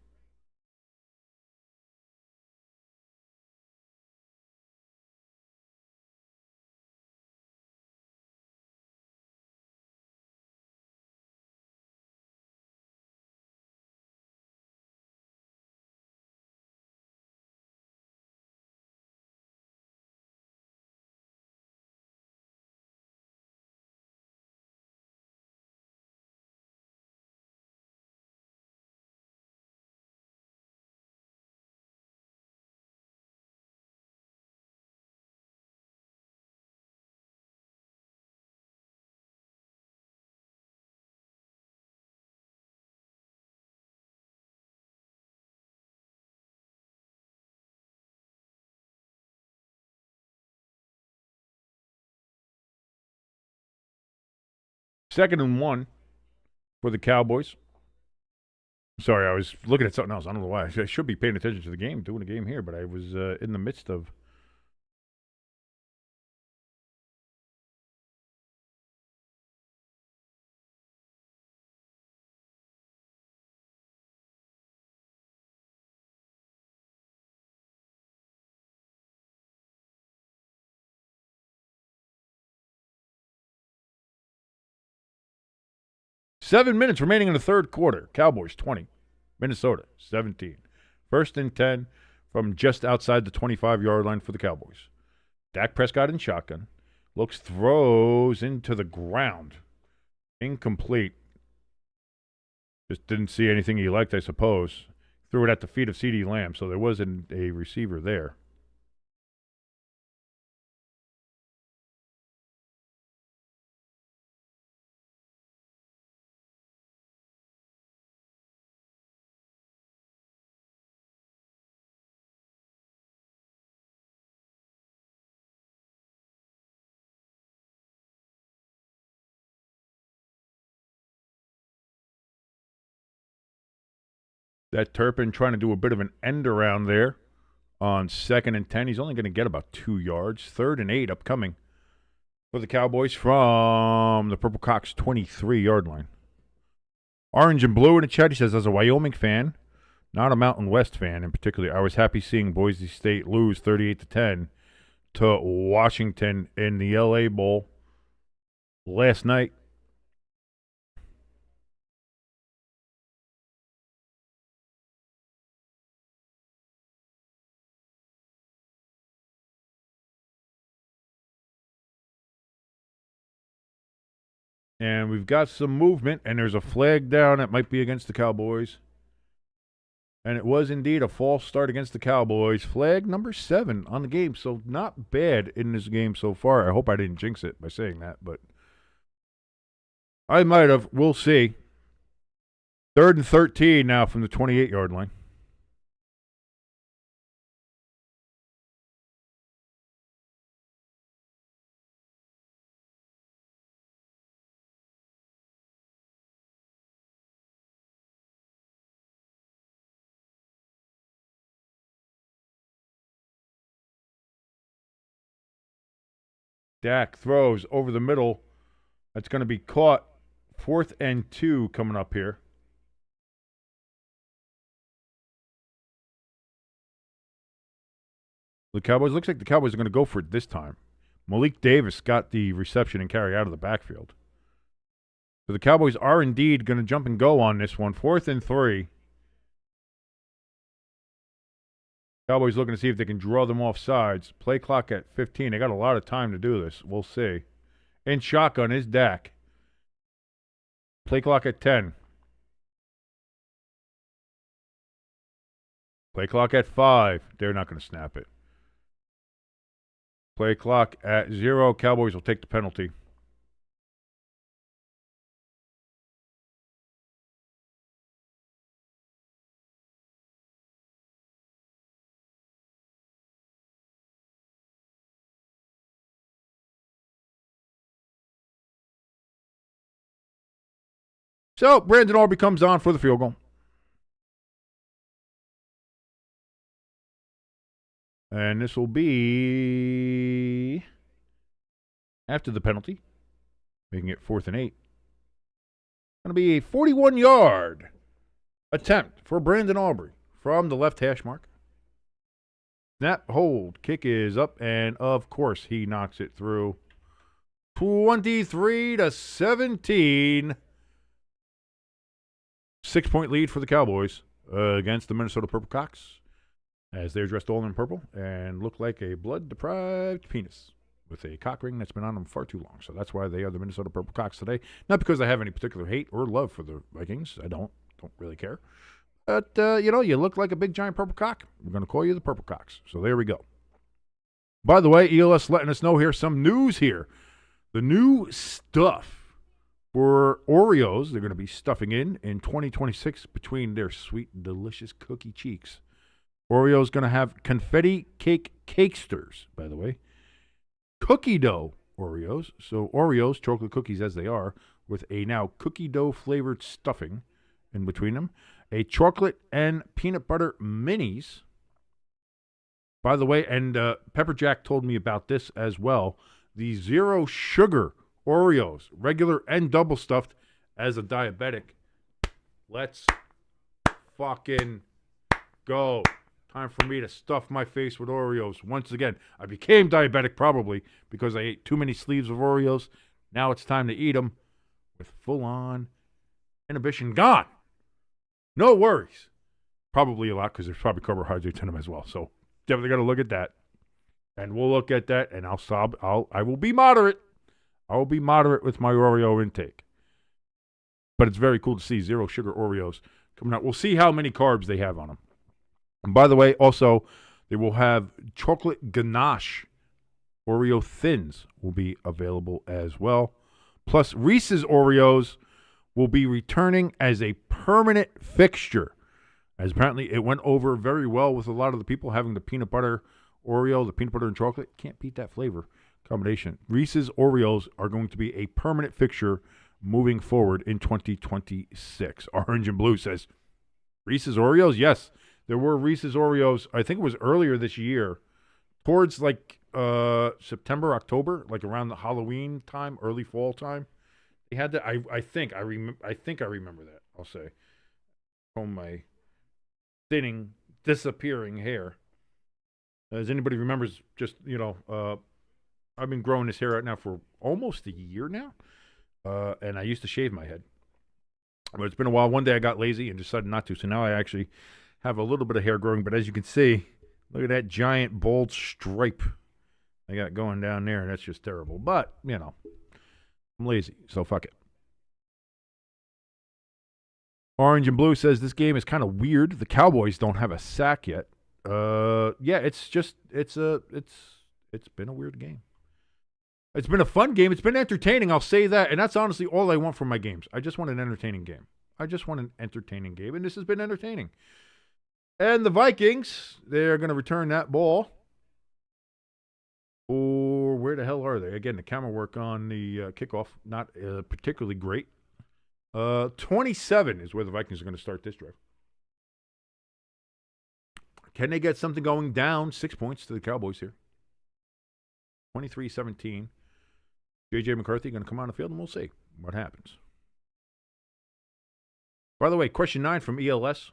Second and 1 for the Cowboys. Sorry, I was looking at something else. I don't know why. I should be paying attention to the game, doing a game here, but I was in the midst of. Seven minutes remaining in the third quarter. Cowboys 20, Minnesota 17. 1st and 10 from just outside the 25-yard line for the Cowboys. Dak Prescott in shotgun. Looks, throws into the ground. Incomplete. Just didn't see anything he liked, I suppose. Threw it at the feet of CeeDee Lamb, so there wasn't a receiver there. That Turpin trying to do a bit of an end around there on 2nd and 10. He's only going to get about 2 yards. 3rd and 8 upcoming for the Cowboys from the Purple Cox 23-yard line. Orange and Blue in the chat, he says, as a Wyoming fan, not a Mountain West fan in particular, I was happy seeing Boise State lose 38-10 to Washington in the LA Bowl last night. And we've got some movement, and there's a flag down that might be against the Cowboys. And it was indeed a false start against the Cowboys. Flag number 7 on the game, so not bad in this game so far. I hope I didn't jinx it by saying that, but I might have. We'll see. 3rd and 13 now from the 28-yard line. Dak throws over the middle. That's going to be caught 4th and 2 coming up here. The Cowboys, looks like the Cowboys are going to go for it this time. Malik Davis got the reception and carry out of the backfield. So the Cowboys are indeed going to jump and go on this one. 4th and 3. Cowboys looking to see if they can draw them off sides. Play clock at 15. They got a lot of time to do this. We'll see. In shotgun is Dak. Play clock at 10. Play clock at 5. They're not going to snap it. Play clock at 0. Cowboys will take the penalty. So, Brandon Aubrey comes on for the field goal. And this will be after the penalty, making it 4th and 8. Going to be a 41-yard attempt for Brandon Aubrey from the left hash mark. Snap, hold, kick is up, and of course he knocks it through. 23-17. 6-point lead for the Cowboys against the Minnesota Purple Cocks, as they're dressed all in purple and look like a blood-deprived penis with a cock ring that's been on them far too long. So that's why they are the Minnesota Purple Cocks today. Not because I have any particular hate or love for the Vikings. I don't really care. But, you look like a big, giant purple cock. We're going to call you the Purple Cocks. So there we go. By the way, ELS letting us know here, some news here. The new stuff for Oreos, they're going to be stuffing in 2026 between their sweet, delicious cookie cheeks. Oreo's going to have confetti cake cakesters, by the way. Cookie dough Oreos. So Oreos, chocolate cookies as they are, with a now cookie dough flavored stuffing in between them. A chocolate and peanut butter minis. By the way, and Pepper Jack told me about this as well. The zero sugar Oreos, regular and double stuffed. As a diabetic, let's fucking go. Time for me to stuff my face with Oreos. Once again, I became diabetic probably because I ate too many sleeves of Oreos. Now it's time to eat them with full-on inhibition gone. No worries. Probably a lot because there's probably carbohydrates in them as well. So definitely got to look at that. And we'll look at that, and I will be moderate. I will be moderate with my Oreo intake. But it's very cool to see zero sugar Oreos coming out. We'll see how many carbs they have on them. And by the way, also, they will have chocolate ganache Oreo thins will be available as well. Plus, Reese's Oreos will be returning as a permanent fixture. As apparently it went over very well with a lot of the people having the peanut butter Oreo, the peanut butter and chocolate. Can't beat that flavor combination. Reese's Oreos are going to be a permanent fixture moving forward in 2026. Orange and Blue says, Reese's Oreos? Yes, there were Reese's Oreos, I think it was earlier this year, towards like September, October, like around the Halloween time, early fall time. They had that. I think I remember that. I'll say, from my thinning, disappearing hair. As anybody remembers, just I've been growing this hair out now for almost a year now, and I used to shave my head, but it's been a while. One day I got lazy and decided not to, so now I actually have a little bit of hair growing. But as you can see, look at that giant bold stripe I got going down there. That's just terrible. But I'm lazy, so fuck it. Orange and Blue says this game is kind of weird. The Cowboys don't have a sack yet. Yeah, it's been a weird game. It's been a fun game. It's been entertaining. I'll say that, and that's honestly all I want from my games. I just want an entertaining game. And this has been entertaining. And the Vikings, they're going to return that ball. Or where the hell are they? Again, the camera work on the kickoff, not particularly great. 27 is where the Vikings are going to start this drive. Can they get something going down? 6 points to the Cowboys here. 23-17. J.J. McCarthy going to come on the field, and we'll see what happens. By the way, question 9 from ELS.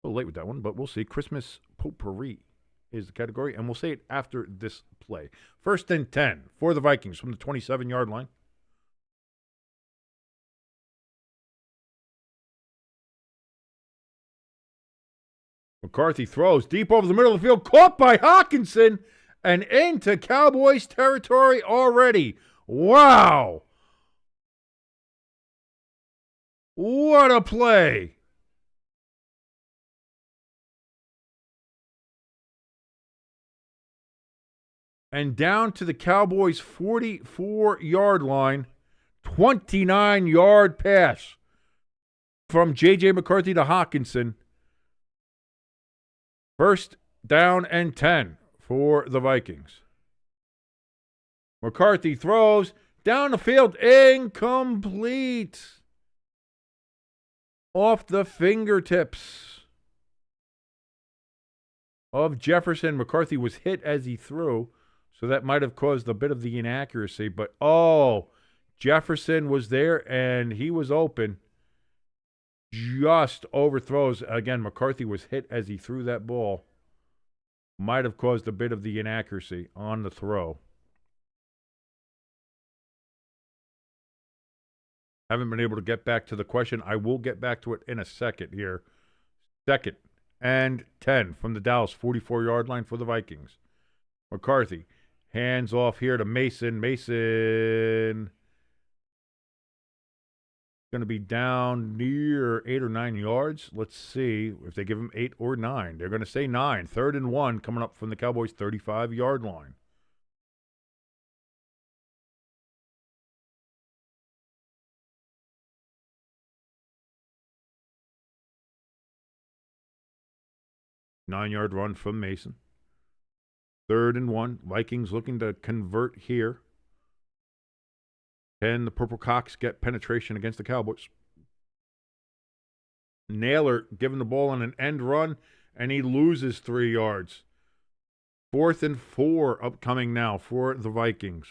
A little late with that one, but we'll see. Christmas potpourri is the category, and we'll say it after this play. 1st and 10 for the Vikings from the 27-yard line. McCarthy throws deep over the middle of the field, caught by Hawkinson, and into Cowboys territory already. Wow. What a play. And down to the Cowboys' 44-yard line, 29-yard pass from J.J. McCarthy to Hawkinson. 1st down and 10 for the Vikings. McCarthy throws down the field, incomplete. Off the fingertips of Jefferson. McCarthy was hit as he threw, so that might have caused a bit of the inaccuracy. But, Jefferson was there, and he was open. Just overthrows. Again, McCarthy was hit as he threw that ball. Might have caused a bit of the inaccuracy on the throw. Haven't been able to get back to the question. I will get back to it in a second here. 2nd and 10 from the Dallas 44-yard line for the Vikings. McCarthy hands off here to Mason. Mason going to be down near 8 or 9 yards. Let's see if they give him 8 or 9. They're going to say 9. 3rd and 1 coming up from the Cowboys' 35-yard line. Nine-yard run from Mason. 3rd and 1. Vikings looking to convert here. Can the Purple Cocks get penetration against the Cowboys? Naylor giving the ball on an end run, and he loses 3 yards. 4th and 4 upcoming now for the Vikings.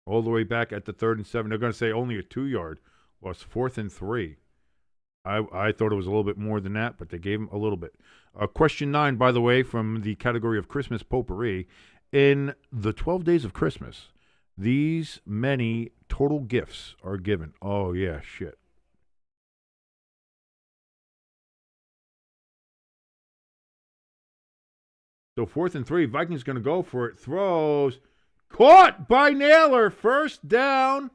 All the way back at the 3rd and 7. They're going to say only a 2-yard loss. 4th and 3. I thought it was a little bit more than that, but they gave him a little bit. Question 9, by the way, from the category of Christmas potpourri. In the 12 days of Christmas, these many total gifts are given. Oh, yeah, shit. So 4th and 3, Vikings going to go for it. Throws. Caught by Naylor. 1st down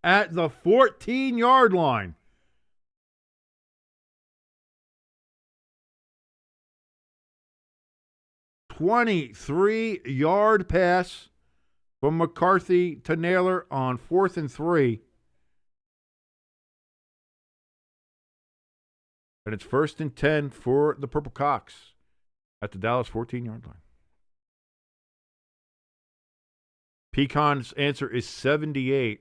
at the 14-yard line. $23-yard pass from McCarthy to Naylor on 4th and 3. And it's 1st and 10 for the Purple Cocks at the Dallas 14-yard line. Pecan's answer is 78.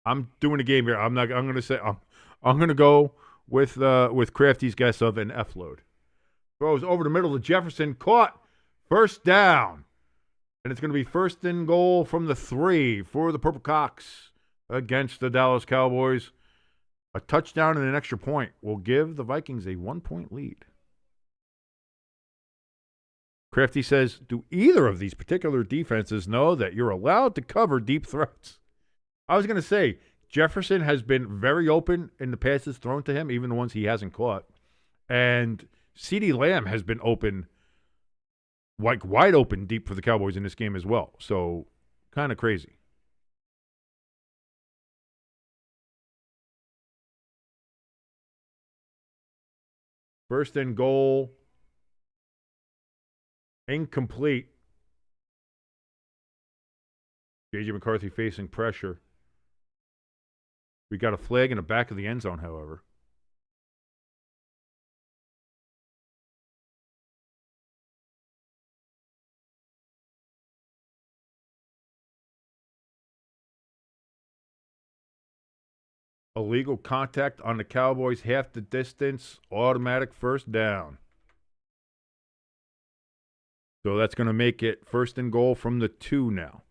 I'm doing a game here. I'm going to say I'm going to go with Crafty's guess of an F load. Throws over the middle to Jefferson, caught, 1st down. And it's going to be 1st and goal from the 3 for the Purple Cocks against the Dallas Cowboys. A touchdown and an extra point will give the Vikings a 1-point lead. Crafty says, do either of these particular defenses know that you're allowed to cover deep threats? I was going to say, Jefferson has been very open in the passes thrown to him, even the ones he hasn't caught. And CeeDee Lamb has been open, like wide open deep for the Cowboys in this game as well. So, kind of crazy. First and goal. Incomplete. J.J. McCarthy facing pressure. We got a flag in the back of the end zone, however. Illegal contact on the Cowboys, half the distance, automatic 1st down. So that's going to make it first and goal from the 2 now.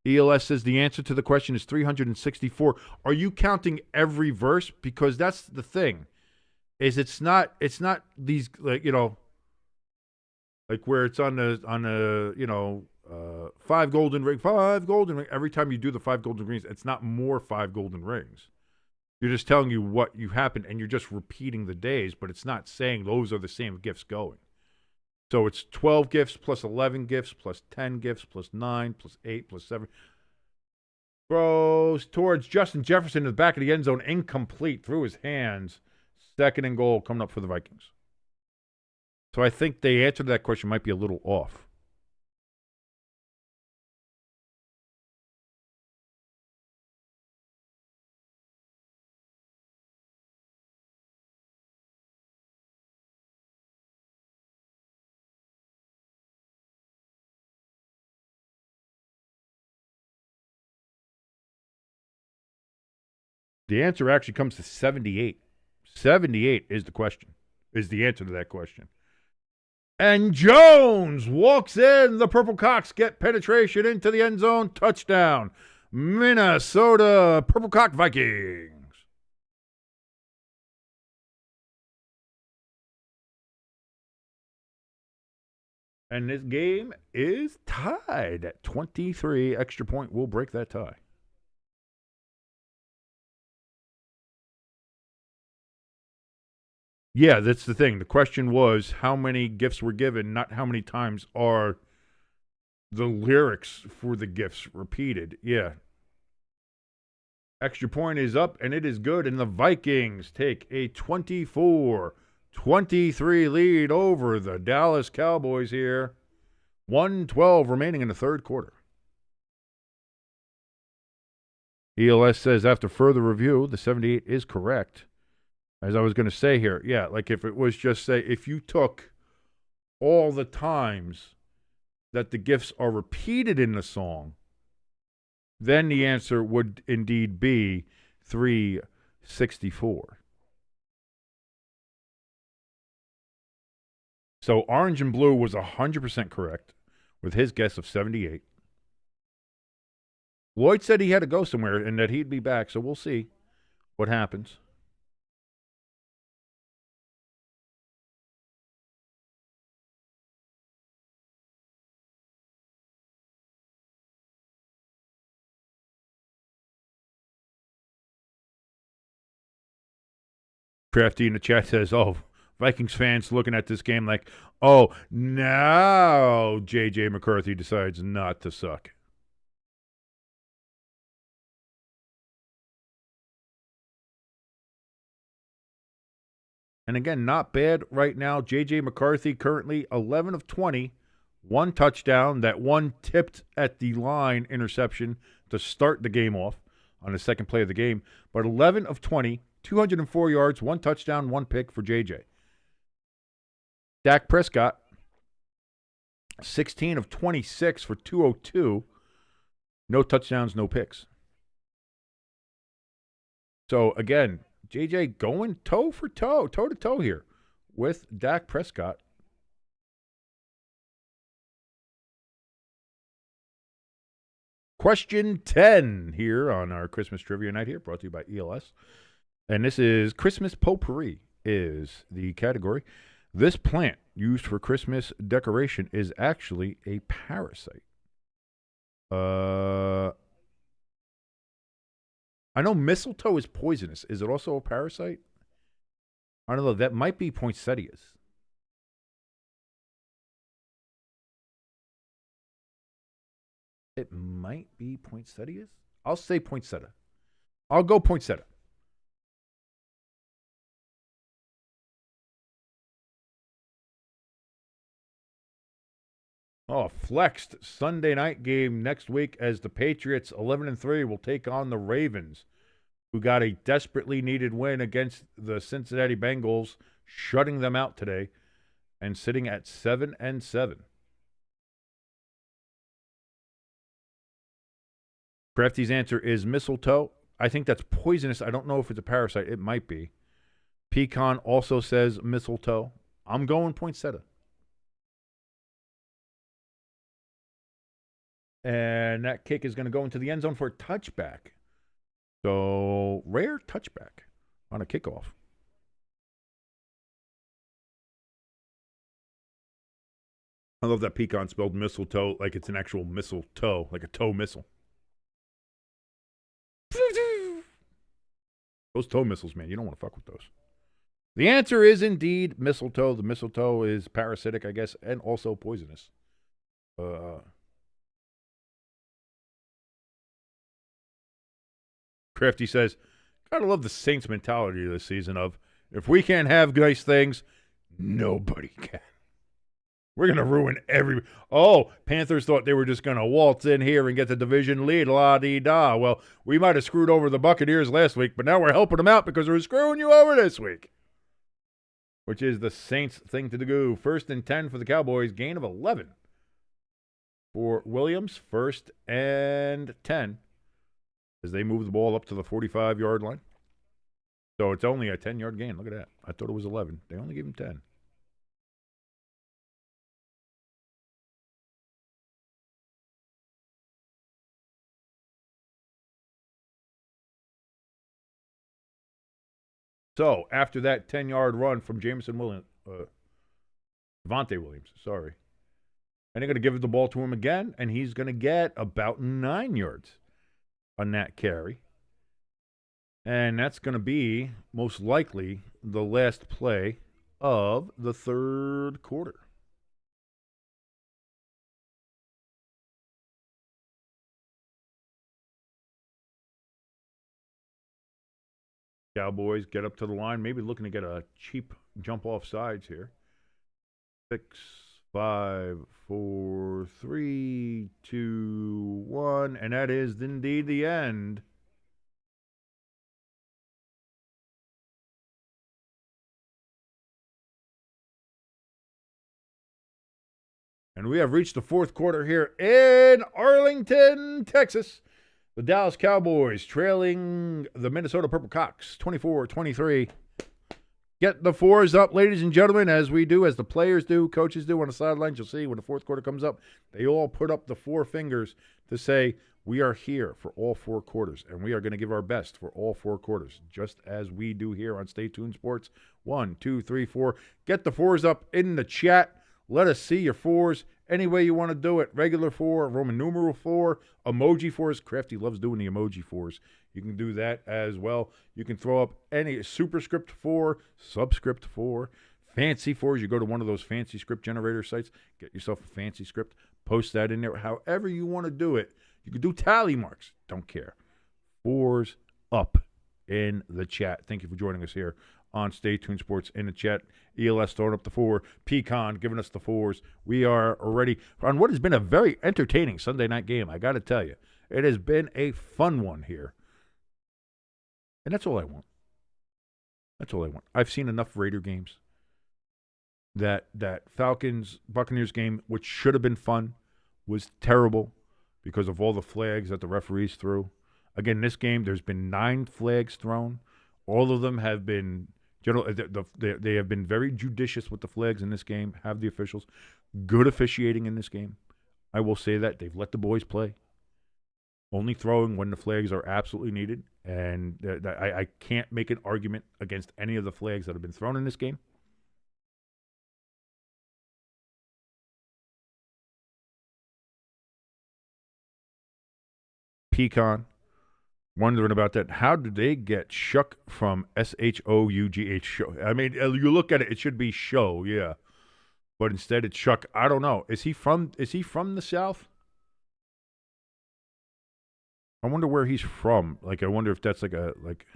ELS says the answer to the question is 364. Are you counting every verse? Because that's the thing. Is it's not these, like, like where it's on the 5 golden ring. Every time you do the 5 golden rings, it's not more 5 golden rings. You're just telling you what you happened, and you're just repeating the days, but it's not saying those are the same gifts going. So it's 12 gifts plus 11 gifts plus 10 gifts plus 9 plus 8 plus 7. Throws towards Justin Jefferson in the back of the end zone, incomplete through his hands. Second and goal coming up for the Vikings. So I think the answer to that question might be a little off. The answer actually comes to 78. 78 is the question, is the answer to that question. And Jones walks in. The Purple Cocks get penetration into the end zone. Touchdown. Minnesota Purple Cock Vikings. And this game is tied at 23. Extra point will break that tie. Yeah, that's the thing. The question was how many gifts were given, not how many times are the lyrics for the gifts repeated. Yeah. Extra point is up, and it is good. And the Vikings take a 24-23 lead over the Dallas Cowboys here. 1:12 remaining in the third quarter. ELS says after further review, the 78 is correct. As I was going to say here, yeah, like if it was just, say, if you took all the times that the gifts are repeated in the song, then the answer would indeed be 364. So Orange and Blue was 100% correct with his guess of 78. Lloyd said he had to go somewhere and that he'd be back, so we'll see what happens. Crafty in the chat says, Vikings fans looking at this game like, now J.J. McCarthy decides not to suck. And again, not bad right now. J.J. McCarthy currently 11 of 20, 1 touchdown. That one tipped at the line interception to start the game off on the second play of the game. But 11 of 20, 204 yards, 1 touchdown, 1 pick for J.J. Dak Prescott, 16 of 26 for 202. No touchdowns, no picks. So, again, J.J. going toe to toe here with Dak Prescott. Question 10 here on our Christmas trivia night here, brought to you by ELS. And this is Christmas potpourri is the category. This plant used for Christmas decoration is actually a parasite. I know mistletoe is poisonous. Is it also a parasite? I don't know. That might be poinsettias. It might be poinsettias. I'll say poinsettia. I'll go poinsettia. Flexed Sunday night game next week as the Patriots 11-3 will take on the Ravens, who got a desperately needed win against the Cincinnati Bengals, shutting them out today and sitting at 7-7. Crafty's answer is mistletoe. I think that's poisonous. I don't know if it's a parasite. It might be. Pecan also says mistletoe. I'm going poinsettia. And that kick is going to go into the end zone for a touchback. So, rare touchback on a kickoff. I love that pecan spelled mistletoe like it's an actual mistletoe, like a toe missile. Those toe missiles, man, you don't want to fuck with those. The answer is indeed mistletoe. The mistletoe is parasitic, I guess, and also poisonous. Crafty says, gotta love the Saints mentality this season of, if we can't have nice things, nobody can. We're going to ruin every... Oh, Panthers thought they were just going to waltz in here and get the division lead, la-dee-da. Well, we might have screwed over the Buccaneers last week, but now we're helping them out because we're screwing you over this week. Which is the Saints thing to do. 1st and 10 for the Cowboys, gain of 11. For Williams, 1st and 10 as they move the ball up to the 45-yard line. So it's only a 10-yard gain. Look at that. I thought it was 11. They only gave him 10. So, after that 10-yard run from Devontae Williams, sorry. And they're going to give the ball to him again, and he's going to get about 9 yards on that carry. And that's going to be, most likely, the last play of the third quarter. Cowboys get up to the line, maybe looking to get a cheap jump off sides here. 6, 5, 4, 3, 2, 1, and that is indeed the end. And we have reached the fourth quarter here in Arlington, Texas. The Dallas Cowboys trailing the Minnesota Purple Cocks 24-23. Get the fours up, ladies and gentlemen, as we do, as the players do, coaches do on the sidelines. You'll see when the fourth quarter comes up, they all put up the 4 fingers to say, we are here for all 4 quarters, and we are going to give our best for all 4 quarters, just as we do here on Stay Tuned Sports. 1, 2, 3, 4. Get the fours up in the chat. Let us see your fours any way you want to do it. Regular 4, Roman numeral 4, emoji 4s. Crafty loves doing the emoji 4s. You can do that as well. You can throw up any superscript 4, subscript 4, fancy 4s. You go to one of those fancy script generator sites, get yourself a fancy script, post that in there. However you want to do it. You can do tally marks. Don't care. 4s up in the chat. Thank you for joining us here on Stay Tuned Sports in the chat. ELS throwing up the 4. Pecan giving us the 4s. We are already on what has been a very entertaining Sunday night game. I got to tell you, it has been a fun one here. And that's all I want. That's all I want. I've seen enough Raider games. That Falcons-Buccaneers game, which should have been fun, was terrible because of all the flags that the referees threw. Again, this game, there's been 9 flags thrown. All of them have been they have been very judicious with the flags in this game, have the officials. Good officiating in this game. I will say that. They've let the boys play. Only throwing when the flags are absolutely needed. And I can't make an argument against any of the flags that have been thrown in this game. Pecan. Wondering about that. How did they get Shuck from S-H-O-U-G-H? Show? I mean, you look at it, it should be show, yeah. But instead it's Shuck. I don't know. Is he from the South? I wonder where he's from. Like, I wonder if that's like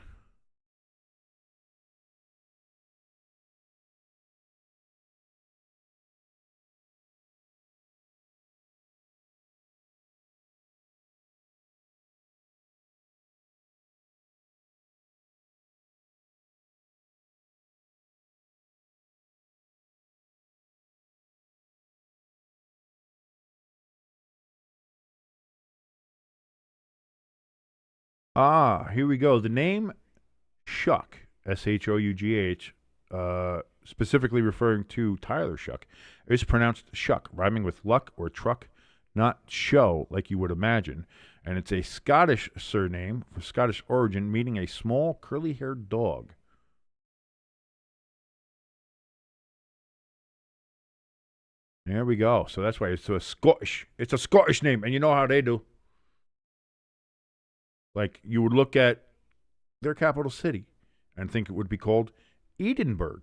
here we go. The name Shuck, S-H-O-U-G-H, specifically referring to Tyler Shuck, is pronounced Shuck, rhyming with luck or truck, not show like you would imagine. And it's a Scottish surname for Scottish origin, meaning a small curly-haired dog. There we go. So that's why it's a Scottish name, and you know how they do. Like, you would look at their capital city and think it would be called Edinburgh.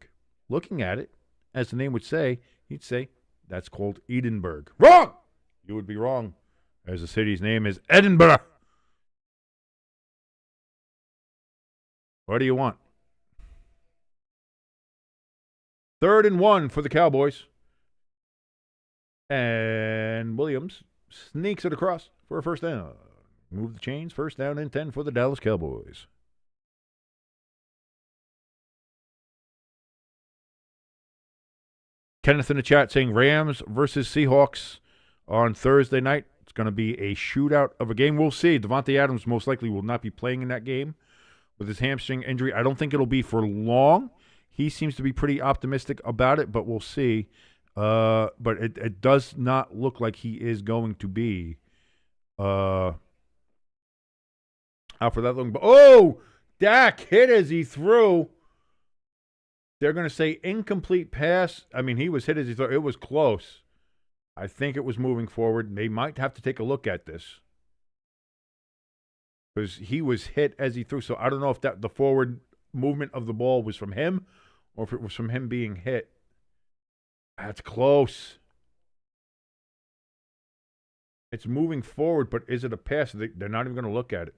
Looking at it, as the name would say, you'd say, that's called Edinburgh. Wrong! You would be wrong, as the city's name is Edinburgh. What do you want? 3rd and 1 for the Cowboys. And Williams sneaks it across for a first down. Move the chains. First down and 10 for the Dallas Cowboys. Kenneth in the chat saying Rams versus Seahawks on Thursday night. It's going to be a shootout of a game. We'll see. Devontae Adams most likely will not be playing in that game with his hamstring injury. I don't think it'll be for long. He seems to be pretty optimistic about it, but we'll see. But it does not look like he is going to be out for that long. Oh, Dak hit as he threw. They're going to say incomplete pass. I mean, he was hit as he threw. It was close. I think it was moving forward. They might have to take a look at this because he was hit as he threw. So I don't know if the forward movement of the ball was from him or if it was from him being hit. That's close. It's moving forward, but is it a pass? They're not even going to look at it.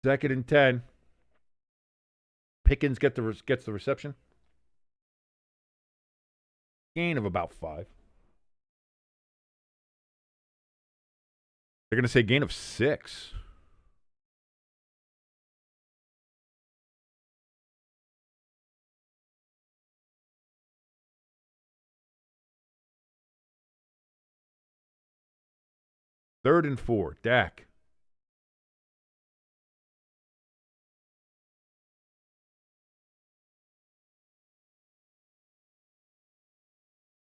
2nd and 10. Pickens gets the reception. Gain of about 5. They're going to say gain of 6. Third and 4. Dak.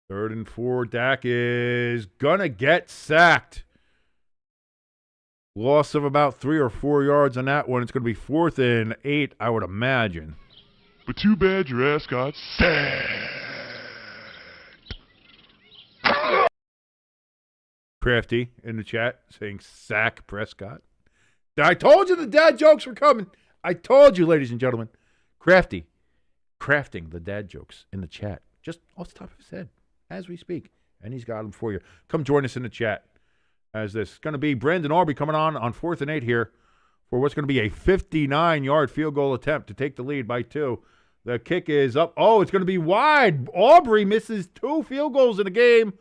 Third and 4. Dak is going to get sacked. Loss of about 3 or 4 yards on that one. It's going to be 4th and 8, I would imagine. But too bad your ass got sacked. Crafty in the chat saying sack Prescott. I told you the dad jokes were coming. I told you, ladies and gentlemen. Crafty crafting the dad jokes in the chat just off the top of his head as we speak. And he's got them for you. Come join us in the chat as this is going to be Brandon Aubrey coming on 4th and 8 here for what's going to be a 59-yard field goal attempt to take the lead by 2. The kick is up. Oh, it's going to be wide. Aubrey misses 2 field goals in a game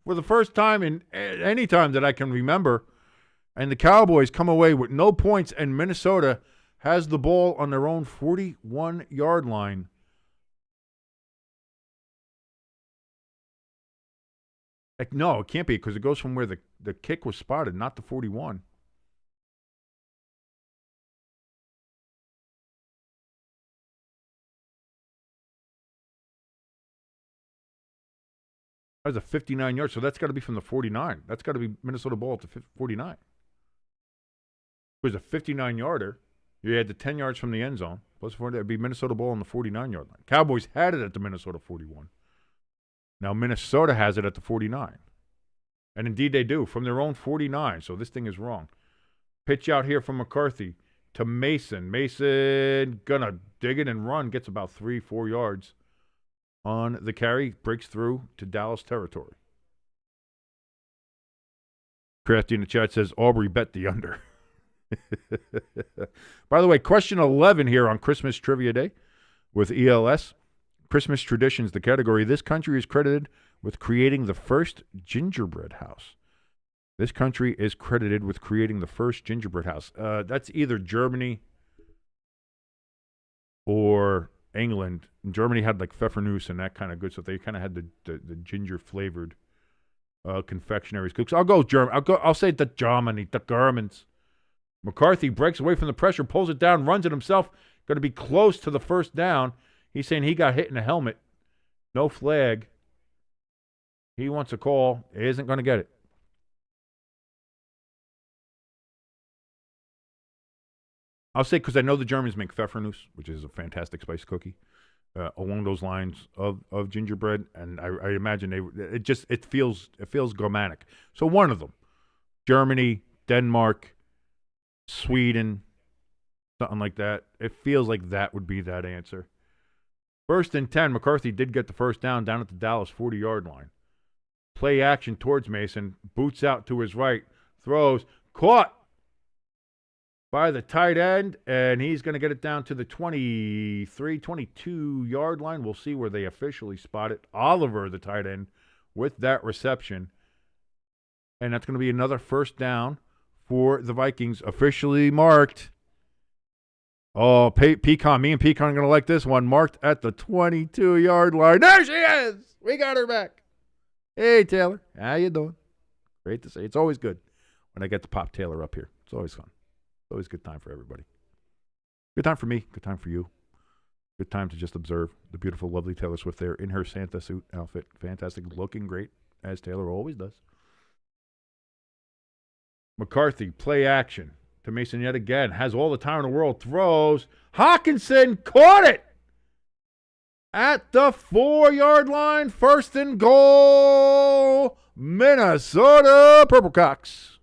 for the first time in any time that I can remember. And the Cowboys come away with no points, and Minnesota has the ball on their own 41-yard line. No, it can't be because it goes from where the kick was spotted, not the 41. That was a 59 yard, so that's got to be from the 49. That's got to be Minnesota ball at the 49. It was a 59-yarder. You had the 10 yards from the end zone. Plus 40, that'd be Minnesota ball on the 49-yard line. Cowboys had it at the Minnesota 41. Now Minnesota has it at the 49. And indeed they do, from their own 49. So this thing is wrong. Pitch out here from McCarthy to Mason. Mason gonna dig it and run. Gets about 3-4 yards on the carry. Breaks through to Dallas territory. Crafty in the chat says Aubrey bet the under. By the way, question 11 here on Christmas Trivia Day with ELS. Christmas traditions, the category. This country is credited with creating the first gingerbread house. This country is credited with creating the first gingerbread house. That's either Germany or England. And Germany had like Pfeffernusse and that kind of good stuff. They kind of had the ginger flavored confectionaries. I'll go German. I'll say the Germany, the Germans. McCarthy breaks away from the pressure, pulls it down, runs it himself. Going to be close to the first down. He's saying he got hit in the helmet. No flag. He wants a call. He isn't going to get it. I'll say because I know the Germans make Pfeffernuss, which is a fantastic spice cookie, along those lines of gingerbread, and I imagine it feels Germanic. So one of them, Germany, Denmark, Sweden, something like that. It feels like that would be that answer. 1st and 10, McCarthy did get the first down at the Dallas 40-yard line. Play action towards Mason, boots out to his right, throws, caught by the tight end, and he's going to get it down to the 23, 22-yard line. We'll see where they officially spot it. Oliver, the tight end, with that reception. And that's going to be another first down for the Vikings, officially marked. Oh, Pecan, me and Pecan are going to like this one. Marked at the 22-yard line. There she is! We got her back. Hey, Taylor. How you doing? Great to see you. It's always good when I get to pop Taylor up here. It's always fun. It's always a good time for everybody. Good time for me. Good time for you. Good time to just observe the beautiful, lovely Taylor Swift there in her Santa suit outfit. Fantastic. Looking great, as Taylor always does. McCarthy, play action to Mason yet again. Has all the time in the world. Throws. Hawkinson caught it at the 4-yard line. 1st and goal. Minnesota Purple Cocks.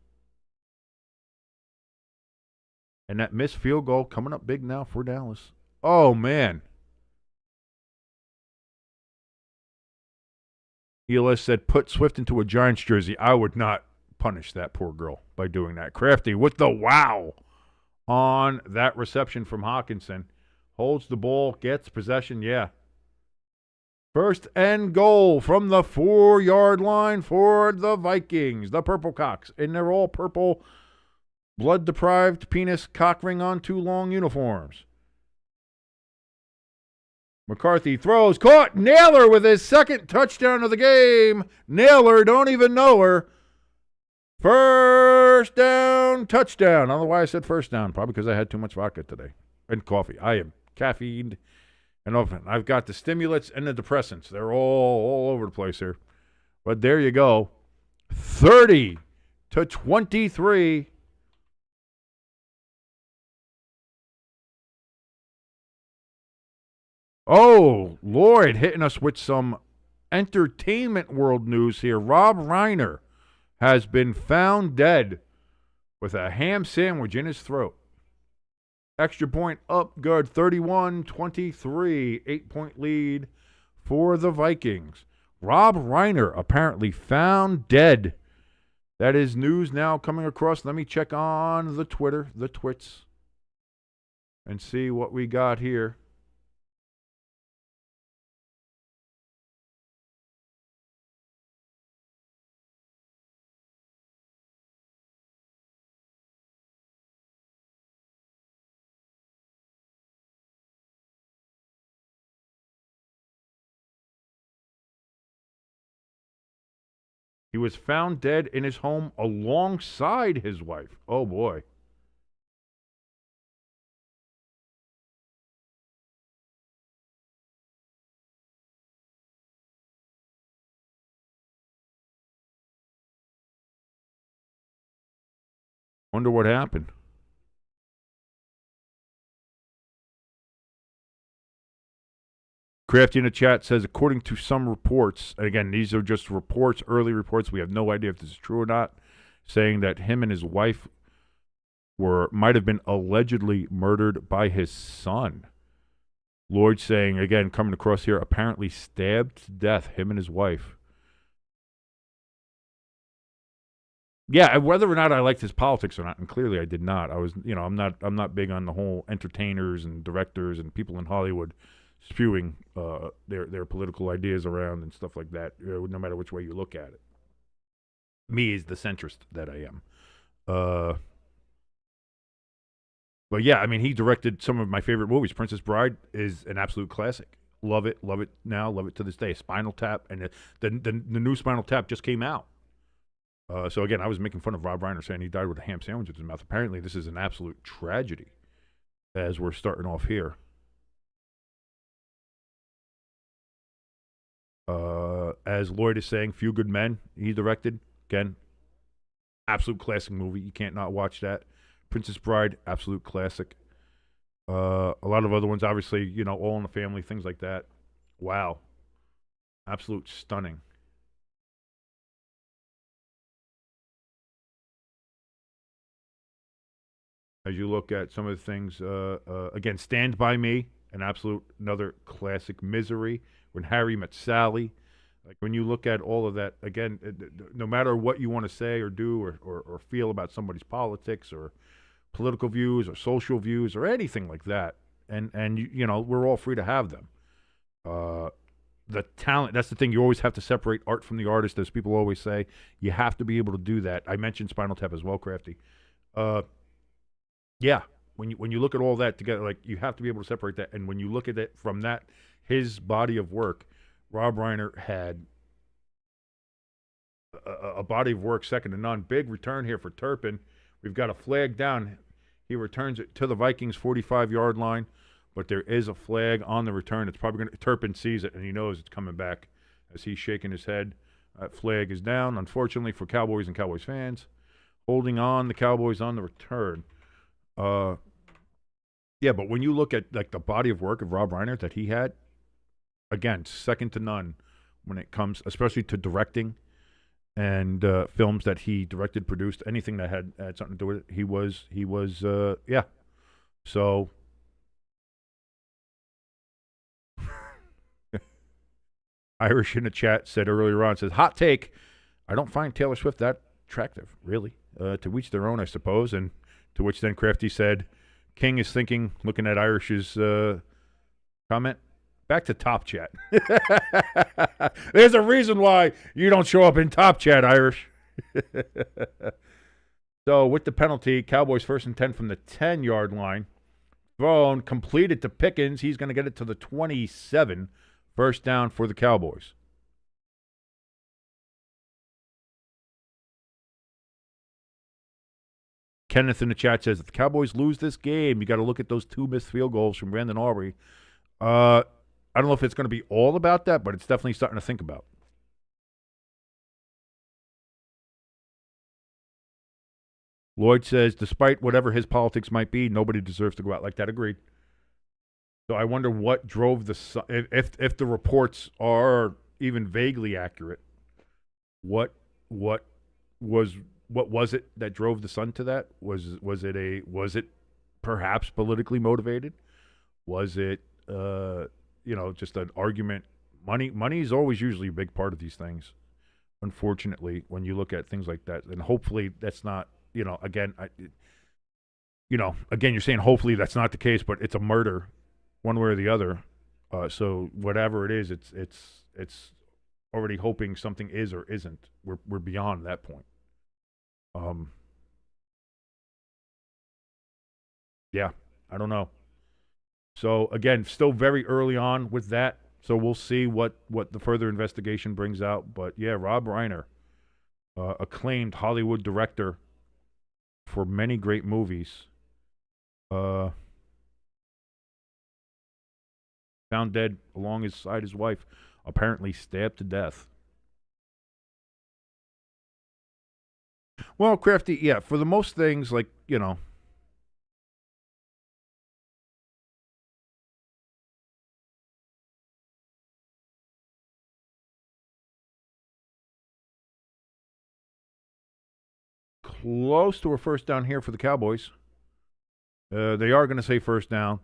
And that missed field goal coming up big now for Dallas. Oh, man. ELS said, put Swift into a Giants jersey. I would not punish that poor girl by doing that. Crafty with the wow on that reception from Hawkinson. Holds the ball, gets possession, yeah. 1st and goal from the 4-yard line for the Vikings, the Purple Cocks, in their all purple, blood-deprived penis cock ring on too long uniforms. McCarthy throws, caught, Naylor with his 2nd touchdown of the game. Naylor, don't even know her. 1st down, touchdown. I don't know why I said 1st down, probably because I had too much vodka today and coffee. I am caffeined and often. I've got the stimulants and the depressants. They're all over the place here. But there you go. 30-23. Oh, Lloyd hitting us with some entertainment world news here. Rob Reiner has been found dead with a ham sandwich in his throat. Extra point up good, 31-23, 8-point lead for the Vikings. Rob Reiner apparently found dead. That is news now coming across. Let me check on the Twitter, the twits, and see what we got here. He was found dead in his home alongside his wife. Oh, boy. Wonder what happened. Crafty in the chat says, according to some reports, and again, these are just reports, early reports. We have no idea if this is true or not, saying that him and his wife might have been allegedly murdered by his son. Lloyd saying, again, coming across here, apparently stabbed to death, him and his wife. Yeah, whether or not I liked his politics or not, and clearly I did not. I was, I'm not big on the whole entertainers and directors and people in Hollywood spewing their political ideas around and stuff like that, no matter which way you look at it. Me is the centrist that I am. But yeah, I mean, he directed some of my favorite movies. Princess Bride is an absolute classic. Love it now, love it to this day. Spinal Tap, and the new Spinal Tap just came out. So again, I was making fun of Rob Reiner saying he died with a ham sandwich in his mouth. Apparently, this is an absolute tragedy as we're starting off here. As Lloyd is saying, Few Good Men, he directed. Again, absolute classic movie. You can't not watch that. Princess Bride, absolute classic. A lot of other ones, obviously, All in the Family, things like that. Wow. Absolute stunning. As you look at some of the things, again, Stand By Me, another classic. Misery, When Harry Met Sally. Like when you look at all of that, again, no matter what you want to say or do or feel about somebody's politics or political views or social views or anything like that, and we're all free to have them. The talent, that's the thing, you always have to separate art from the artist, as people always say. You have to be able to do that. I mentioned Spinal Tap as well, Crafty. Yeah, when you look at all that together, like, you have to be able to separate that. And when you look at it from that, his body of work, Rob Reiner had a body of work second to none. Big return here for Turpin. We've got a flag down. He returns it to the Vikings 45-yard line, but there is a flag on the return. It's probably going to, Turpin sees it and he knows it's coming back as he's shaking his head. That flag is down, unfortunately, for Cowboys and Cowboys fans. Holding on, the Cowboys on the return. Yeah, but when you look at like the body of work of Rob Reiner that he had, again, second to none when it comes, especially to directing and films that he directed, produced, anything that had something to do with it. He was, yeah. So, Irish in the chat said earlier on, says, hot take, I don't find Taylor Swift that attractive, really. To each their own, I suppose. And to which then Crafty said, King is thinking, looking at Irish's comment, back to Top Chat. There's a reason why you don't show up in Top Chat, Irish. So with the penalty, Cowboys 1st and 10 from the 10-yard line. Thrown, completed to Pickens. He's going to get it to the 27. First down for the Cowboys. Kenneth in the chat says, if the Cowboys lose this game, you got to look at those 2 missed field goals from Brandon Aubrey. I don't know if it's going to be all about that, but it's definitely something to think about. Lloyd says, despite whatever his politics might be, nobody deserves to go out like that. Agreed. So I wonder what drove the if the reports are even vaguely accurate. What was it that drove the Sun to that? Was it perhaps politically motivated? Was it just an argument? Money is always usually a big part of these things. Unfortunately, when you look at things like that, and hopefully that's not, again, you're saying hopefully that's not the case, but it's a murder, one way or the other. So whatever it is, it's already hoping something is or isn't. We're beyond that point. Yeah, I don't know. So again, still very early on with that. So we'll see what the further investigation brings out. But yeah, Rob Reiner, acclaimed Hollywood director for many great movies, found dead alongside his wife, apparently stabbed to death. Well, Crafty, yeah, for the most things, like, close to a first down here for the Cowboys. They are going to say first down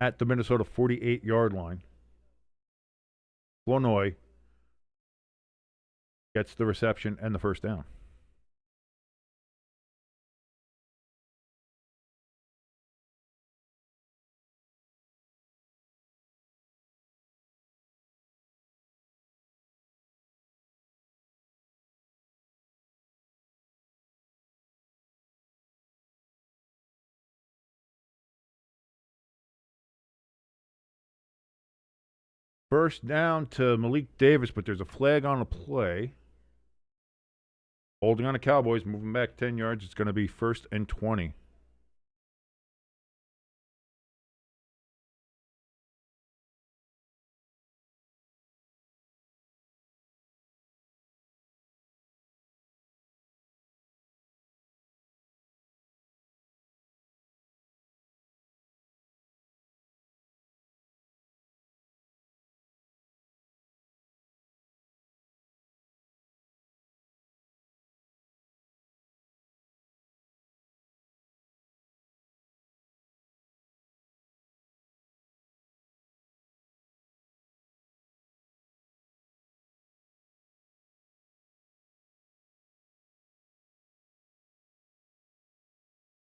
at the Minnesota 48-yard line. Flournoy gets the reception and the first down. First down to Malik Davis, but there's a flag on the play. Holding on the Cowboys, moving back 10 yards. It's going to be 1st and 20.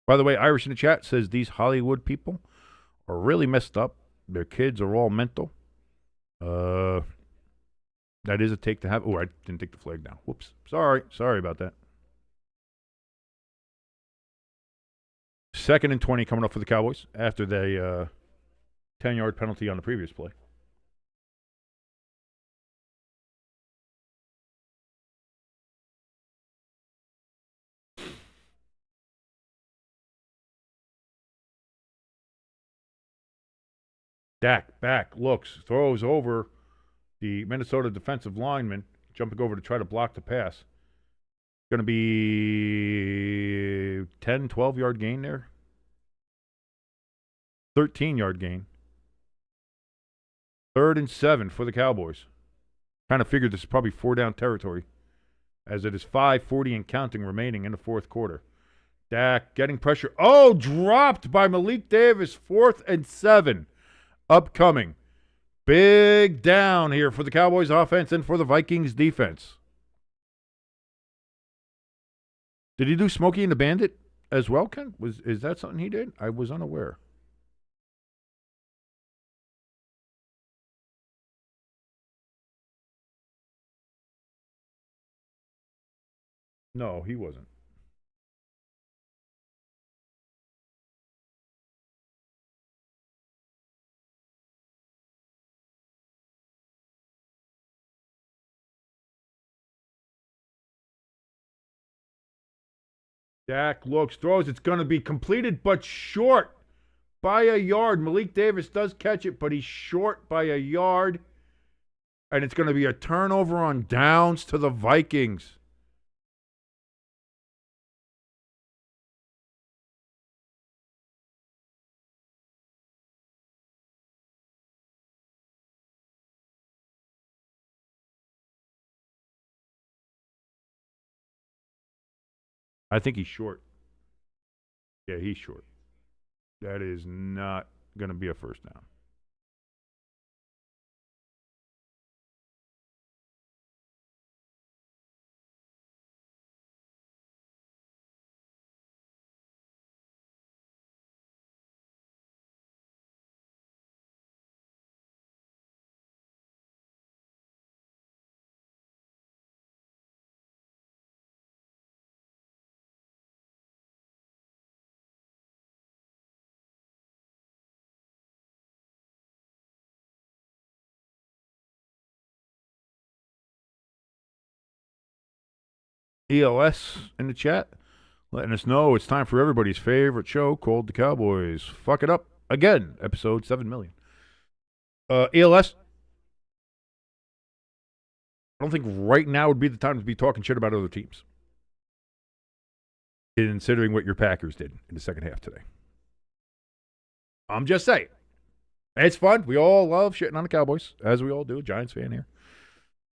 By the way, Irish in the chat says these Hollywood people are really messed up. Their kids are all mental. That is a take to have. Oh, I didn't take the flag down. Whoops. Sorry about that. 2nd and 20 coming up for the Cowboys after the 10-yard penalty on the previous play. Dak back, looks, throws over the Minnesota defensive lineman, jumping over to try to block the pass. Going to be 10, 12-yard gain there. 13-yard gain. 3rd and 7 for the Cowboys. Kind of figured this is probably 4-down territory, as it is 5:40 and counting remaining in the fourth quarter. Dak getting pressure. Oh, dropped by Malik Davis. 4th and 7. Upcoming. Big down here for the Cowboys offense and for the Vikings defense. Did he do Smokey and the Bandit as well, Ken? Is that something he did? I was unaware. No, he wasn't. Dak looks, throws. It's going to be completed, but short by a yard. Malik Davis does catch it, but he's short by a yard. And it's going to be a turnover on downs to the Vikings. I think he's short. Yeah, he's short. That is not going to be a first down. ELS in the chat, letting us know it's time for everybody's favorite show called The Cowboys Fuck It Up Again, episode 7 million. ELS, I don't think right now would be the time to be talking shit about other teams, considering what your Packers did in the second half today. I'm just saying. It's fun. We all love shitting on the Cowboys, as we all do. Giants fan here.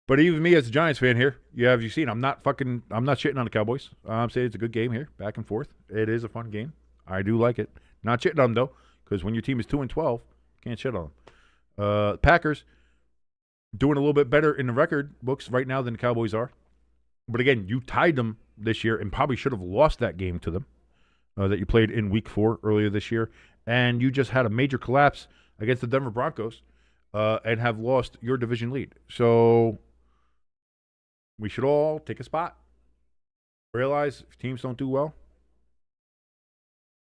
But even me as a Giants fan here, you seen, I'm not shitting on the Cowboys. I'm saying it's a good game here, back and forth. It is a fun game. I do like it. Not shitting on them, though, because when your team is 2-12, can't shit on them. Packers doing a little bit better in the record books right now than the Cowboys are. But again, you tied them this year and probably should have lost that game to them that you played in Week 4 earlier this year. And you just had a major collapse against the Denver Broncos and have lost your division lead. So we should all take a spot. Realize if teams don't do well,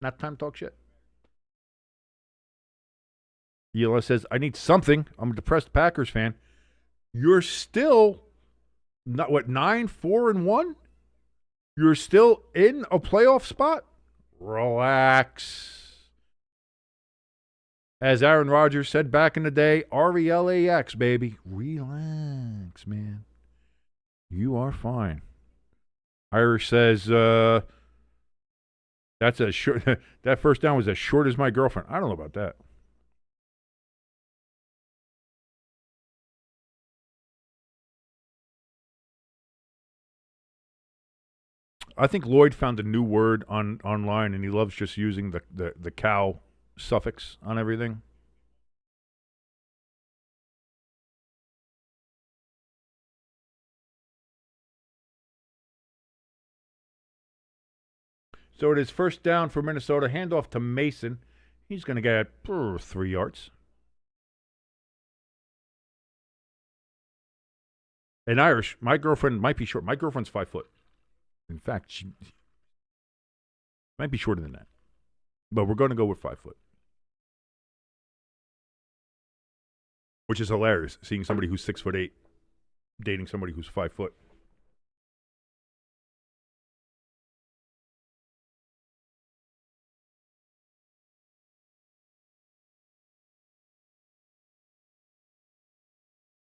not time to talk shit. ELS says, I need something. I'm a depressed Packers fan. You're still, 9-4-1? You're still in a playoff spot? Relax. As Aaron Rodgers said back in the day, RELAX, baby. Relax, man. You are fine. Irish says, that's a short, that first down was as short as my girlfriend. I don't know about that. I think Lloyd found a new word online, and he loves just using the cow suffix on everything. So it is first down for Minnesota. Handoff to Mason. He's going to get 3 yards. And Irish, my girlfriend might be short. My girlfriend's 5 foot. In fact, she might be shorter than that. But we're going to go with 5 foot. Which is hilarious, seeing somebody who's 6'8" dating somebody who's 5 foot.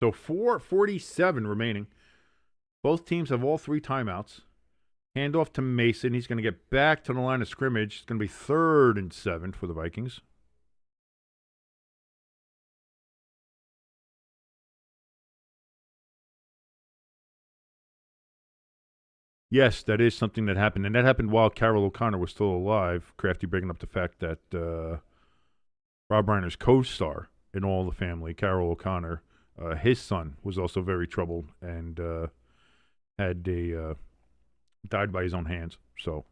So 4:47 remaining. Both teams have all 3 timeouts. Handoff to Mason. He's going to get back to the line of scrimmage. It's going to be 3rd and 7 for the Vikings. Yes, that is something that happened. And that happened while Carroll O'Connor was still alive. Crafty bringing up the fact that Rob Reiner's co-star in All the Family, Carroll O'Connor, his son was also very troubled and died by his own hands. So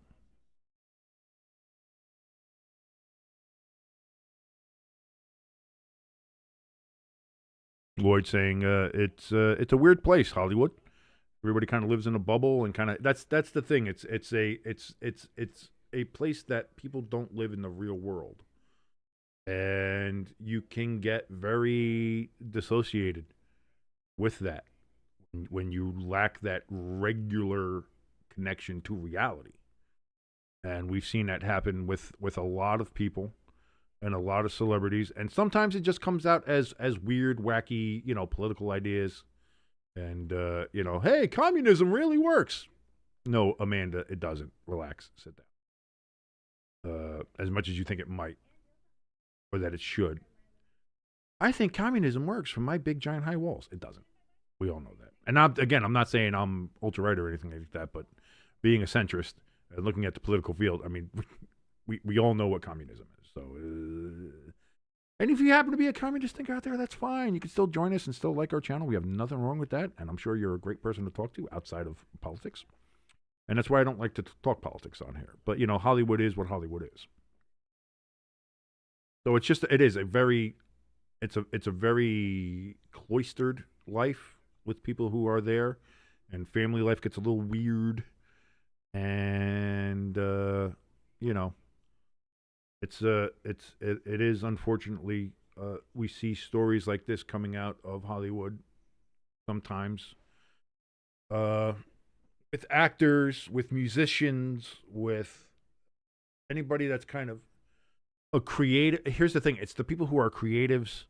Lloyd saying it's a weird place, Hollywood. Everybody kind of lives in a bubble and kind of that's the thing. It's a place that people don't live in the real world. And you can get very dissociated with that when you lack that regular connection to reality. And we've seen that happen with a lot of people and a lot of celebrities. And sometimes it just comes out as weird, wacky, political ideas. And, hey, communism really works. No, Amanda, it doesn't. Relax. Sit down. As much as you think it might. Or that it should. I think communism works from my big, giant, high walls. It doesn't. We all know that. And I'm not saying I'm ultra-right or anything like that, but being a centrist and looking at the political field, I mean, we all know what communism is. So, and if you happen to be a communist thinker out there, that's fine. You can still join us and still like our channel. We have nothing wrong with that, and I'm sure you're a great person to talk to outside of politics. And that's why I don't like to talk politics on here. But, Hollywood is what Hollywood is. So it's a very cloistered life with people who are there, and family life gets a little weird, and it is unfortunately we see stories like this coming out of Hollywood sometimes, with actors, with musicians, with anybody that's kind of a creative. Here's the thing: it's the people who are creatives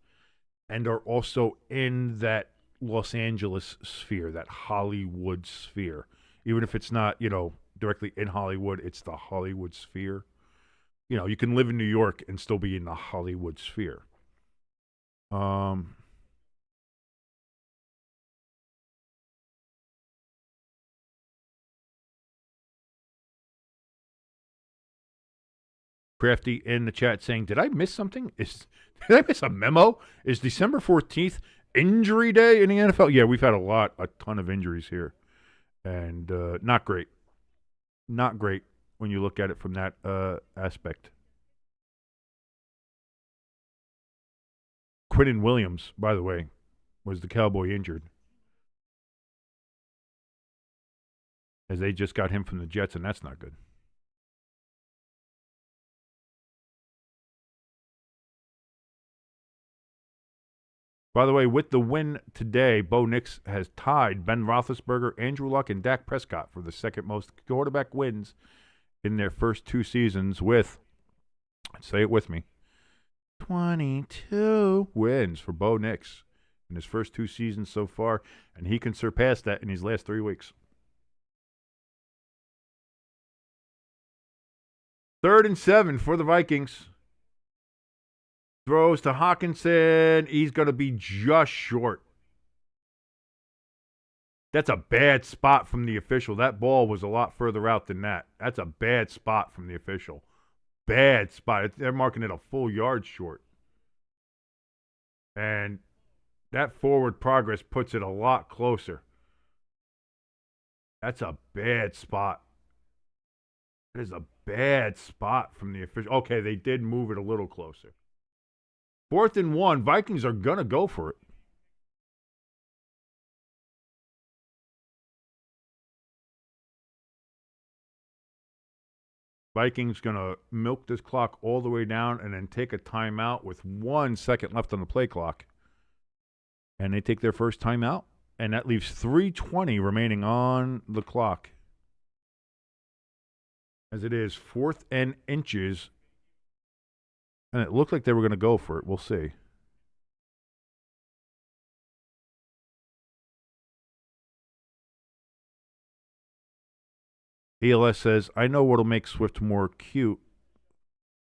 and are also in that Los Angeles sphere, that Hollywood sphere. Even if it's not, directly in Hollywood, it's the Hollywood sphere. You can live in New York and still be in the Hollywood sphere. Crafty in the chat saying, did I miss something? Did I miss a memo? Is December 14th injury day in the NFL? Yeah, we've had a ton of injuries here. And not great. Not great when you look at it from that aspect. Quinnen Williams, by the way, was the Cowboy injured. As they just got him from the Jets, and that's not good. By the way, with the win today, Bo Nix has tied Ben Roethlisberger, Andrew Luck, and Dak Prescott for the second most quarterback wins in their first 2 seasons with, say it with me, 22 wins for Bo Nix in his first 2 seasons so far, and he can surpass that in his last 3 weeks. 3rd and 7 for the Vikings. Throws to Hawkinson. He's going to be just short. That's a bad spot from the official. That ball was a lot further out than that. That's a bad spot from the official. Bad spot. They're marking it a full yard short. And that forward progress puts it a lot closer. That's a bad spot. That is a bad spot from the official. Okay, they did move it a little closer. 4th and 1. Vikings are going to go for it. Vikings going to milk this clock all the way down and then take a timeout with 1 second left on the play clock. And they take their first timeout, and that leaves 3:20 remaining on the clock. As it is 4th and inches. And it looked like they were going to go for it. We'll see. ELS says, I know what'll make Swift more cute.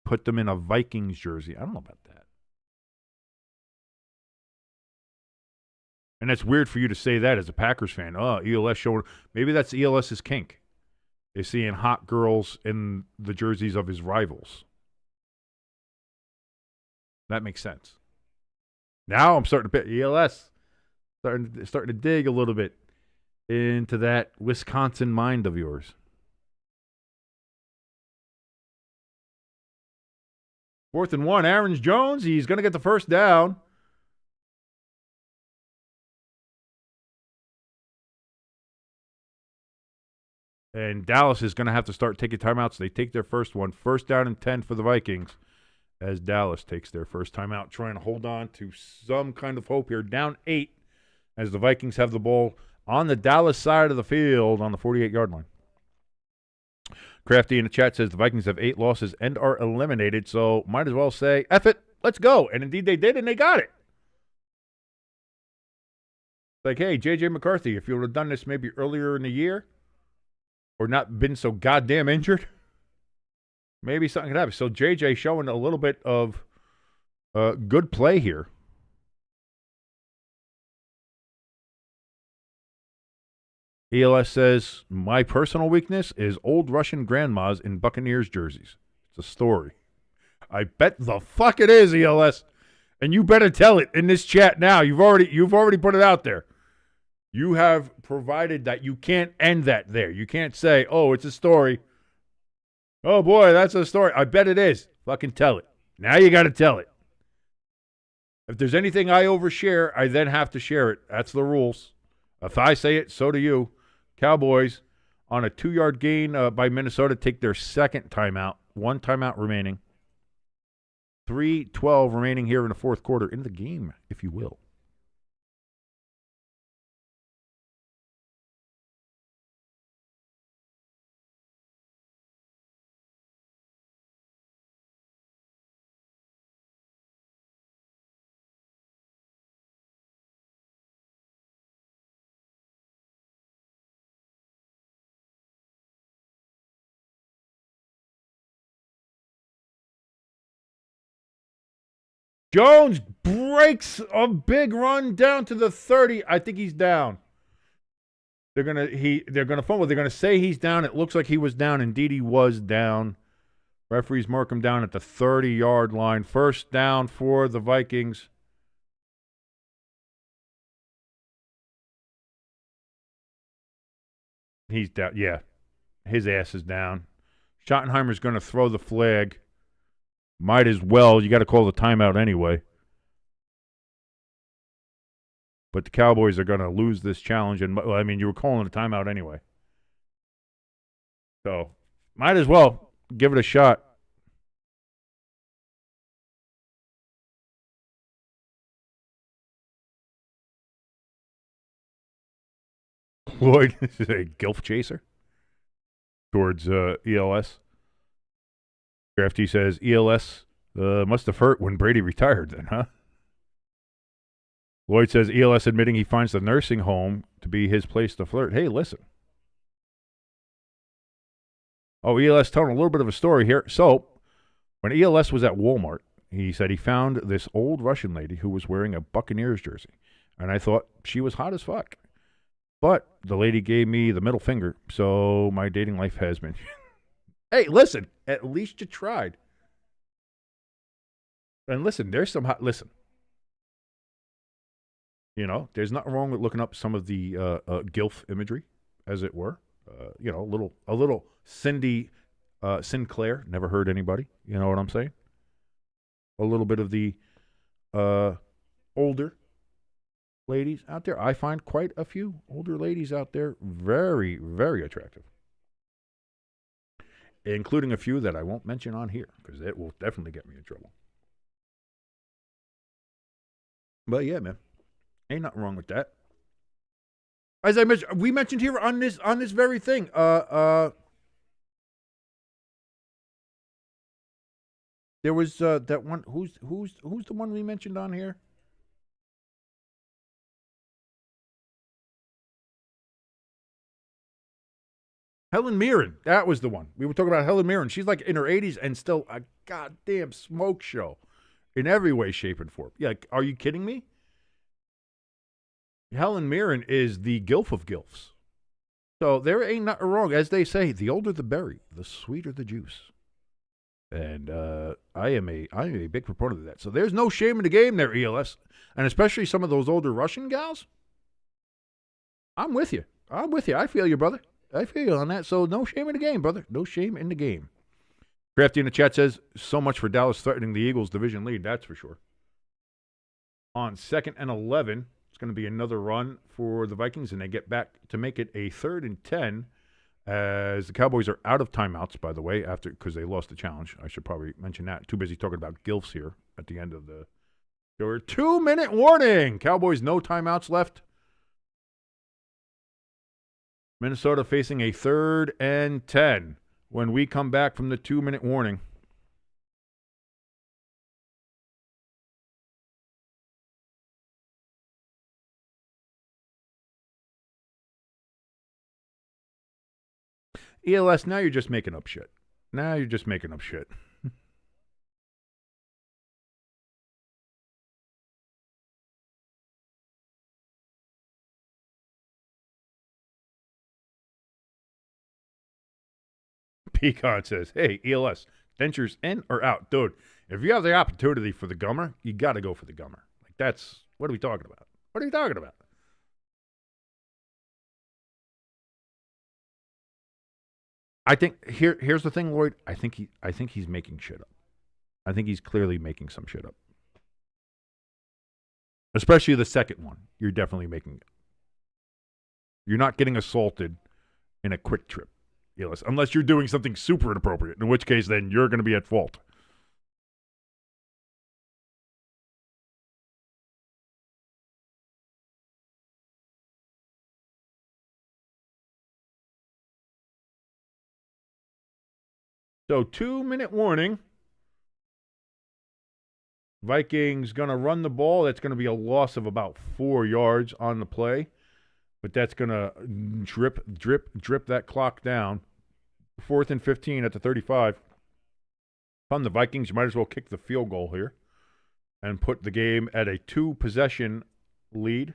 Put them in a Vikings jersey. I don't know about that. And that's weird for you to say that as a Packers fan. Oh, ELS showing. Maybe that's ELS's kink. They're seeing hot girls in the jerseys of his rivals. That makes sense. Now I'm starting to put ELS. Starting to dig a little bit into that Wisconsin mind of yours. 4th and 1. Aaron Jones. He's going to get the first down. And Dallas is going to have to start taking timeouts. They take their first one. 1st down and 10 for the Vikings as Dallas takes their first timeout, trying to hold on to some kind of hope here. Down 8 as the Vikings have the ball on the Dallas side of the field on the 48-yard line. Crafty in the chat says the Vikings have 8 losses and are eliminated, so might as well say, F it, let's go. And indeed they did, and they got it. Like, hey, J.J. McCarthy, if you would have done this maybe earlier in the year or not been so goddamn injured, maybe something could happen. So J.J. showing a little bit of good play here. ELS says, my personal weakness is old Russian grandmas in Buccaneers jerseys. It's a story. I bet the fuck it is, ELS. And you better tell it in this chat now. You've already put it out there. You have provided that. You can't end that there. You can't say, oh, it's a story. Oh, boy, that's a story. I bet it is. Fucking tell it. Now you got to tell it. If there's anything I overshare, I then have to share it. That's the rules. If I say it, so do you. Cowboys on a 2-yard gain by Minnesota take their second timeout. 1 timeout remaining. 3:12 remaining here in the 4th quarter in the game, if you will. Jones breaks a big run down to the 30. I think he's down. They're gonna fumble. They're gonna say he's down. It looks like he was down. Indeed, he was down. Referees mark him down at the 30-yard line. 1st down for the Vikings. He's down. Yeah, his ass is down. Schottenheimer's going to throw the flag. Might as well. You got to call the timeout anyway. But the Cowboys are going to lose this challenge. And well, I mean, you were calling a timeout anyway. So, might as well give it a shot. Lloyd, this is a gilf chaser towards ELS. Crafty says, ELS must have hurt when Brady retired then, huh? Lloyd says, ELS admitting he finds the nursing home to be his place to flirt. Hey, listen. Oh, ELS telling a little bit of a story here. So, when ELS was at Walmart, he said he found this old Russian lady who was wearing a Buccaneers jersey. And I thought she was hot as fuck. But the lady gave me the middle finger, so my dating life has been... Hey, listen, at least you tried. And listen, there's some hot... Listen. You know, there's nothing wrong with looking up some of the gilf imagery, as it were. You know, a little Cindy Sinclair, never heard anybody. You know what I'm saying? A little bit of the older ladies out there. I find quite a few older ladies out there very, very attractive, including a few that I won't mention on here because it will definitely get me in trouble. But yeah, man, ain't nothing wrong with that. As I mentioned, we mentioned here on this very thing. There was that one. Who's the one we mentioned on here? Helen Mirren. That was the one. We were talking about Helen Mirren. She's like in her 80s and still a goddamn smoke show in every way, shape, and form. Yeah, are you kidding me? Helen Mirren is the gilf of gilfs. So there ain't nothing wrong. As they say, the older the berry, the sweeter the juice. And I am a big proponent of that. So there's no shame in the game there, ELS. And especially some of those older Russian gals. I'm with you. I feel you, brother. I feel you on that. So no shame in the game, brother. No shame in the game. Crafty in the chat says, so much for Dallas threatening the Eagles' division lead. That's for sure. On 2nd and 11, it's going to be another run for the Vikings, and they get back to make it a 3rd and 10 as the Cowboys are out of timeouts, by the way, because they lost the challenge. I should probably mention that. Too busy talking about gilfs here at the end of the show. 2-minute warning. Cowboys, no timeouts left. Minnesota facing a 3rd and 10 when we come back from the 2-minute warning. ELS, now you're just making up shit. Pecan says, hey, ELS, dentures in or out? Dude, if you have the opportunity for the gummer, you got to go for the gummer. Like, what are we talking about? What are you talking about? I think here's the thing, Lloyd. I think he's making shit up. I think he's clearly making some shit up. Especially the second one. You're definitely making it. You're not getting assaulted in a quick trip. Unless you're doing something super inappropriate, in which case then you're going to be at fault. So 2-minute warning. Vikings going to run the ball. That's going to be a loss of about 4 yards on the play. But that's going to drip that clock down. 4th and 15 at the 35. On the Vikings, you might as well kick the field goal here and put the game at a 2-possession lead.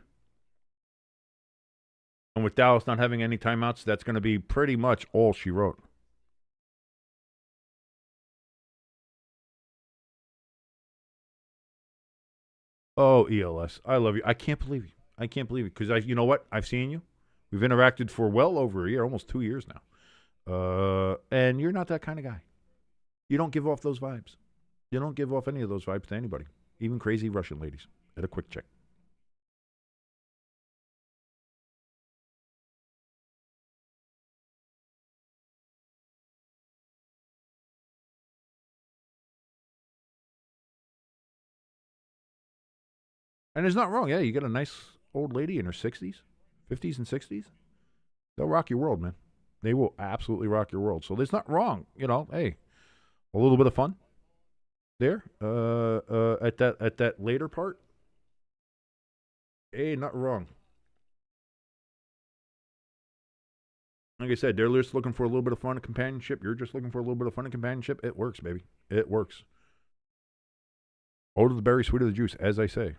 And with Dallas not having any timeouts, that's going to be pretty much all she wrote. Oh, ELS, I love you. I can't believe you. Because you know what? I've seen you. We've interacted for well over a year, almost 2 years now. And you're not that kind of guy. You don't give off those vibes. You don't give off any of those vibes to anybody, even crazy Russian ladies. At a quick check. And it's not wrong. Yeah, you get a nice old lady in her 60s, 50s, and 60s. They'll rock your world, man. They will absolutely rock your world. So there's not wrong. Hey, a little bit of fun there at that later part. Hey, not wrong. Like I said, they're just looking for a little bit of fun and companionship. You're just looking for a little bit of fun and companionship. It works, baby. It works. Older the berry, sweeter the juice, as I say.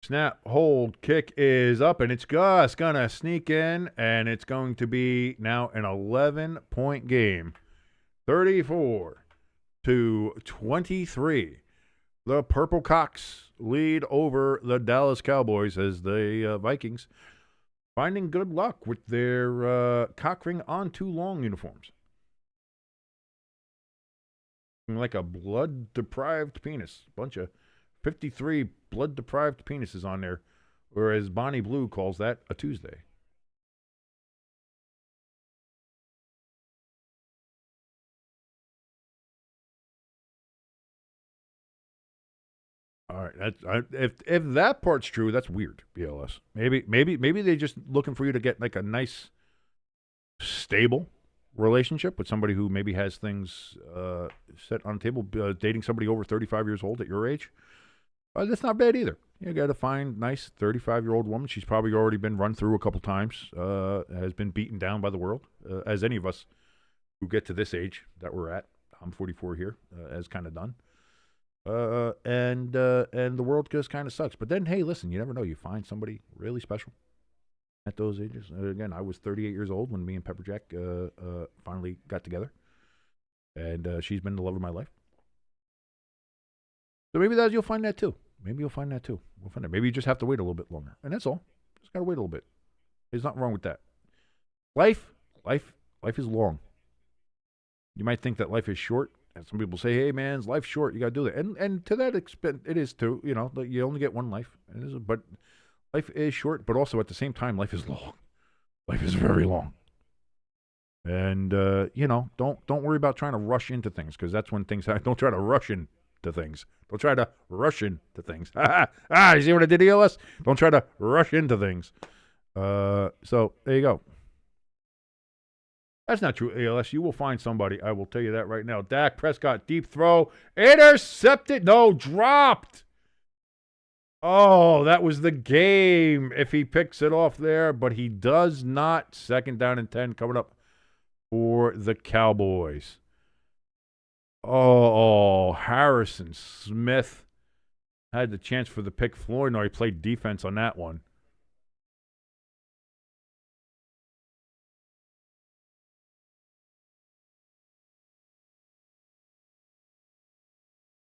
Snap, hold, kick is up, and it's Gus going to sneak in, and it's going to be now an 11-point game. 34-23. The Purple Cocks lead over the Dallas Cowboys as the Vikings finding good luck with their cock ring on too long uniforms. Like a blood-deprived penis. Bunch of 53 blood-deprived penises on there, or as Bonnie Blue calls that, a Tuesday. All right, if that part's true, that's weird. BLS. Maybe they just looking for you to get like a nice, stable relationship with somebody who maybe has things set on the table. Dating somebody over 35 years old at your age, that's not bad either. You got to find nice 35-year-old woman. She's probably already been run through a couple times, has been beaten down by the world, as any of us who get to this age that we're at. I'm 44 here, has kind of done. And the world just kind of sucks. But then, hey, listen, you never know. You find somebody really special at those ages. Again, I was 38 years old when me and Pepperjack finally got together, and she's been the love of my life. So maybe you'll find that too. We'll find that. Maybe you just have to wait a little bit longer, and that's all. Just gotta wait a little bit. There's nothing wrong with that. Life is long. You might think that life is short. And some people say, "Hey, man, life's short. You got to do that." And to that extent, it is too. You know, you only get one life. But life is short. But also at the same time, life is long. Life is very long. And don't worry about trying to rush into things, because that's when things happen. Don't try to rush into things. Don't try to rush into things. You see what I did, ELS? Don't try to rush into things. So there you go. That's not true, ALS. You will find somebody. I will tell you that right now. Dak Prescott, deep throw. Intercepted. No, dropped. Oh, that was the game if he picks it off there, but he does not. Second down and 10 coming up for the Cowboys. Oh, Harrison Smith had the chance for the pick. Flournoy played defense on that one.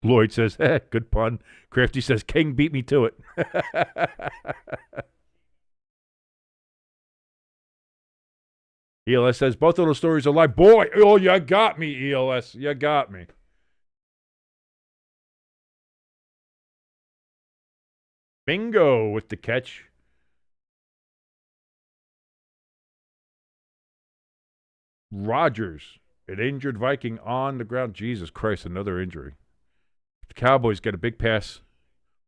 Lloyd says, good pun. Crafty says, King beat me to it. ELS says, both of those stories are like, boy, oh, you got me, ELS. You got me. Bingo with the catch. Rodgers, an injured Viking on the ground. Jesus Christ, another injury. The Cowboys get a big pass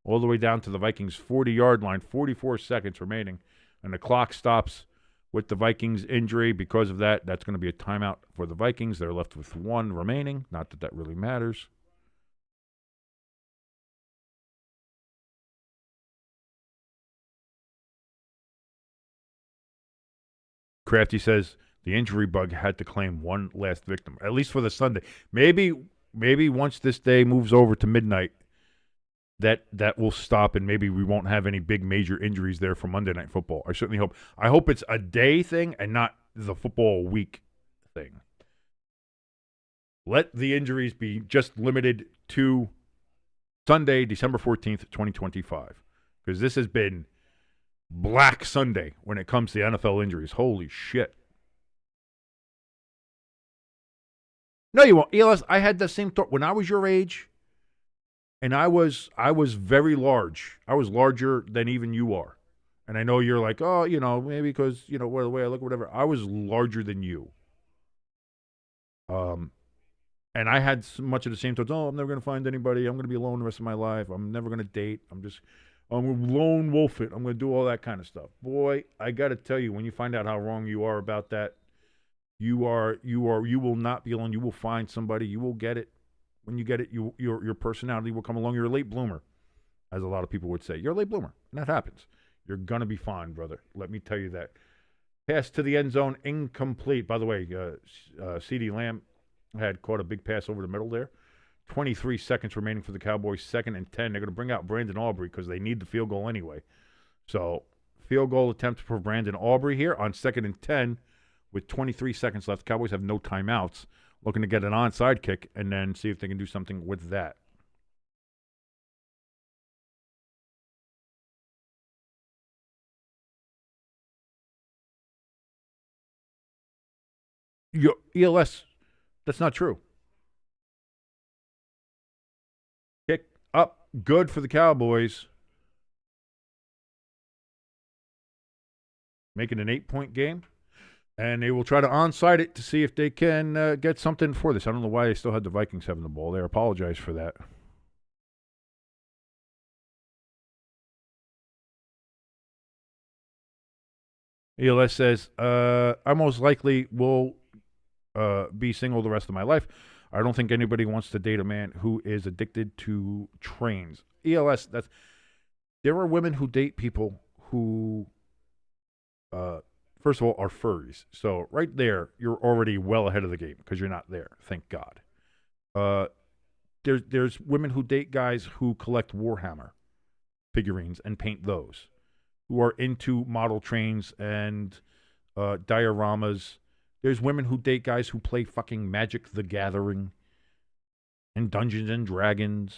all the way down to the Vikings' 40-yard line, 44 seconds remaining, and the clock stops with the Vikings' injury. Because of that, that's going to be a timeout for the Vikings. They're left with one remaining. Not that that really matters. Crafty says the injury bug had to claim one last victim, at least for the Sunday. Maybe once this day moves over to midnight, that will stop, and maybe we won't have any big major injuries there for Monday Night Football. I certainly hope. I hope it's a day thing and not the football week thing. Let the injuries be just limited to Sunday, December 14th, 2025, because this has been Black Sunday when it comes to NFL injuries. Holy shit. No, you won't. ELS, I had the same thought when I was your age, and I was very large. I was larger than even you are. And I know you're like, oh, maybe because, the way I look, whatever. I was larger than you. And I had much of the same thoughts. Oh, I'm never going to find anybody. I'm going to be alone the rest of my life. I'm never going to date. I'm going to lone wolf it. I'm going to do all that kind of stuff. Boy, I got to tell you, when you find out how wrong you are about that, you will not be alone. You will find somebody. You will get it. When you get it, your personality will come along. You're a late bloomer, as a lot of people would say. You're a late bloomer, and that happens. You're going to be fine, brother. Let me tell you that. Pass to the end zone, incomplete. By the way, CeeDee Lamb had caught a big pass over the middle there. 23 seconds remaining for the Cowboys, 2nd and 10. They're going to bring out Brandon Aubrey because they need the field goal anyway. So, field goal attempt for Brandon Aubrey here on 2nd and 10 with 23 seconds left. Cowboys have no timeouts. Looking to get an onside kick and then see if they can do something with that. ELS, that's not true. Kick up, good for the Cowboys. Making an 8-point game. And they will try to onside it to see if they can get something for this. I don't know why they still had the Vikings having the ball there. Apologize for that. ELS says, I most likely will be single the rest of my life. I don't think anybody wants to date a man who is addicted to trains. ELS, there are women who date people who, first of all, are furries. So right there, you're already well ahead of the game because you're not there. Thank God. There's women who date guys who collect Warhammer figurines and paint those, who are into model trains and dioramas. There's women who date guys who play fucking Magic the Gathering and Dungeons and Dragons.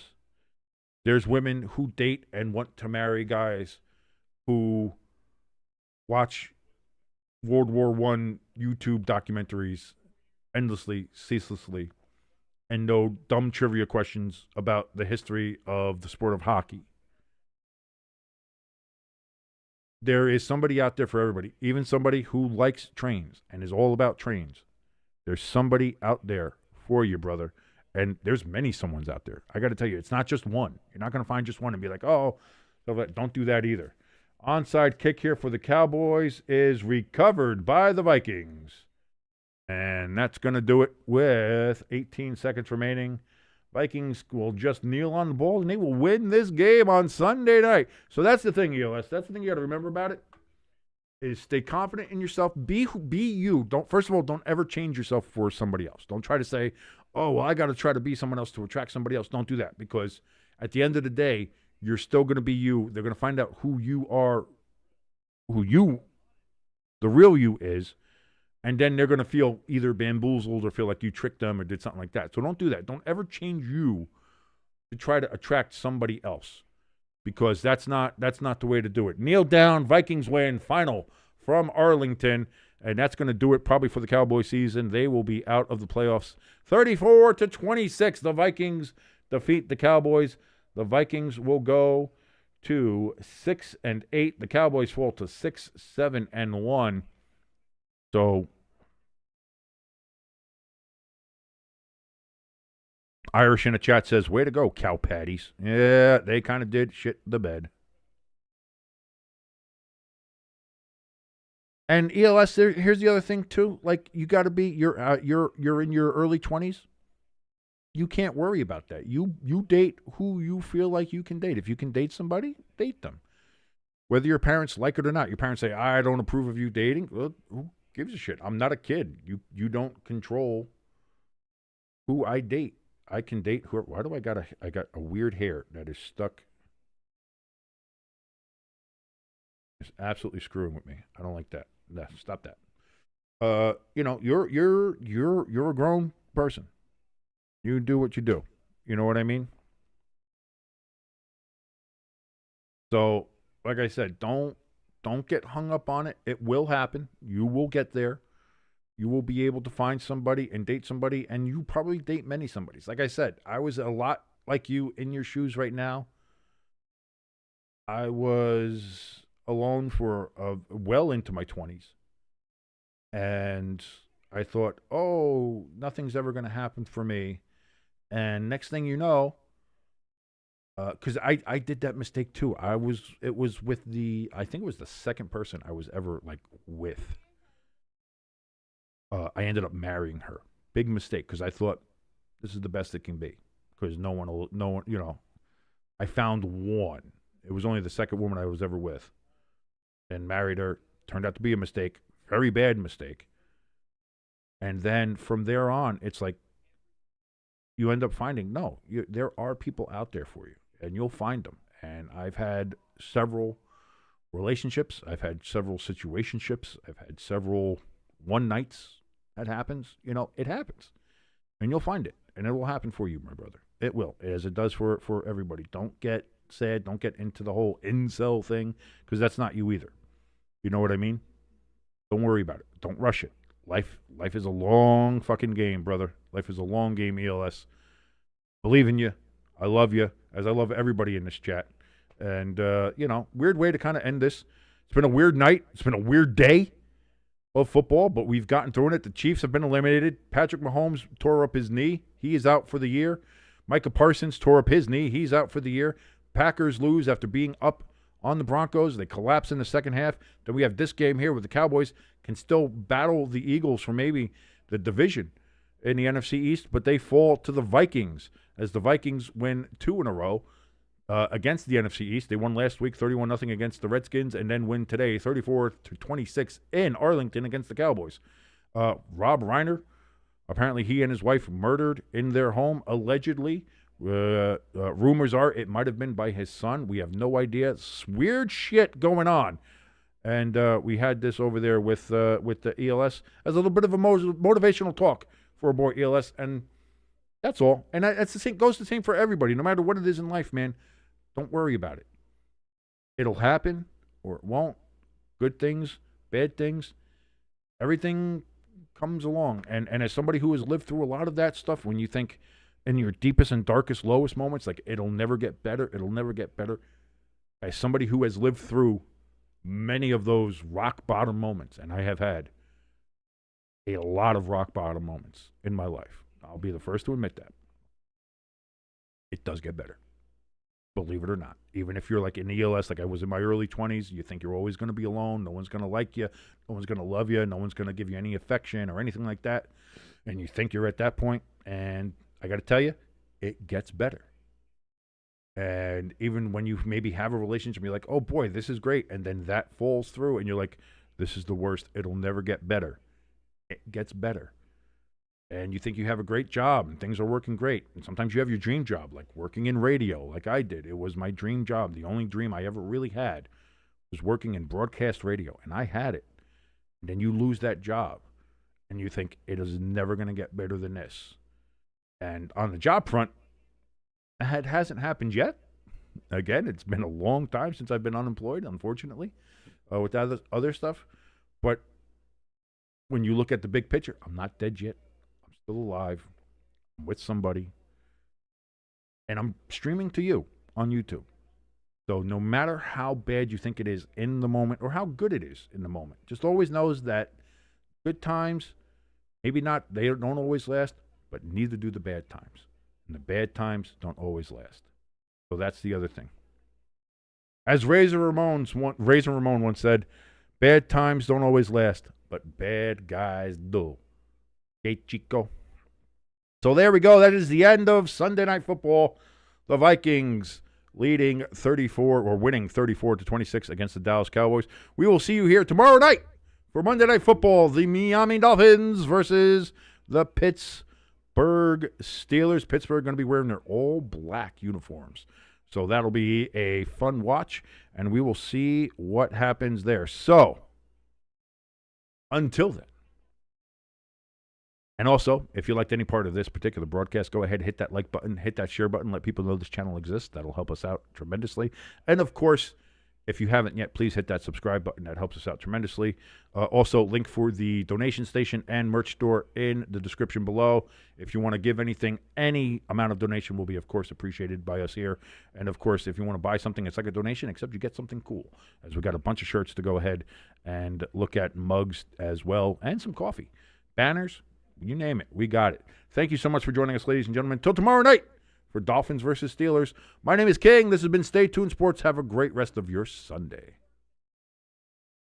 There's women who date and want to marry guys who watch World War I YouTube documentaries endlessly, ceaselessly, and know dumb trivia questions about the history of the sport of hockey. There is somebody out there for everybody, even somebody who likes trains and is all about trains. There's somebody out there for you, brother. And there's many someones out there. I got to tell you, it's not just one. You're not going to find just one and be like, oh, don't do that either. Onside kick here for the Cowboys is recovered by the Vikings. And that's going to do it with 18 seconds remaining. Vikings will just kneel on the ball, and they will win this game on Sunday night. So that's the thing, EOS. That's the thing you got to remember about it, is stay confident in yourself. Be you. First of all, don't ever change yourself for somebody else. Don't try to say, oh, well, I got to try to be someone else to attract somebody else. Don't do that, because at the end of the day, you're still going to be you. They're going to find out who you are, the real you is, and then they're going to feel either bamboozled or feel like you tricked them or did something like that. So don't do that. Don't ever change you to try to attract somebody else, because that's not the way to do it. Kneel down. Vikings win. Final from Arlington, and that's going to do it probably for the Cowboy season. They will be out of the playoffs 34-26. The Vikings defeat the Cowboys. The Vikings will go to 6-8. The Cowboys fall to 6-7-1. So Irish in the chat says, way to go, cow patties. Yeah, they kind of did shit the bed. And ELS, here's the other thing too. Like, you got to be, you're in your early 20s. You can't worry about that. You date who you feel like you can date. If you can date somebody, date them. Whether your parents like it or not. Your parents say, I don't approve of you dating. Well, who gives a shit? I'm not a kid. You don't control who I date. I can date who. Why do I got a weird hair that is stuck? It's absolutely screwing with me. I don't like that. No, stop that. You're a grown person. You do what you do. You know what I mean? So, like I said, don't get hung up on it. It will happen. You will get there. You will be able to find somebody and date somebody, and you probably date many somebodies. Like I said, I was a lot like you in your shoes right now. I was alone for well into my 20s. And I thought, oh, nothing's ever going to happen for me. And next thing you know, because I did that mistake too. I think it was the second person I was ever like with. I ended up marrying her. Big mistake, because I thought this is the best it can be. Because no one, I found one. It was only the second woman I was ever with. And married her. Turned out to be a mistake. Very bad mistake. And then from there on, it's like, you end up finding, there are people out there for you, and you'll find them. And I've had several relationships. I've had several situationships. I've had several one nights. That happens. It happens. And you'll find it. And it will happen for you, my brother. It will, as it does for everybody. Don't get sad. Don't get into the whole incel thing, because that's not you either. You know what I mean? Don't worry about it. Don't rush it. life is a long fucking game, brother. Life is a long game, ELS. Believe in you. I love you, as I love everybody in this chat. And, weird way to kind of end this. It's been a weird night. It's been a weird day of football, but we've gotten through it. The Chiefs have been eliminated. Patrick Mahomes tore up his knee. He is out for the year. Micah Parsons tore up his knee. He's out for the year. Packers lose after being up on the Broncos. They collapse in the second half. Then we have this game here where the Cowboys can still battle the Eagles for maybe the division in the NFC East, but they fall to the Vikings as the Vikings win 2 in a row against the NFC East. They won last week 31-0 against the Redskins and then win today 34-26 in Arlington against the Cowboys. Rob Reiner, apparently he and his wife murdered in their home, allegedly. Rumors are it might have been by his son. We have no idea. It's weird shit going on. And we had this over there with the ELS as a little bit of a motivational talk for a boy ELS, and that's all. And that's the same, goes the same for everybody. No matter what it is in life, man, don't worry about it. It'll happen or it won't. Good things, bad things, everything comes along. And as somebody who has lived through a lot of that stuff, when you think in your deepest and darkest, lowest moments, like it'll never get better, it'll never get better. As somebody who has lived through many of those rock bottom moments, and I have had a lot of rock bottom moments in my life. I'll be the first to admit that. It does get better. Believe it or not. Even if you're like in ELS, like I was in my early 20s, you think you're always going to be alone. No one's going to like you. No one's going to love you. No one's going to give you any affection or anything like that. And you think you're at that point. And I got to tell you, it gets better. And even when you maybe have a relationship, you're like, oh boy, this is great. And then that falls through and you're like, this is the worst. It'll never get better. It gets better. And you think you have a great job and things are working great. And sometimes you have your dream job, like working in radio, like I did. It was my dream job. The only dream I ever really had was working in broadcast radio. And I had it. And then you lose that job. And you think it is never going to get better than this. And on the job front, it hasn't happened yet. Again, it's been a long time since I've been unemployed, unfortunately, with that other stuff. But when you look at the big picture, I'm not dead yet. I'm still alive. I'm with somebody. And I'm streaming to you on YouTube. So no matter how bad you think it is in the moment or how good it is in the moment, just always knows that good times, maybe not, they don't always last, but neither do the bad times. And the bad times don't always last. So that's the other thing. As Razor Ramon once said, bad times don't always last, but bad guys do. Okay, Chico. So there we go. That is the end of Sunday Night Football. The Vikings winning 34-26 against the Dallas Cowboys. We will see you here tomorrow night for Monday Night Football. The Miami Dolphins versus the Pittsburgh Steelers. Pittsburgh going to be wearing their all-black uniforms. So that'll be a fun watch, and we will see what happens there. So, until then. And also, if you liked any part of this particular broadcast, go ahead, hit that like button, hit that share button, let people know this channel exists. That'll help us out tremendously. And, of course, if you haven't yet, please hit that subscribe button. That helps us out tremendously. Also, link for the donation station and merch store in the description below. If you want to give anything, any amount of donation will be, of course, appreciated by us here. And, of course, if you want to buy something, it's like a donation, except you get something cool, as we got a bunch of shirts to go ahead and look at, mugs as well, and some coffee. Banners, you name it. We got it. Thank you so much for joining us, ladies and gentlemen. Till tomorrow night for Dolphins versus Steelers. My name is King. This has been Stay Tuned Sports. Have a great rest of your Sunday.